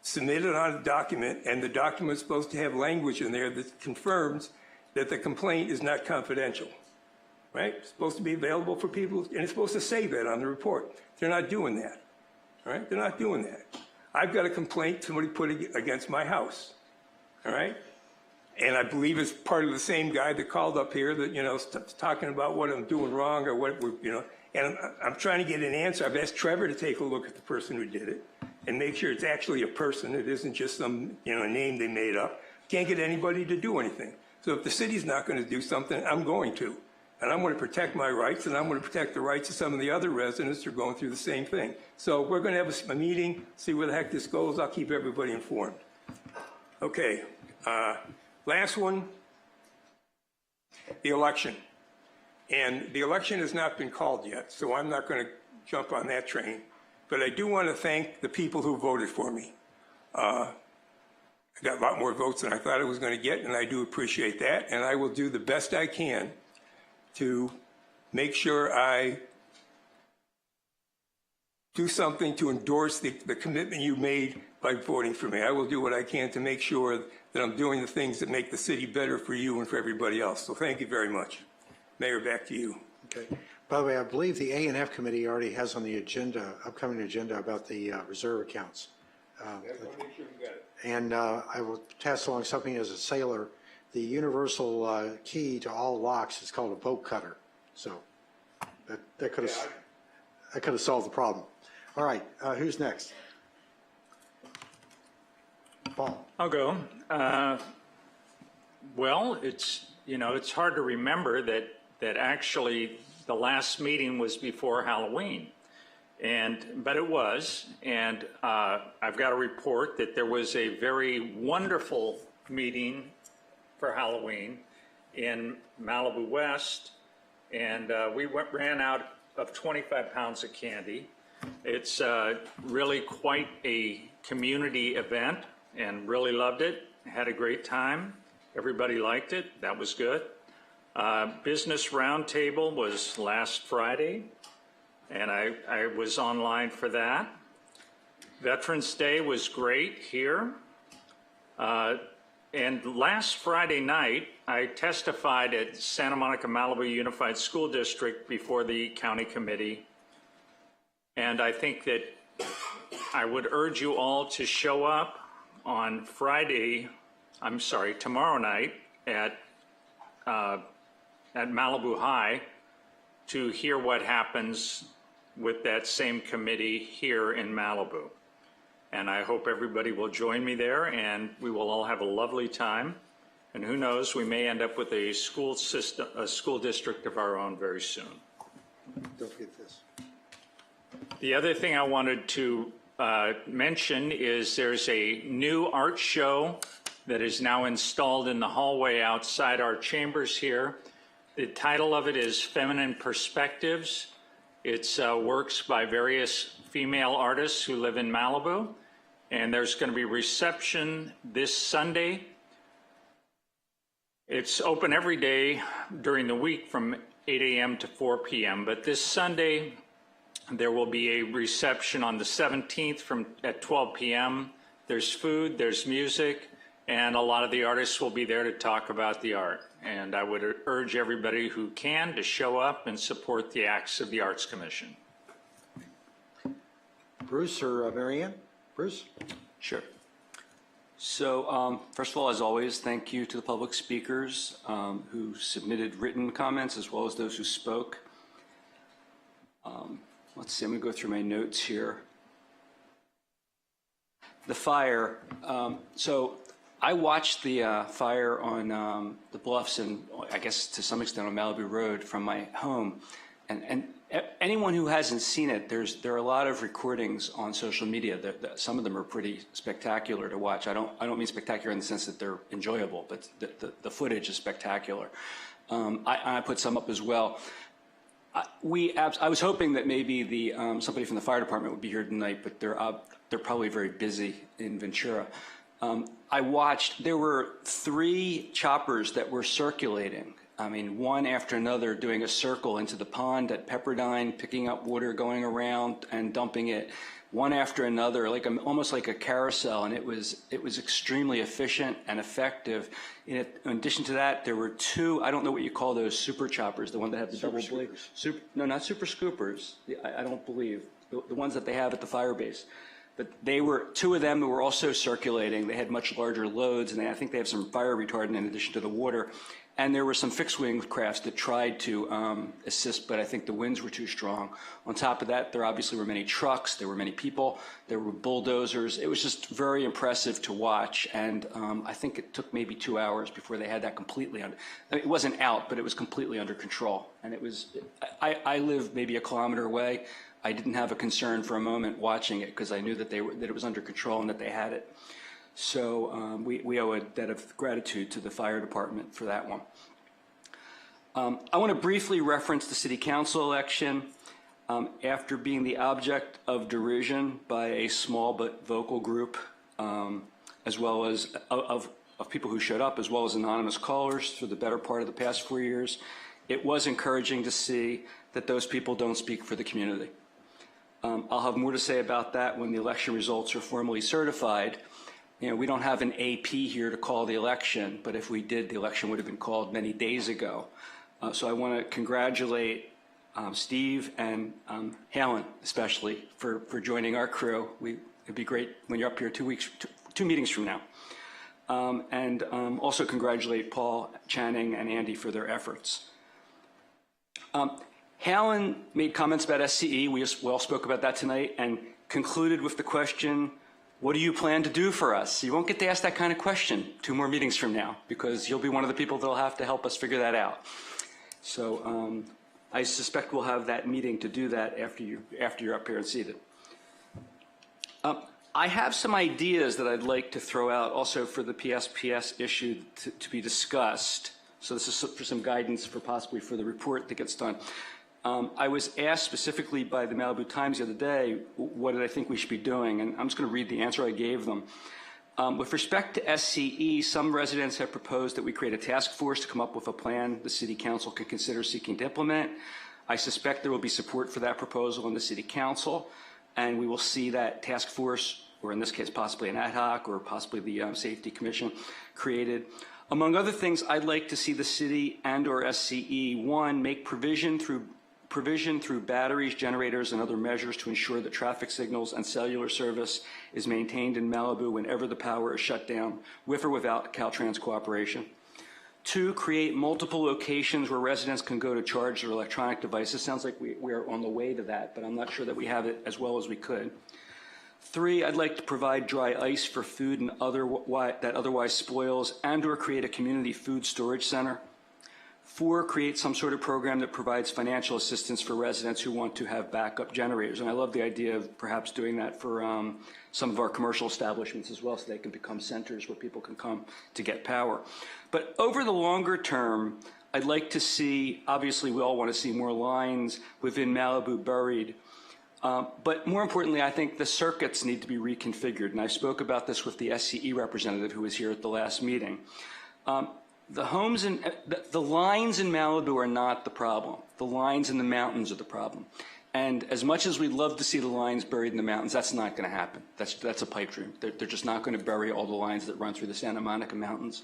Speaker 13: submitted on a document, and the document's supposed to have language in there that confirms that the complaint is not confidential, right? It's supposed to be available for people, and it's supposed to say that on the report. They're not doing that, all right? They're not doing that. I've got a complaint somebody put against my house, all right? And I believe it's part of the same guy that called up here that, talking about what I'm doing wrong or what, and I'm trying to get an answer. I've asked Trevor to take a look at the person who did it and make sure it's actually a person. It isn't just some, name they made up. Can't get anybody to do anything. So if the city's not going to do something, I'm going to. And I'm going to protect my rights, and I'm going to protect the rights of some of the other residents who are going through the same thing. So we're going to have a meeting, see where the heck this goes. I'll keep everybody informed. Okay. Last one, the election. And the election has not been called yet, so I'm not going to jump on that train. But I do want to thank the people who voted for me. I got a lot more votes than I thought I was going to get, and I do appreciate that. And I will do the best I can to make sure I do something to endorse the commitment you made by voting for me. I will do what I can to make sure that I'm doing the things that make the city better for you and for everybody else. So thank you very much. Mayor, back to you.
Speaker 1: Okay. By the way, I believe the A&F committee already has on the upcoming agenda about the reserve accounts. And I will pass along something as a sailor. The universal key to all locks is called a bolt cutter. So that could have solved the problem. All right, who's next? Paul.
Speaker 3: I'll go. Well, it's hard to remember that actually the last meeting was before Halloween, but it was, and I've got to report that there was a very wonderful meeting for Halloween in Malibu West, and we ran out of 25 pounds of candy. It's really quite a community event, and really loved it. Had a great time. Everybody liked it. That was good. Business Roundtable was last Friday, and I was online for that. Veterans Day was great here. And last Friday night, I testified at Santa Monica Malibu Unified School District before the county committee. And I think that I would urge you all to show up on tomorrow night at Malibu High to hear what happens with that same committee here in Malibu. And I hope everybody will join me there, and we will all have a lovely time. And who knows, we may end up with a school district of our own very soon.
Speaker 1: Don't forget this.
Speaker 3: The other thing I wanted to mention is there's a new art show that is now installed in the hallway outside our chambers here. The title of it is Feminine Perspectives. It's works by various female artists who live in Malibu. And there's going to be a reception this Sunday. It's open every day during the week from 8 a.m. to 4 p.m. But this Sunday, there will be a reception on the 17th at 12 p.m. There's food, there's music, And a lot of the artists will be there to talk about the art. And I would urge everybody who can to show up and support the acts of the Arts Commission.
Speaker 1: Bruce or Marianne? Bruce?
Speaker 15: Sure. So first of all, as always, thank you to the public speakers who submitted written comments as well as those who spoke. Let's see, I'm going to go through my notes here. The fire. So I watched the fire on the bluffs and I guess to some extent on Malibu Road from my home. And anyone who hasn't seen it, there are a lot of recordings on social media. Some of them are pretty spectacular to watch. I don't mean spectacular in the sense that they're enjoyable, but the footage is spectacular. I put some up as well. I was hoping that maybe somebody from the fire department would be here tonight, but they're probably very busy in Ventura. I watched. There were 3 choppers that were circulating. I mean, one after another, doing a circle into the pond at Pepperdine, picking up water, going around and dumping it, one after another, almost like a carousel. And it was extremely efficient and effective. In addition to that, there were 2. I don't know what you call those super choppers, the one that have the double blade. No, not super scoopers. I don't believe the ones that they have at the fire base. But they were 2 of them that were also circulating. They had much larger loads, and I think they have some fire retardant in addition to the water. And there were some fixed-wing crafts that tried to assist, but I think the winds were too strong. On top of that, there obviously were many trucks, there were many people, there were bulldozers. It was just very impressive to watch, and I think it took maybe 2 hours before they had that completely under. I mean, it wasn't out, but it was completely under control. And it was. I live maybe a kilometer away. I didn't have a concern for a moment watching it because I knew that it was under control and that they had it. So we owe a debt of gratitude to the fire department for that one. I want to briefly reference the city council election. After being the object of derision by a small but vocal group, as well as of people who showed up, as well as anonymous callers for the better part of the past 4 years, it was encouraging to see that those people don't speak for the community. I'll have more to say about that when the election results are formally certified. You know, we don't have an AP here to call the election, but if we did, the election would have been called many days ago. So I want to congratulate Steve and Helen, especially, for joining our crew. It'd be great when you're up here 2 meetings from now. And also congratulate Paul, Channing, and Andy for their efforts. Helen made comments about SCE. We all spoke about that tonight and concluded with the question, what do you plan to do for us? You won't get to ask that kind of question 2 more meetings from now because you'll be one of the people that will have to help us figure that out. So I suspect we'll have that meeting to do that after you're up here and seated. I have some ideas that I'd like to throw out also for the PSPS issue to be discussed. So this is for some guidance possibly for the report that gets done. I was asked specifically by the Malibu Times the other day, what did I think we should be doing? And I'm just going to read the answer I gave them. With respect to SCE, some residents have proposed that we create a task force to come up with a plan the City Council can consider seeking to implement. I suspect there will be support for that proposal in the City Council, and we will see that task force, or in this case possibly an ad hoc or possibly the Safety Commission, created. Among other things, I'd like to see the city and or SCE, 1, make provision through batteries, generators, and other measures to ensure that traffic signals and cellular service is maintained in Malibu whenever the power is shut down, with or without Caltrans cooperation. 2, create multiple locations where residents can go to charge their electronic devices. Sounds like we are on the way to that, but I'm not sure that we have it as well as we could. 3, I'd like to provide dry ice for food and that otherwise spoils, and or create a community food storage center. 4, create some sort of program that provides financial assistance for residents who want to have backup generators. And I love the idea of perhaps doing that for some of our commercial establishments as well, so they can become centers where people can come to get power. But over the longer term, I'd like to see, obviously we all want to see more lines within Malibu buried. But more importantly, I think the circuits need to be reconfigured. And I spoke about this with the SCE representative who was here at the last meeting. The lines in Malibu are not the problem. The lines in the mountains are the problem. And as much as we'd love to see the lines buried in the mountains, that's not going to happen. That's a pipe dream. They're just not going to bury all the lines that run through the Santa Monica Mountains.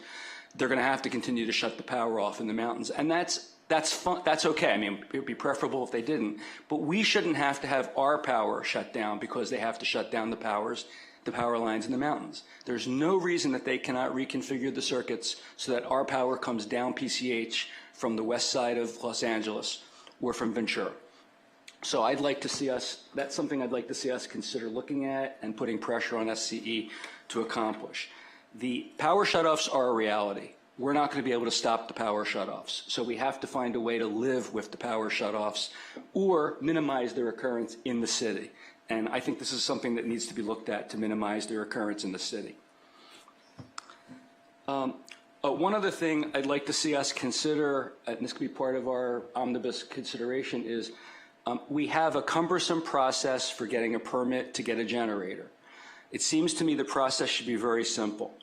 Speaker 15: They're going to have to continue to shut the power off in the mountains. And that's fun. That's okay. I mean, it would be preferable if they didn't. But we shouldn't have to have our power shut down because they have to shut down the power lines in the mountains. There's no reason that they cannot reconfigure the circuits so that our power comes down PCH from the west side of Los Angeles or from Ventura. So I'd like to see us, that's something I'd like to see us consider looking at and putting pressure on SCE to accomplish. The power shutoffs are a reality. We're not going to be able to stop the power shutoffs. So we have to find a way to live with the power shutoffs or minimize their occurrence in the city. And I think this is something that needs to be looked at to minimize their occurrence in the city. One other thing I'd like to see us consider, and this could be part of our omnibus consideration, is we have a cumbersome process for getting a permit to get a generator. It seems to me the process should be very simple.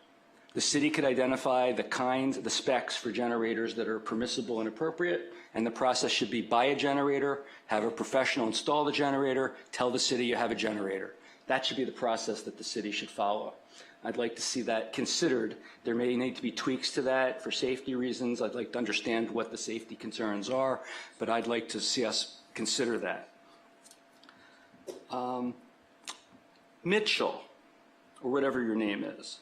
Speaker 15: The city could identify the specs for generators that are permissible and appropriate, and the process should be buy a generator, have a professional install the generator, tell the city you have a generator. That should be the process that the city should follow. I'd like to see that considered. There may need to be tweaks to that for safety reasons. I'd like to understand what the safety concerns are, but I'd like to see us consider that. Mitchell, or whatever your name is,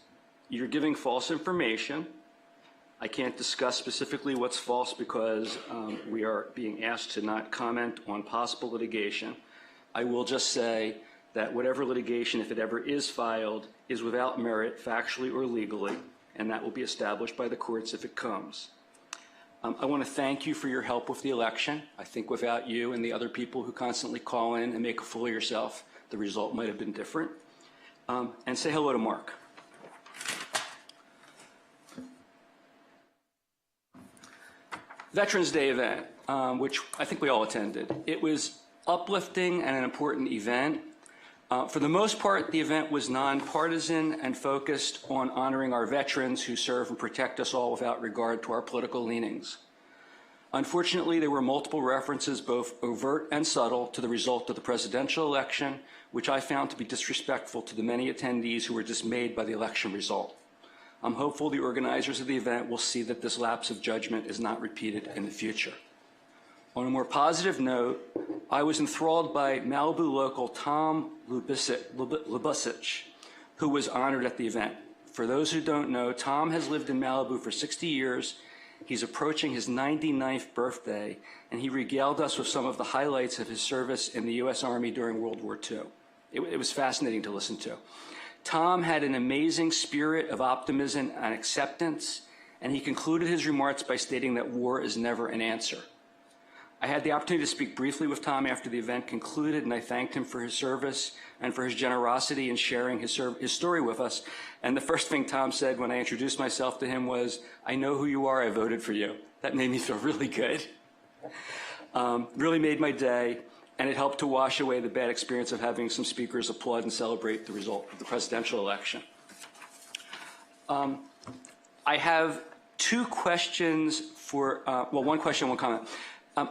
Speaker 15: you're giving false information. I can't discuss specifically what's false because we are being asked to not comment on possible litigation. I will just say that whatever litigation, if it ever is filed, is without merit, factually or legally, and that will be established by the courts if it comes. I want to thank you for your help with the election. I think without you and the other people who constantly call in and make a fool of yourself, the result might have been different. And say hello to Mark. Veterans Day event, which I think we all attended. It was uplifting and an important event. For the most part, the event was nonpartisan and focused on honoring our veterans who serve and protect us all without regard to our political leanings. Unfortunately, there were multiple references, both overt and subtle, to the result of the presidential election, which I found to be disrespectful to the many attendees who were dismayed by the election result. I'm hopeful the organizers of the event will see that this lapse of judgment is not repeated in the future. On a more positive note, I was enthralled by Malibu local Tom Lubusich, who was honored at the event. For those who don't know, Tom has lived in Malibu for 60 years. He's approaching his 99th birthday, and he regaled us with some of the highlights of his service in the U.S. Army during World War II. It was fascinating to listen to. Tom had an amazing spirit of optimism and acceptance, and he concluded his remarks by stating that war is never an answer. I had the opportunity to speak briefly with Tom after the event concluded, and I thanked him for his service and for his generosity in sharing his story with us. And the first thing Tom said when I introduced myself to him was, "I know who you are, I voted for you." That made me feel really good. Really made my day, and it helped to wash away the bad experience of having some speakers applaud and celebrate the result of the presidential election. I have two questions for, one question, one comment.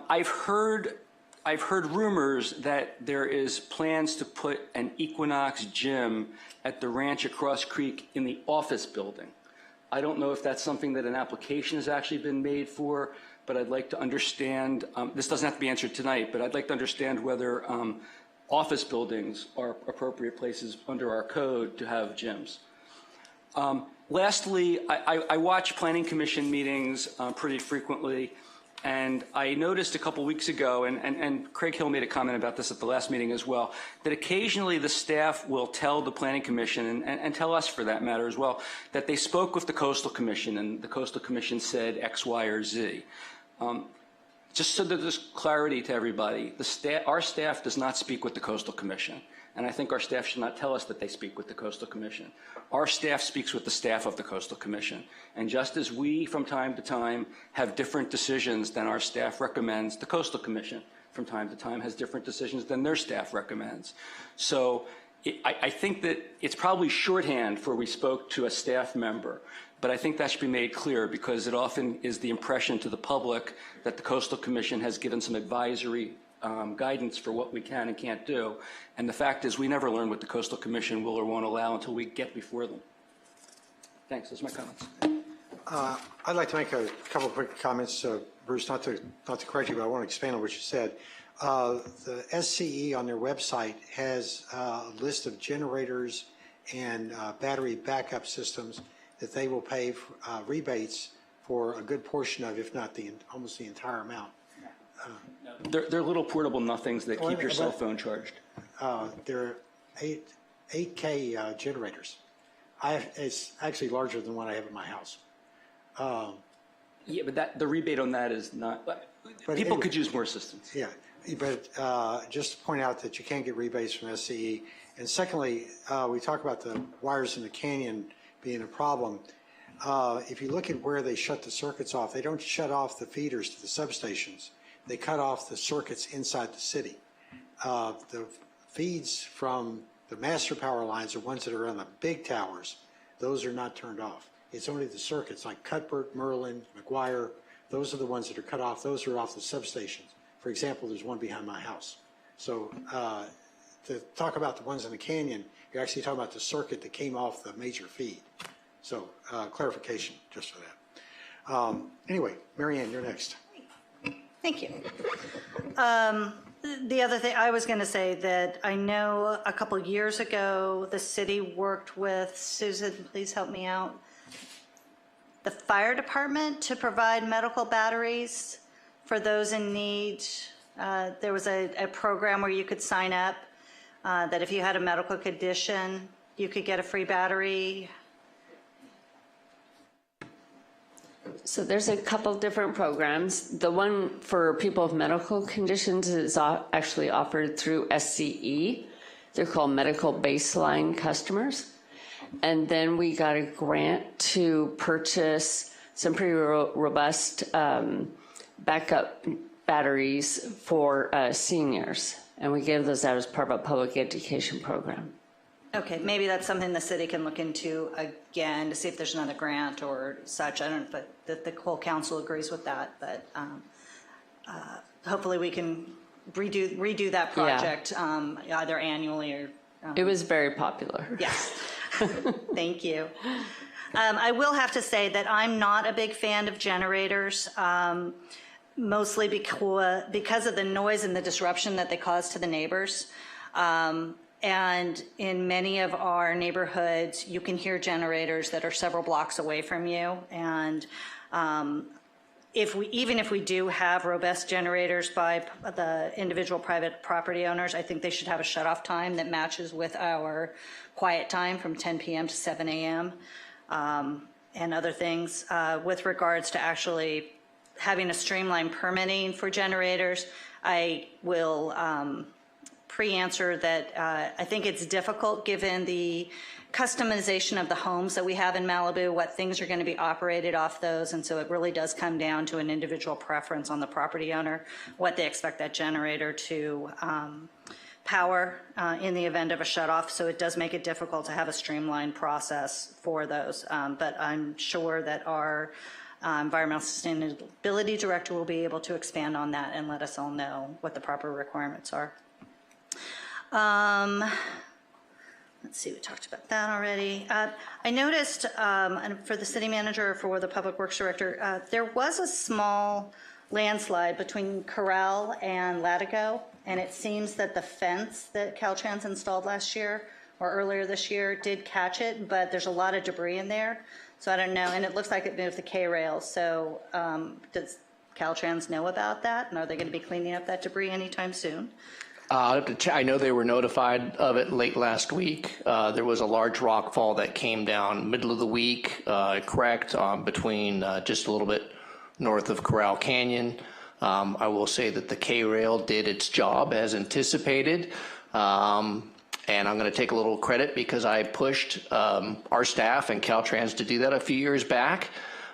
Speaker 15: I've heard rumors that there is plans to put an Equinox gym at the ranch across creek in the office building. I don't know if that's something that an application has actually been made for, but I'd like to understand, this doesn't have to be answered tonight, but I'd like to understand whether office buildings are appropriate places under our code to have gyms. Lastly, I watch Planning Commission meetings pretty frequently. And I noticed a couple weeks ago, and Craig Hill made a comment about this at the last meeting as well, that occasionally the staff will tell the Planning Commission, and tell us for that matter as well, that they spoke with the Coastal Commission, and the Coastal Commission said X, Y, or Z. Just so that there's clarity to everybody, our staff does not speak with the Coastal Commission. And I think our staff should not tell us that they speak with the Coastal Commission. Our staff speaks with the staff of the Coastal Commission. And just as we, from time to time, have different decisions than our staff recommends, the Coastal Commission, from time to time, has different decisions than their staff recommends. So I think that it's probably shorthand for we spoke to a staff member, but I think that should be made clear because it often is the impression to the public that the Coastal Commission has given some advisory guidance for what we can and can't do. And the fact is we never learn what the Coastal Commission will or won't allow until we get before them. Thanks, those are my comments.
Speaker 1: I'd like to make a couple of quick comments, Bruce, not to correct you, but I want to expand on what you said. The SCE on their website has a list of generators and battery backup systems that they will pay rebates for a good portion of, if not almost the entire amount.
Speaker 15: They're little portable nothings that keep your cell phone charged.
Speaker 1: They're 8K generators. It's actually larger than what I have in my house.
Speaker 15: Yeah, but the rebate on that is not. But people could use more assistance.
Speaker 1: Yeah, but just to point out that you can't get rebates from SCE. And secondly, we talk about the wires in the canyon being a problem. If you look at where they shut the circuits off, they don't shut off the feeders to the substations. They cut off the circuits inside the city. The feeds from the master power lines are ones that are on the big towers. Those are not turned off. It's only the circuits like Cuthbert, Merlin, McGuire. Those are the ones that are cut off. Those are off the substations. For example, there's one behind my house. So to talk about the ones in the canyon, you're actually talking about the circuit that came off the major feed. So clarification just for that. Anyway, Mary Ann, you're next.
Speaker 8: Thank you. The other thing I was going to say that I know a couple years ago the city worked with, Susan, please help me out, the fire department to provide medical batteries for those in need. There was a program where you could sign up that if you had a medical condition, you could get a free battery.
Speaker 21: So there's a couple different programs. The one for people with medical conditions is actually offered through SCE. They're called medical baseline customers. And then we got a grant to purchase some pretty robust backup batteries for seniors. And we gave those out as part of a public education program.
Speaker 8: Okay, maybe that's something the city can look into again to see if there's another grant or such. I don't know if the whole council agrees with that, but hopefully we can redo that project either annually or.
Speaker 21: It was very popular.
Speaker 8: Yes, thank you. I will have to say that I'm not a big fan of generators, mostly because of the noise and the disruption that they cause to the neighbors. And in many of our neighborhoods, you can hear generators that are several blocks away from you. And even if we do have robust generators by the individual private property owners, I think they should have a shutoff time that matches with our quiet time from 10 p.m. to 7 a.m. And other things. With regards to actually having a streamlined permitting for generators, I will pre-answer that I think it's difficult given the customization of the homes that we have in Malibu, what things are going to be operated off those, and so it really does come down to an individual preference on the property owner, what they expect that generator to power in the event of a shutoff, so it does make it difficult to have a streamlined process for those, but I'm sure that our Environmental Sustainability Director will be able to expand on that and let us all know what the proper requirements are. Let's see, we talked about that already. I noticed, and for the city manager or for the public works director, there was a small landslide between Corral and Latigo, and it seems that the fence that Caltrans installed last year or earlier this year did catch it, but there's a lot of debris in there, so I don't know, and it looks like it moved the K-rail, so does Caltrans know about that, and are they going to be cleaning up that debris anytime soon?
Speaker 12: I know they were notified of it late last week. There was a large rock fall that came down middle of the week, correct, between just a little bit north of Corral Canyon. I will say that the K-rail did its job as anticipated. And I'm going to take a little credit because I pushed our staff and Caltrans to do that a few years back.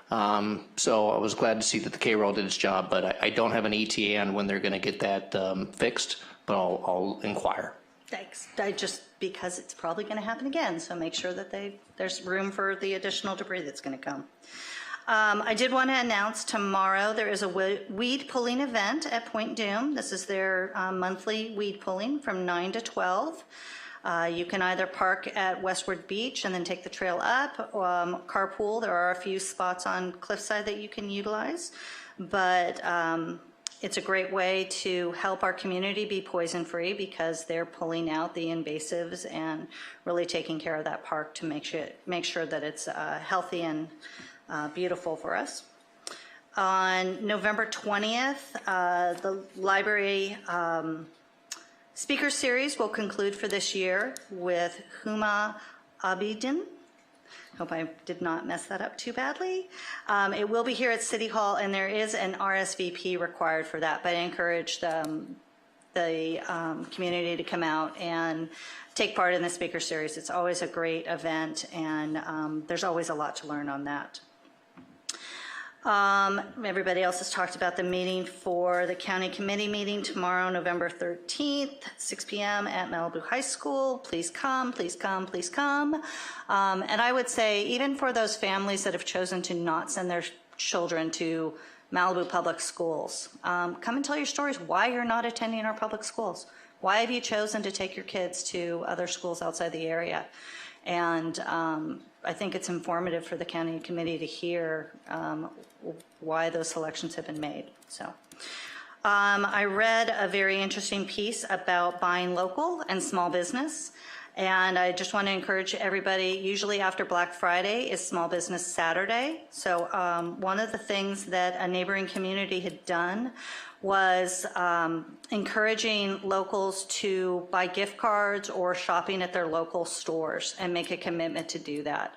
Speaker 12: So I was glad to see that the K-rail did its job, but I don't have an ETA on when they're going to get that fixed. But I'll inquire.
Speaker 8: because it's probably going to happen again, so make sure that there's room for the additional debris that's going to come. I did want to announce tomorrow there is a weed pulling event at Point Doom. This is their monthly weed pulling from 9 to 12. You can either park at Westward Beach and then take the trail up, carpool. There are a few spots on Cliffside that you can utilize, but it's a great way to help our community be poison-free because they're pulling out the invasives and really taking care of that park to make sure that it's healthy and beautiful for us. On November 20th, the library speaker series will conclude for this year with Huma Abedin. Hope I did not mess that up too badly. It will be here at City Hall, and there is an RSVP required for that, but I encourage the community to come out and take part in the speaker series. It's always a great event, and there's always a lot to learn on that. Everybody else has talked about the meeting for the county committee meeting tomorrow, November 13th, 6 p.m. at Malibu High School. Please come, please come, please come. And I would say, even for those families that have chosen to not send their children to Malibu Public Schools, come and tell your stories why you're not attending our public schools. Why have you chosen to take your kids to other schools outside the area? And I think it's informative for the county committee to hear why those selections have been made. So I read a very interesting piece about buying local and small business. And I just want to encourage everybody, usually after Black Friday is Small Business Saturday. So one of the things that a neighboring community had done was encouraging locals to buy gift cards or shopping at their local stores and make a commitment to do that.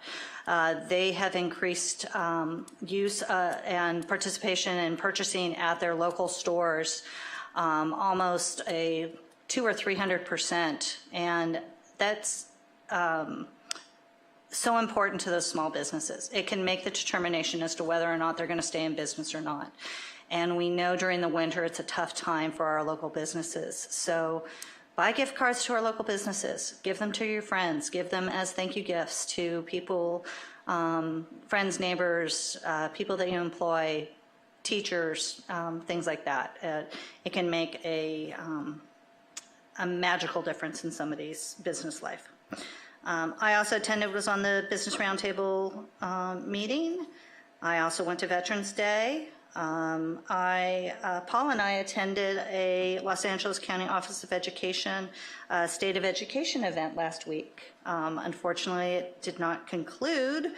Speaker 8: They have increased use and participation in purchasing at their local stores almost a 200% or 300%, and that's so important to those small businesses. It can make the determination as to whether or not they're going to stay in business or not. And we know during the winter it's a tough time for our local businesses. So buy gift cards to our local businesses. Give them to your friends. Give them as thank you gifts to people, friends, neighbors, people that you employ, teachers, things like that. It can make a magical difference in somebody's business life. I also was on the Business Roundtable meeting. I also went to Veterans Day. Paul and I attended a Los Angeles County Office of Education State of Education event last week. Unfortunately, it did not conclude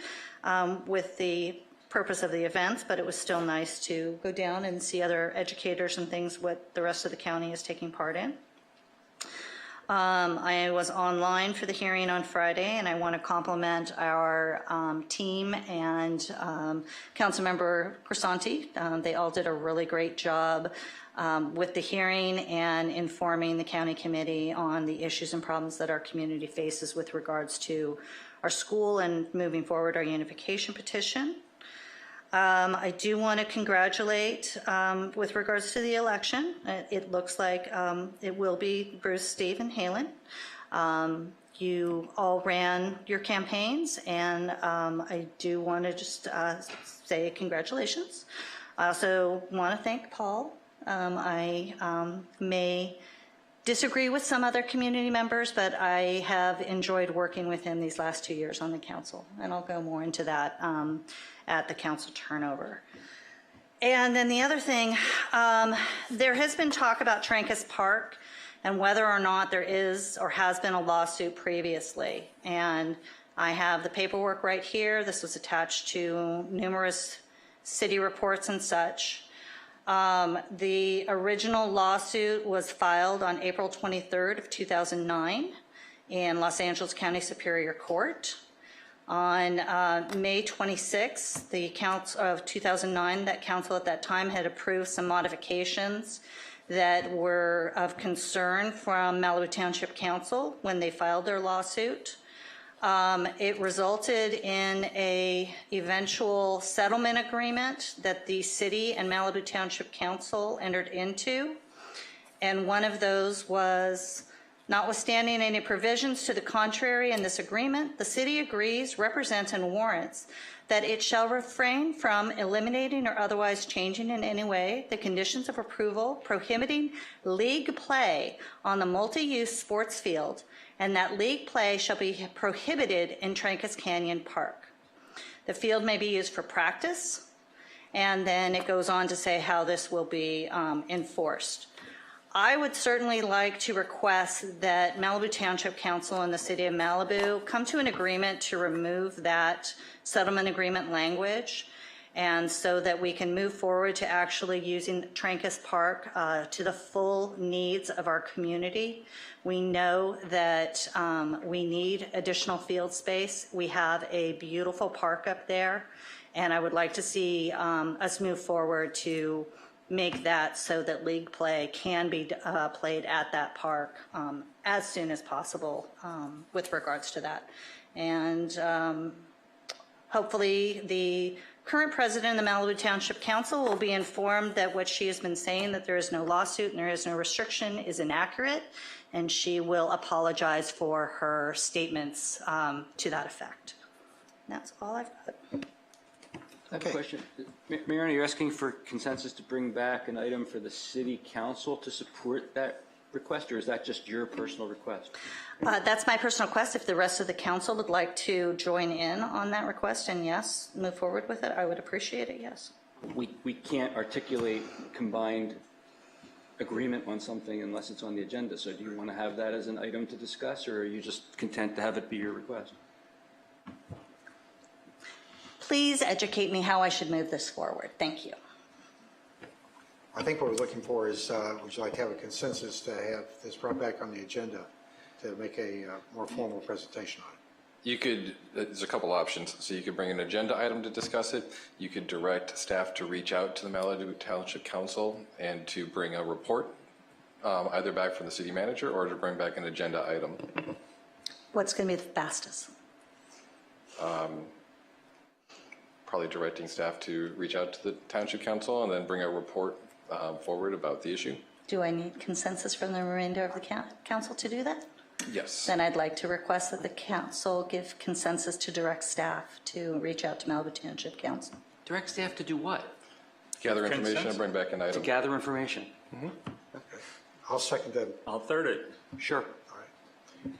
Speaker 8: with the purpose of the events, but it was still nice to go down and see other educators and things what the rest of the county is taking part in. I was online for the hearing on Friday, and I want to compliment our team and Councilmember Crisanti. They all did a really great job with the hearing and informing the county committee on the issues and problems that our community faces with regards to our school and moving forward our unification petition. I do want to congratulate with regards to the election. It looks like it will be Bruce, Steve, and Halen. You all ran your campaigns, and I do want to just say congratulations. I also want to thank Paul. I may disagree with some other community members, but I have enjoyed working with him these last 2 years on the council, and I'll go more into that at the council turnover. And then the other thing, there has been talk about Trancas Park and whether or not there is or has been a lawsuit previously. And I have the paperwork right here. This was attached to numerous city reports and such. The original lawsuit was filed on April 23rd of 2009 in Los Angeles County Superior Court. On May 26th, the council of 2009, that council at that time had approved some modifications that were of concern from Malibu Township Council when they filed their lawsuit. It resulted in an eventual settlement agreement that the city and Malibu Township Council entered into. And one of those was Notwithstanding any provisions to the contrary in this agreement, the city agrees, represents, and warrants that it shall refrain from eliminating or otherwise changing in any way the conditions of approval prohibiting league play on the multi-use sports field, and that league play shall be prohibited in Trancas Canyon Park. The field may be used for practice, and then it goes on to say how this will be enforced. I would certainly like to request that Malibu Township Council and the City of Malibu come to an agreement to remove that settlement agreement language, and so that we can move forward to actually using Trancas Park to the full needs of our community. We know that we need additional field space. We have a beautiful park up there, and I would like to see us move forward to make that so that league play can be played at that park as soon as possible with regards to that. And hopefully the current president of the Malibu Township Council will be informed that what she has been saying, that there is no lawsuit and there is no restriction, is inaccurate, and she will apologize for her statements to that effect. And that's all I've got.
Speaker 15: I have a question. Mayor, are you asking for consensus to bring back an item for the city council to support that request, or is that just your personal request?
Speaker 8: That's my personal request. If the rest of the council would like to join in on that request and yes, move forward with it, I would appreciate it, yes.
Speaker 15: We can't articulate combined agreement on something unless it's on the agenda. So do you want to have that as an item to discuss, or are you just content to have it be your request?
Speaker 8: Please educate me how I should move this forward. Thank you.
Speaker 1: I think what we're looking for is, would you like to have a consensus to have this brought back on the agenda to make a more formal presentation on it?
Speaker 5: You could, there's a couple options. So you could bring an agenda item to discuss it. You could direct staff to reach out to the Malibu Township Council and to bring a report, either back from the city manager or to bring back an agenda item.
Speaker 8: What's going to be the fastest?
Speaker 5: Probably directing staff to reach out to the Township Council and then bring a report forward about the issue.
Speaker 8: Do I need consensus from the remainder of the council to do that?
Speaker 5: Yes.
Speaker 8: Then I'd like to request that the council give consensus to direct staff to reach out to Malibu Township Council.
Speaker 15: Direct staff to do what?
Speaker 5: Gather information and bring back an item.
Speaker 15: To gather information.
Speaker 1: Okay. I'll second that.
Speaker 17: I'll third it.
Speaker 15: Sure.
Speaker 1: All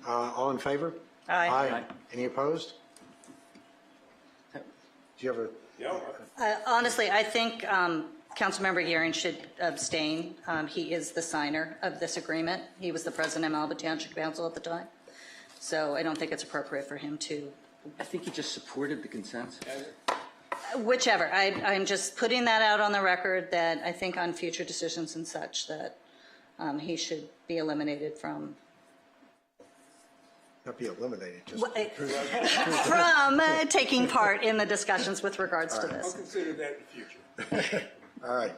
Speaker 1: right. All in favor?
Speaker 8: Aye.
Speaker 1: Aye. Any opposed? Do you have a?
Speaker 8: Honestly, I think Councilmember Gearing should abstain. He is the signer of this agreement. He was the president of Malibu Township Council at the time. So I don't think it's appropriate for him to.
Speaker 15: I think he just supported the consensus.
Speaker 8: Whichever. I'm just putting that out on the record that I think on future decisions and such that he should be eliminated from.
Speaker 1: Not be eliminated, just
Speaker 8: from taking part in the discussions with regards to this.
Speaker 13: I'll consider that in the future.
Speaker 1: all right.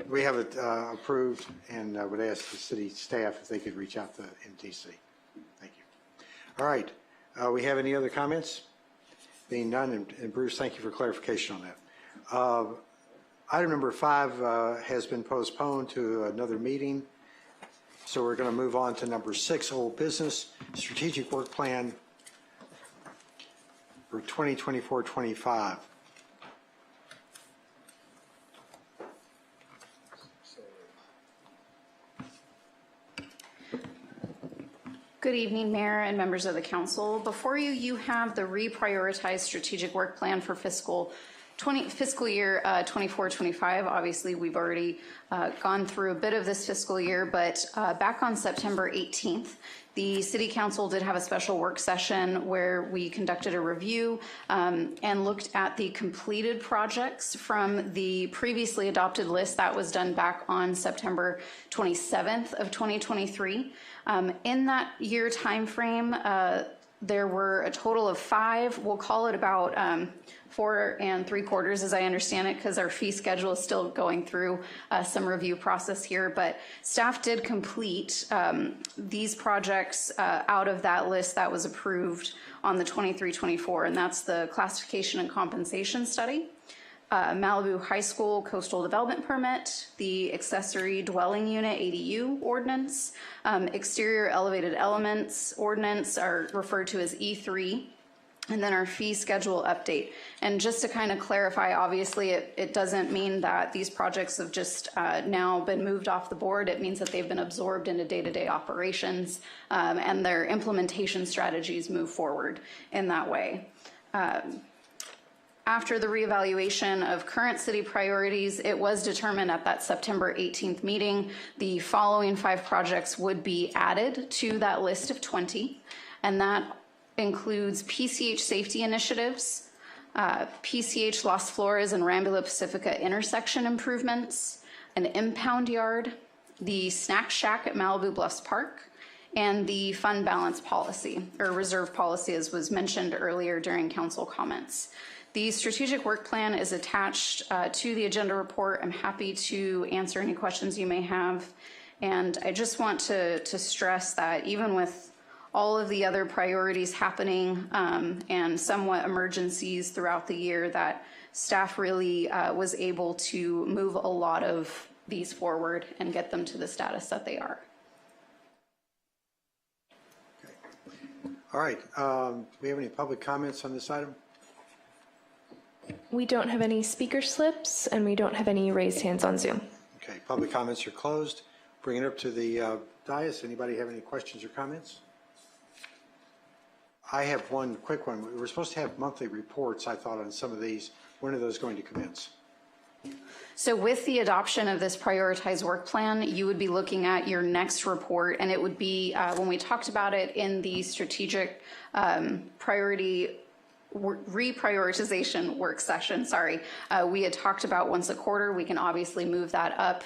Speaker 1: We have it approved, and I would ask the city staff if they could reach out to MTC. Thank you. All right. We have any other comments? Being none, and Bruce, thank you for clarification on that. Item number 5 has been postponed to another meeting. So we're going to move on to number 6, old business, strategic work plan for 2024-25.
Speaker 4: Good evening, Mayor and members of the council. Before you, you have the reprioritized strategic work plan for fiscal year 24-25. Obviously, we've already gone through a bit of this fiscal year, but back on September 18th, the City Council did have a special work session where we conducted a review and looked at the completed projects from the previously adopted list that was done back on September 27th of 2023. In that year timeframe, there were a total of 5, we'll call it about 4 3/4 as I understand it, because our fee schedule is still going through some review process here, but staff did complete these projects out of that list that was approved on the 23-24, and that's the classification and compensation study, Malibu High School Coastal Development Permit, the Accessory Dwelling Unit ADU Ordinance, Exterior Elevated Elements Ordinance are referred to as E3, and then our fee schedule update. And just to kind of clarify, obviously it doesn't mean that these projects have just now been moved off the board. It means that they've been absorbed into day-to-day operations, and their implementation strategies move forward in that way. After the reevaluation of current city priorities, it was determined at that September 18th meeting, the following 5 projects would be added to that list of 20, and that includes PCH safety initiatives, PCH Las Flores and Rambula Pacifica intersection improvements, an impound yard, the snack shack at Malibu Bluffs Park, and the fund balance policy, or reserve policy, as was mentioned earlier during council comments. The strategic work plan is attached to the agenda report. I'm happy to answer any questions you may have. And I just want to stress that even with all of the other priorities happening and somewhat emergencies throughout the year, that staff really was able to move a lot of these forward and get them to the status that they are.
Speaker 1: All right. Do we have any public comments on this item?
Speaker 2: We don't have any speaker slips, and we don't have any raised hands on Zoom.
Speaker 1: Okay, public comments are closed. Bring it up to the dais. Anybody have any questions or comments? I have one quick one. We were supposed to have monthly reports, I thought, on some of these. When are those going to commence?
Speaker 4: So with the adoption of this prioritized work plan, you would be looking at your next report, and it would be, when we talked about it in the strategic priority reprioritization work session, we had talked about once a quarter. We can obviously move that up.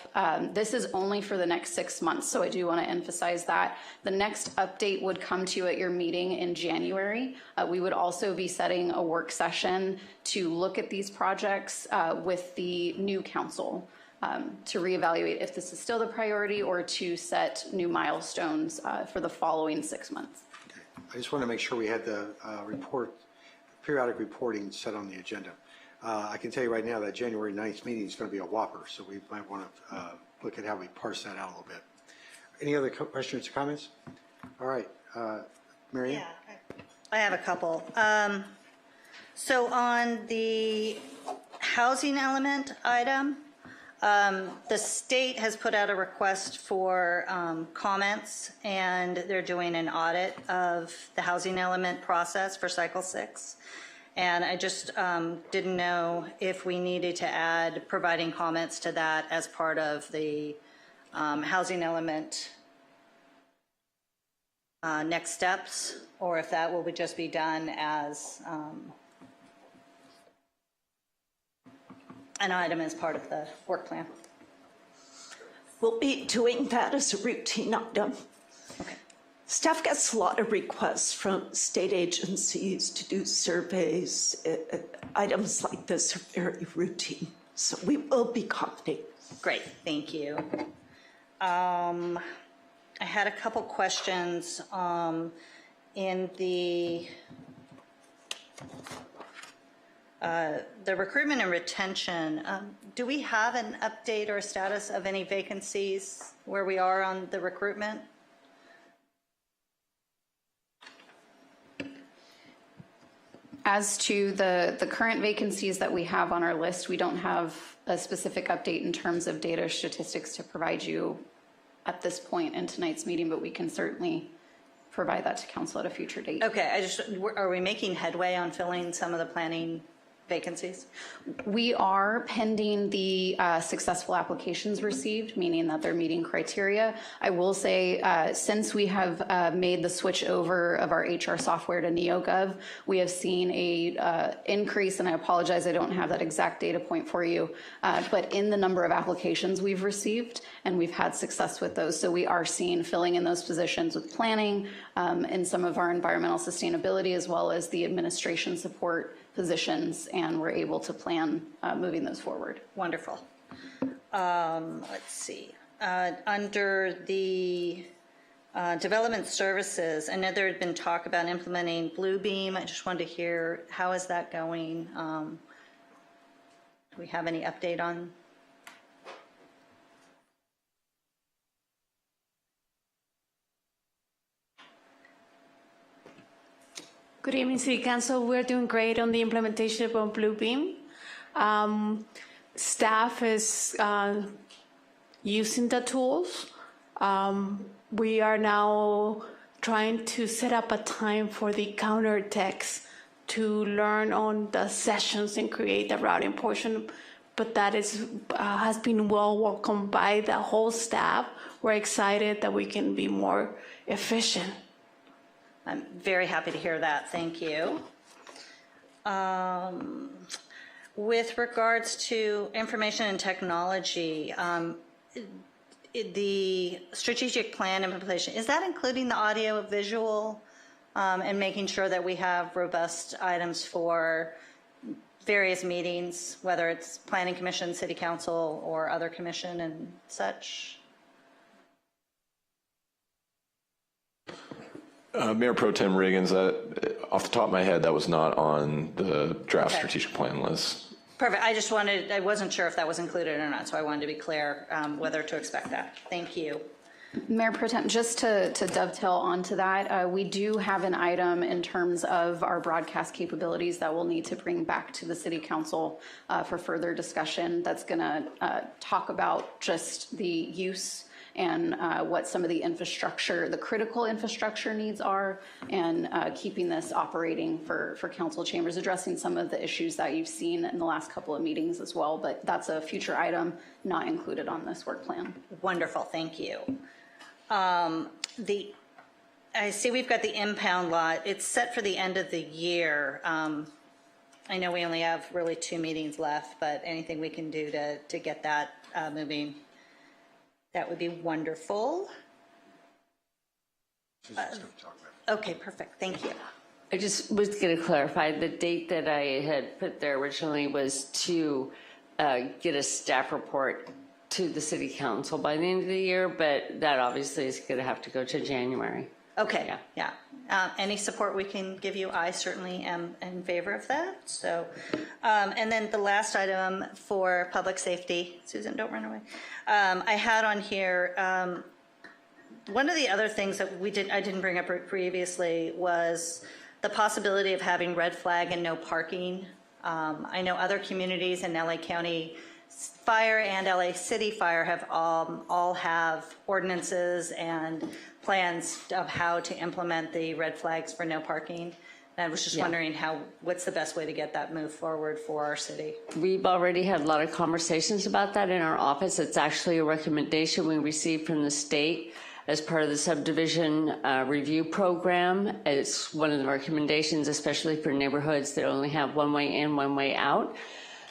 Speaker 4: This is only for the next 6 months, so I do want to emphasize that. The next update would come to you at your meeting in January. We would also be setting a work session to look at these projects with the new council to reevaluate if this is still the priority or to set new milestones for the following 6 months.
Speaker 1: Okay. I just want to make sure we had the periodic reporting set on the agenda. I can tell you right now that January 9th meeting is going to be a whopper, so we might want to look at how we parse that out a little bit. Any other questions or comments? All right, Mary Ann?
Speaker 8: Yeah, I have a couple. So on the housing element item, the state has put out a request for comments, and they're doing an audit of the housing element process for cycle 6. And I just didn't know if we needed to add providing comments to that as part of the housing element next steps, or if that will just be done as an item as part of the work plan.
Speaker 7: We'll be doing that as a routine item.
Speaker 8: Okay.
Speaker 7: Staff gets a lot of requests from state agencies to do surveys. Items like this are very routine, so we will be commenting.
Speaker 8: Great, thank you. I had a couple questions in the recruitment and retention. Do we have an update or a status of any vacancies where we are on the recruitment?
Speaker 4: As to the current vacancies that we have on our list, we don't have a specific update in terms of data or statistics to provide you at this point in tonight's meeting, but we can certainly provide that to council at a future date.
Speaker 8: Okay, are we making headway on filling some of the planning vacancies?
Speaker 4: We are pending the successful applications received, meaning that they're meeting criteria. I will say, since we have made the switch over of our HR software to NeoGov, we have seen a increase, and I apologize, I don't have that exact data point for you, but in the number of applications we've received, and we've had success with those. So we are seeing filling in those positions with planning and some of our environmental sustainability, as well as the administration support positions, and we're able to plan moving those forward.
Speaker 8: Wonderful. Let's see. Under the development services, I know there had been talk about implementing Bluebeam. I just wanted to hear, how is that going? Do we have any update on?
Speaker 9: Good evening, City Council. We're doing great on the implementation of Bluebeam. Staff is using the tools. We are now trying to set up a time for the counter techs to learn on the sessions and create the routing portion, but that is has been well welcomed by the whole staff. We're excited that we can be more efficient.
Speaker 8: I'm very happy to hear that. Thank you. With regards to information and technology, the strategic plan implementation, is that including the audio visual and making sure that we have robust items for various meetings, whether it's planning commission, city council, or other commission and such?
Speaker 22: Mayor Pro Tem Riggins, off the top of my head, that was not on the draft
Speaker 8: Okay.
Speaker 22: strategic plan list.
Speaker 8: Perfect. I wasn't sure if that was included or not, so I wanted to be clear whether to expect that. Thank you.
Speaker 4: Mayor Pro Tem, just to dovetail onto that, we do have an item in terms of our broadcast capabilities that we'll need to bring back to the City Council for further discussion. That's going to talk about just the use and what some of the infrastructure, the critical infrastructure needs are, and keeping this operating for council chambers, addressing some of the issues that you've seen in the last couple of meetings as well. But that's a future item not included on this work plan.
Speaker 8: Wonderful. Thank you. I see we've got the impound lot. It's set for the end of the year. I know we only have really 2 meetings left, but anything we can do to get that moving, that would be wonderful. Okay, perfect. Thank you.
Speaker 21: I just was going to clarify, the date that I had put there originally was to get a staff report to the City Council by the end of the year, but that obviously is going to have to go to January.
Speaker 8: Okay, yeah. Any support we can give you, I certainly am in favor of that. So, and then the last item for public safety, Susan, don't run away. I had on here, one of the other things that I didn't bring up previously was the possibility of having red flag and no parking. I know other communities in LA County Fire and LA City Fire have all have ordinances and plans of how to implement the red flags for no parking. And I was just wondering what's the best way to get that moved forward for our city?
Speaker 21: We've already had a lot of conversations about that in our office. It's actually a recommendation we received from the state as part of the subdivision review program. It's one of the recommendations, especially for neighborhoods that only have one way in, one way out.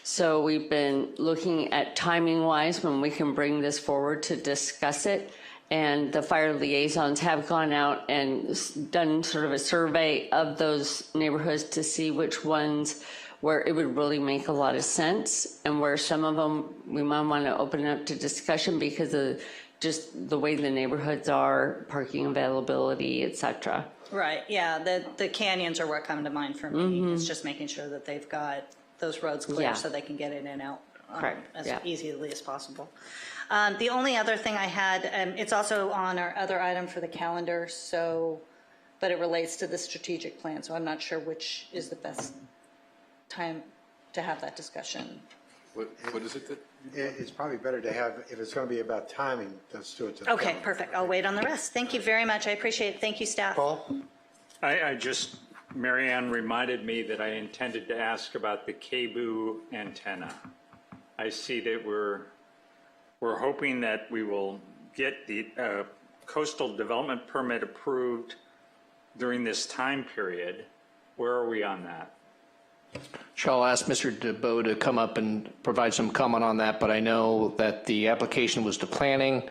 Speaker 21: So we've been looking at timing-wise when we can bring this forward to discuss it. And the fire liaisons have gone out and done sort of a survey of those neighborhoods to see which ones where it would really make a lot of sense, and where some of them we might want to open up to discussion because of just the way the neighborhoods are, parking availability, et cetera.
Speaker 8: Right, yeah, the canyons are what come to mind for me. It's just making sure that they've got those roads clear so they can get in and out as easily as possible. The only other thing I had, it's also on our other item for the calendar, but it relates to the strategic plan, so I'm not sure which is the best time to have that discussion.
Speaker 22: What is it that?
Speaker 1: It's probably better to have, if it's going to be about timing, let's do it.
Speaker 8: Okay, perfect. I'll wait on the rest. Thank you very much. I appreciate it. Thank you, staff.
Speaker 1: Paul?
Speaker 3: Mary Ann reminded me that I intended to ask about the KBOO antenna. I see that we're hoping that we will get the coastal development permit approved during this time period. Where are we on that?
Speaker 12: I'll ask Mr. DeBoe to come up and provide some comment on that, but I know that the application was to planning.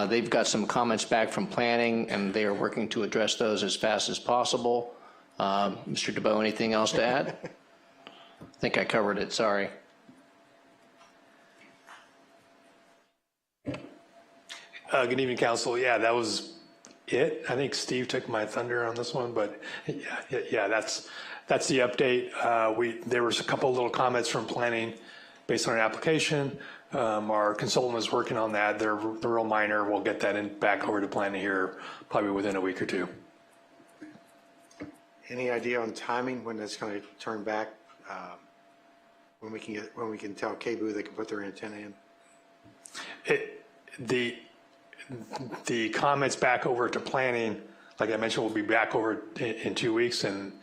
Speaker 12: They've got some comments back from planning, and they are working to address those as fast as possible. Mr. DeBoe, anything else to add? I think I covered it, sorry.
Speaker 23: Good evening, Council. Yeah, that was it. I think Steve took my thunder on this one, but yeah, that's the update. There was a couple little comments from planning based on an application. Our consultant is working on that. They're real minor. We'll get that back over to planning here probably within a week or two.
Speaker 1: Any idea on timing when that's going to turn back? When we can tell KBOO they can put their antenna in?
Speaker 23: The comments back over to planning, like I mentioned, will be back over in 2 weeks, and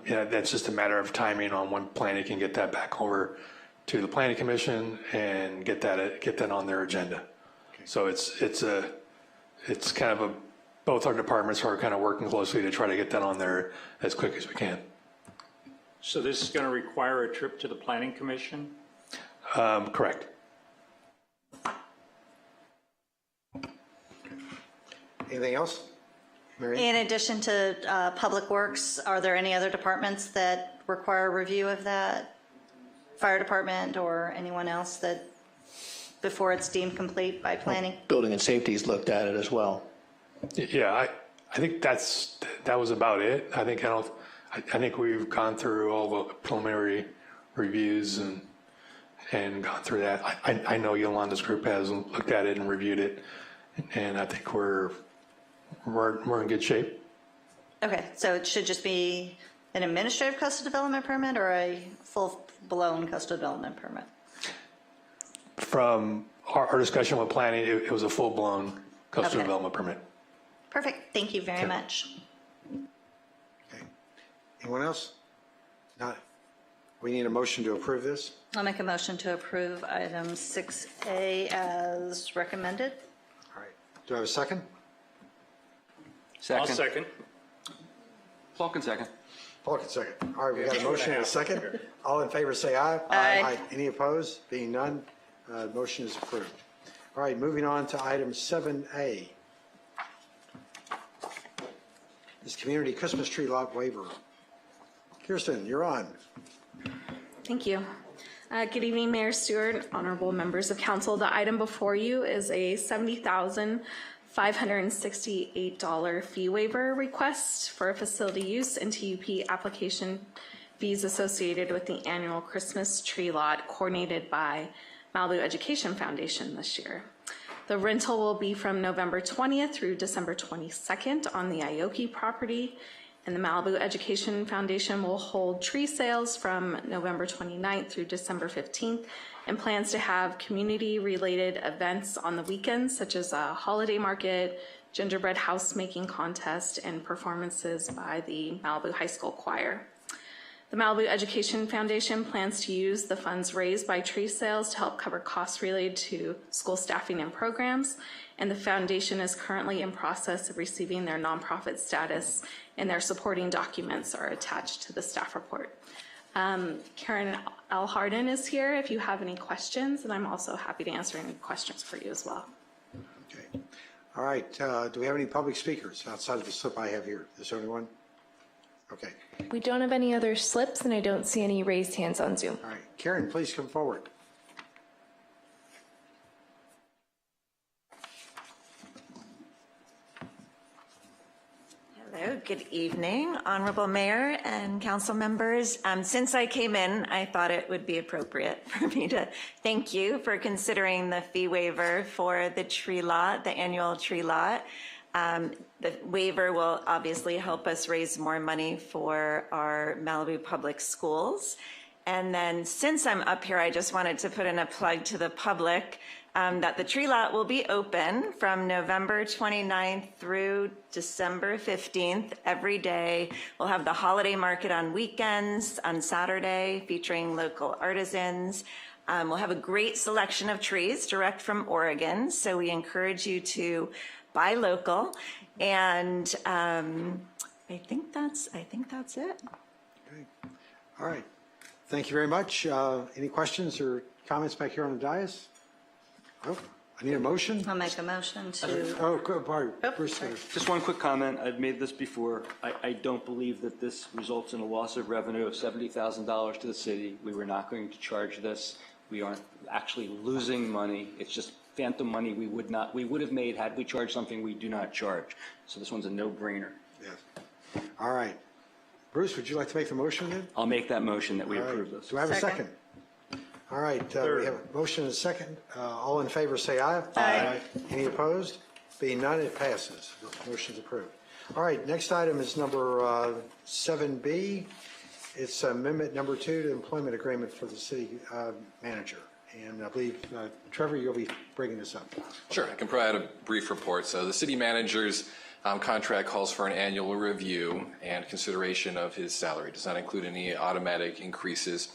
Speaker 23: that's just a matter of timing on when planning can get that back over to the planning commission and get that on their agenda. Okay. So it's kind of both our departments are kind of working closely to try to get that on there as quick as we can.
Speaker 3: So this is going to require a trip to the Planning Commission?
Speaker 23: Correct.
Speaker 1: Anything else? Mary?
Speaker 8: In addition to Public Works, are there any other departments that require review of that? Fire department or anyone else that, before it's deemed complete by planning?
Speaker 12: Building and Safety's looked at it as well.
Speaker 23: Yeah, I think that was about it. I think we've gone through all the preliminary reviews and gone through that. I know Yolanda's group has looked at it and reviewed it, and I think we're in good shape.
Speaker 8: Okay, so it should just be an administrative coastal development permit or a full-blown coastal development permit?
Speaker 23: From our discussion with planning, it was a full-blown coastal development permit.
Speaker 8: Perfect, thank you very much.
Speaker 1: Okay. Anyone else? Not. We need a motion to approve this.
Speaker 8: I'll make a motion to approve item 6A as recommended.
Speaker 1: All right. Do I have a second?
Speaker 15: Second.
Speaker 3: I'll second.
Speaker 15: Falcon second.
Speaker 1: Falcon second. All right, we got a motion and a second. All in favor say aye.
Speaker 8: Aye.
Speaker 1: Any opposed? Being none, motion is approved. All right, moving on to item 7A. This community Christmas tree lot waiver. Kirsten, you're on.
Speaker 2: Thank you. Good evening, Mayor Stewart, honorable members of council. The item before you is a $70,568 fee waiver request for a facility use and TUP application fees associated with the annual Christmas tree lot coordinated by Malibu Education Foundation this year. The rental will be from November 20th through December 22nd on the Aoki property, and the Malibu Education Foundation will hold tree sales from November 29th through December 15th and plans to have community-related events on the weekends, such as a holiday market, gingerbread house making contest, and performances by the Malibu High School Choir. The Malibu Education Foundation plans to use the funds raised by tree sales to help cover costs related to school staffing and programs, and the foundation is currently in process of receiving their nonprofit status, and their supporting documents are attached to the staff report. Karen L. Harden is here if you have any questions, and I'm also happy to answer any questions for you as well.
Speaker 1: Okay. All right. Do we have any public speakers outside of the slip I have here? Is there anyone? Okay.
Speaker 2: We don't have any other slips, and I don't see any raised hands on Zoom.
Speaker 1: All right. Karen, please come forward.
Speaker 10: Hello, good evening, Honorable Mayor and council members. Since I came in, I thought it would be appropriate for me to thank you for considering the fee waiver for the tree lot, the annual tree lot. The waiver will obviously help us raise more money for our Malibu public schools. And then since I'm up here, I just wanted to put in a plug to the public that the tree lot will be open from November 29th through December 15th every day. We'll have the holiday market on weekends, on Saturday, featuring local artisans. We'll have a great selection of trees direct from Oregon, so we encourage you to buy local. And I think that's it.
Speaker 1: Okay. All right. Thank you very much. Any questions or comments back here on the dais? Oh, I need a motion.
Speaker 8: I'll make a motion to.
Speaker 1: Oh, good. Bruce.
Speaker 15: Just one quick comment. I've made this before. I don't believe that this results in a loss of revenue of $70,000 to the city. We were not going to charge this. We aren't actually losing money. It's just phantom money we would have made had we charged something we do not charge. So this one's a no-brainer.
Speaker 1: Yes. All right. Bruce, would you like to make the motion then?
Speaker 15: I'll make that motion that we approve this.
Speaker 1: Do I have a second? All right, we have a motion and a second. All in favor, say aye. Aye. Any opposed? Being none, it passes. Motion's approved. All right, next item is number 7B. It's amendment number 2 to employment agreement for the city manager. And I believe, Trevor, you'll be bringing this up.
Speaker 5: Sure, I can provide a brief report. So the city manager's contract calls for an annual review and consideration of his salary. It does not include any automatic increases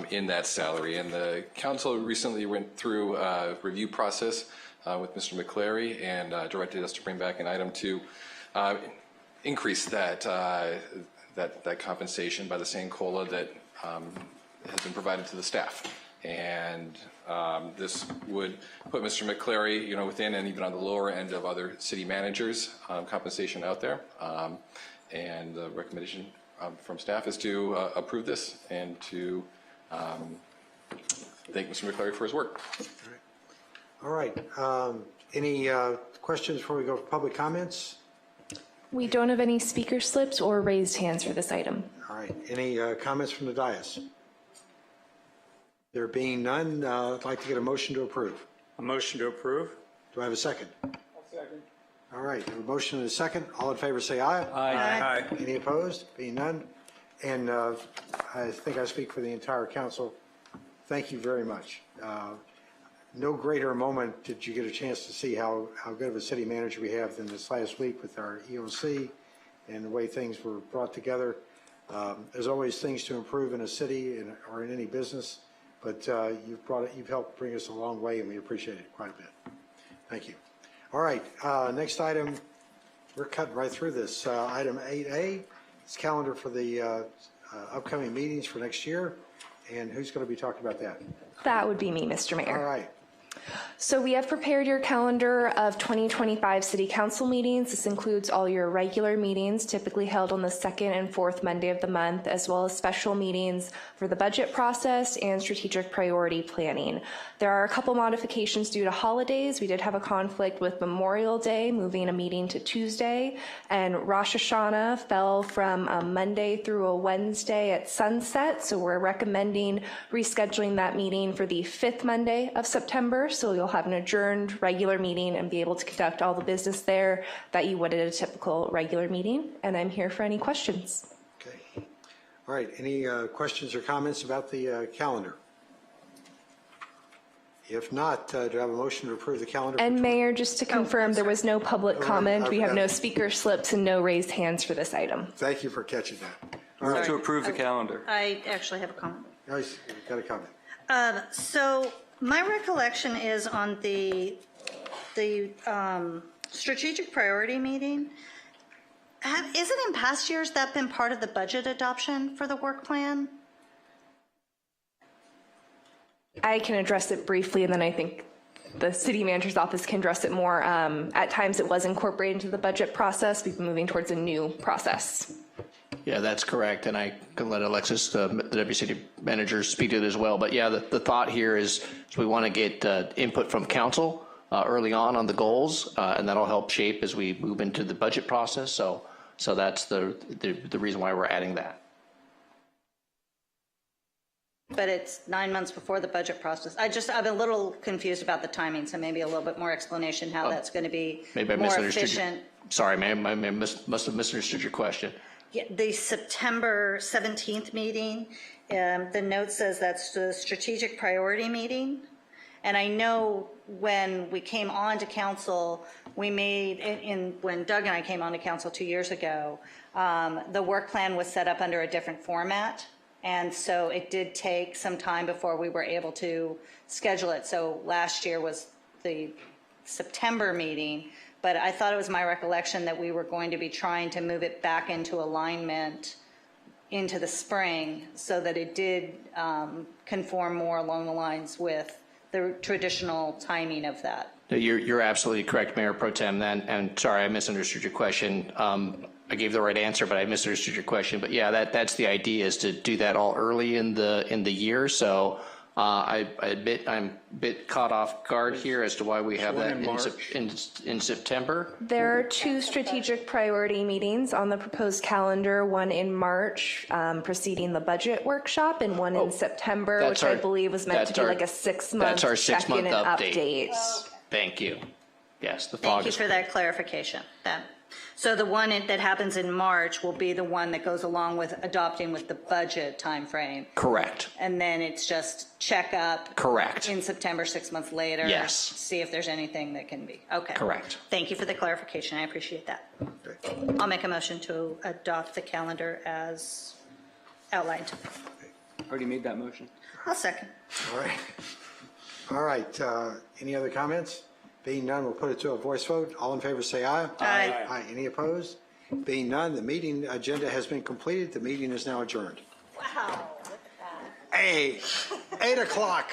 Speaker 5: in that salary. And the council recently went through a review process with Mr. McClary and directed us to bring back an item to increase that compensation by the same COLA that has been provided to the staff. And this would put Mr. McClary, within and even on the lower end of other city managers' compensation out there. And the recommendation from staff is to approve this and to thank Mr. McClary for his work.
Speaker 1: All right. Any questions before we go for public comments?
Speaker 2: We don't have any speaker slips or raised hands for this item.
Speaker 1: All right. Any comments from the dais? There being none, I'd like to get a motion to approve.
Speaker 3: A motion to approve.
Speaker 1: Do I have a second?
Speaker 13: I'll second.
Speaker 1: All right. I have a motion and a second. All in favor say aye.
Speaker 3: Aye.
Speaker 1: Any opposed? Being none. And I think I speak for the entire council. Thank you very much. No greater moment did you get a chance to see how good of a city manager we have than this last week with our EOC and the way things were brought together. There's always things to improve in a city or in any business, but you've helped bring us a long way, and we appreciate it quite a bit. Thank you. All right, next item, we're cutting right through this. Item 8A, it's calendar for the upcoming meetings for next year, and who's going to be talking about that?
Speaker 2: That would be me, Mr. Mayor.
Speaker 1: All right.
Speaker 2: So we have prepared your calendar of 2025 City Council meetings. This includes all your regular meetings, typically held on the second and fourth Monday of the month, as well as special meetings for the budget process and strategic priority planning. There are a couple modifications due to holidays. We did have a conflict with Memorial Day, moving a meeting to Tuesday, and Rosh Hashanah fell from a Monday through a Wednesday at sunset, so we're recommending rescheduling that meeting for the 5th Monday of September. So you'll have an adjourned regular meeting and be able to conduct all the business there that you would at a typical regular meeting. And I'm here for any questions.
Speaker 1: Okay. All right. Any questions or comments about the calendar? If not, do I have a motion to approve the calendar?
Speaker 2: And Mayor, just to confirm, there was no public comment. We have no speaker slips and no raised hands for this item.
Speaker 1: Thank you for catching that. All
Speaker 15: Move
Speaker 1: right.
Speaker 15: to approve the calendar.
Speaker 8: I actually have a comment.
Speaker 1: Nice. Got a comment.
Speaker 8: So my recollection is on the strategic priority meeting. Isn't in past years that been part of the budget adoption for the work plan?
Speaker 2: I can address it briefly, and then I think the city manager's office can address it more. At times it was incorporated into the budget process. We've been moving towards a new process.
Speaker 12: Yeah, that's correct, and I can let Alexis, the deputy city manager, speak to it as well. But yeah, the thought here is we want to get input from council early on the goals, and that'll help shape as we move into the budget process. So that's the reason why we're adding that.
Speaker 8: But it's 9 months before the budget process. I'm a little confused about the timing, so maybe a little bit more explanation how that's going to be
Speaker 12: maybe I
Speaker 8: more
Speaker 12: misunderstood
Speaker 8: efficient.
Speaker 12: Sorry, ma'am, I must have misunderstood your question.
Speaker 8: Yeah, the September 17th meeting, the note says that's the strategic priority meeting. And I know when we came on to council, we made, when Doug and I came on to council 2 years ago, the work plan was set up under a different format. And so it did take some time before we were able to schedule it. So last year was the September meeting, but I thought it was my recollection that we were going to be trying to move it back into alignment into the spring so that it did conform more along the lines with the traditional timing of that.
Speaker 12: You're absolutely correct, Mayor Pro Tem. And sorry, I misunderstood your question. I gave the right answer, but I misunderstood your question. But yeah, that's the idea, is to do that all early in the year. So I admit I'm a bit caught off guard here as to why we have that in September.
Speaker 2: There are 2 strategic priority meetings on the proposed calendar, one in March preceding the budget workshop and one in September, which I believe was meant to be like a 6-month
Speaker 12: That's our 6-month
Speaker 2: check-in and
Speaker 12: update.
Speaker 2: update.
Speaker 12: Thank you. Yes, the
Speaker 8: Thank
Speaker 12: fog
Speaker 8: you
Speaker 12: is
Speaker 8: for that clarification. So the one that happens in March will be the one that goes along with adopting with the budget timeframe.
Speaker 12: correct.
Speaker 8: And then it's just check up.
Speaker 12: Correct.
Speaker 8: In September, 6 months later.
Speaker 12: Yes.
Speaker 8: See if there's anything that can be. Okay.
Speaker 12: Correct.
Speaker 8: Thank you for the clarification. I appreciate that. I'll make a motion to adopt the calendar as outlined.
Speaker 15: Already made that motion.
Speaker 8: I'll second.
Speaker 1: All right. All right. Any other comments? Being none, we'll put it to a voice vote. All in favor say aye.
Speaker 8: Aye.
Speaker 1: Aye. Any opposed? Being none, the meeting agenda has been completed. The meeting is now adjourned.
Speaker 8: Wow.
Speaker 1: Hey, 8 o'clock.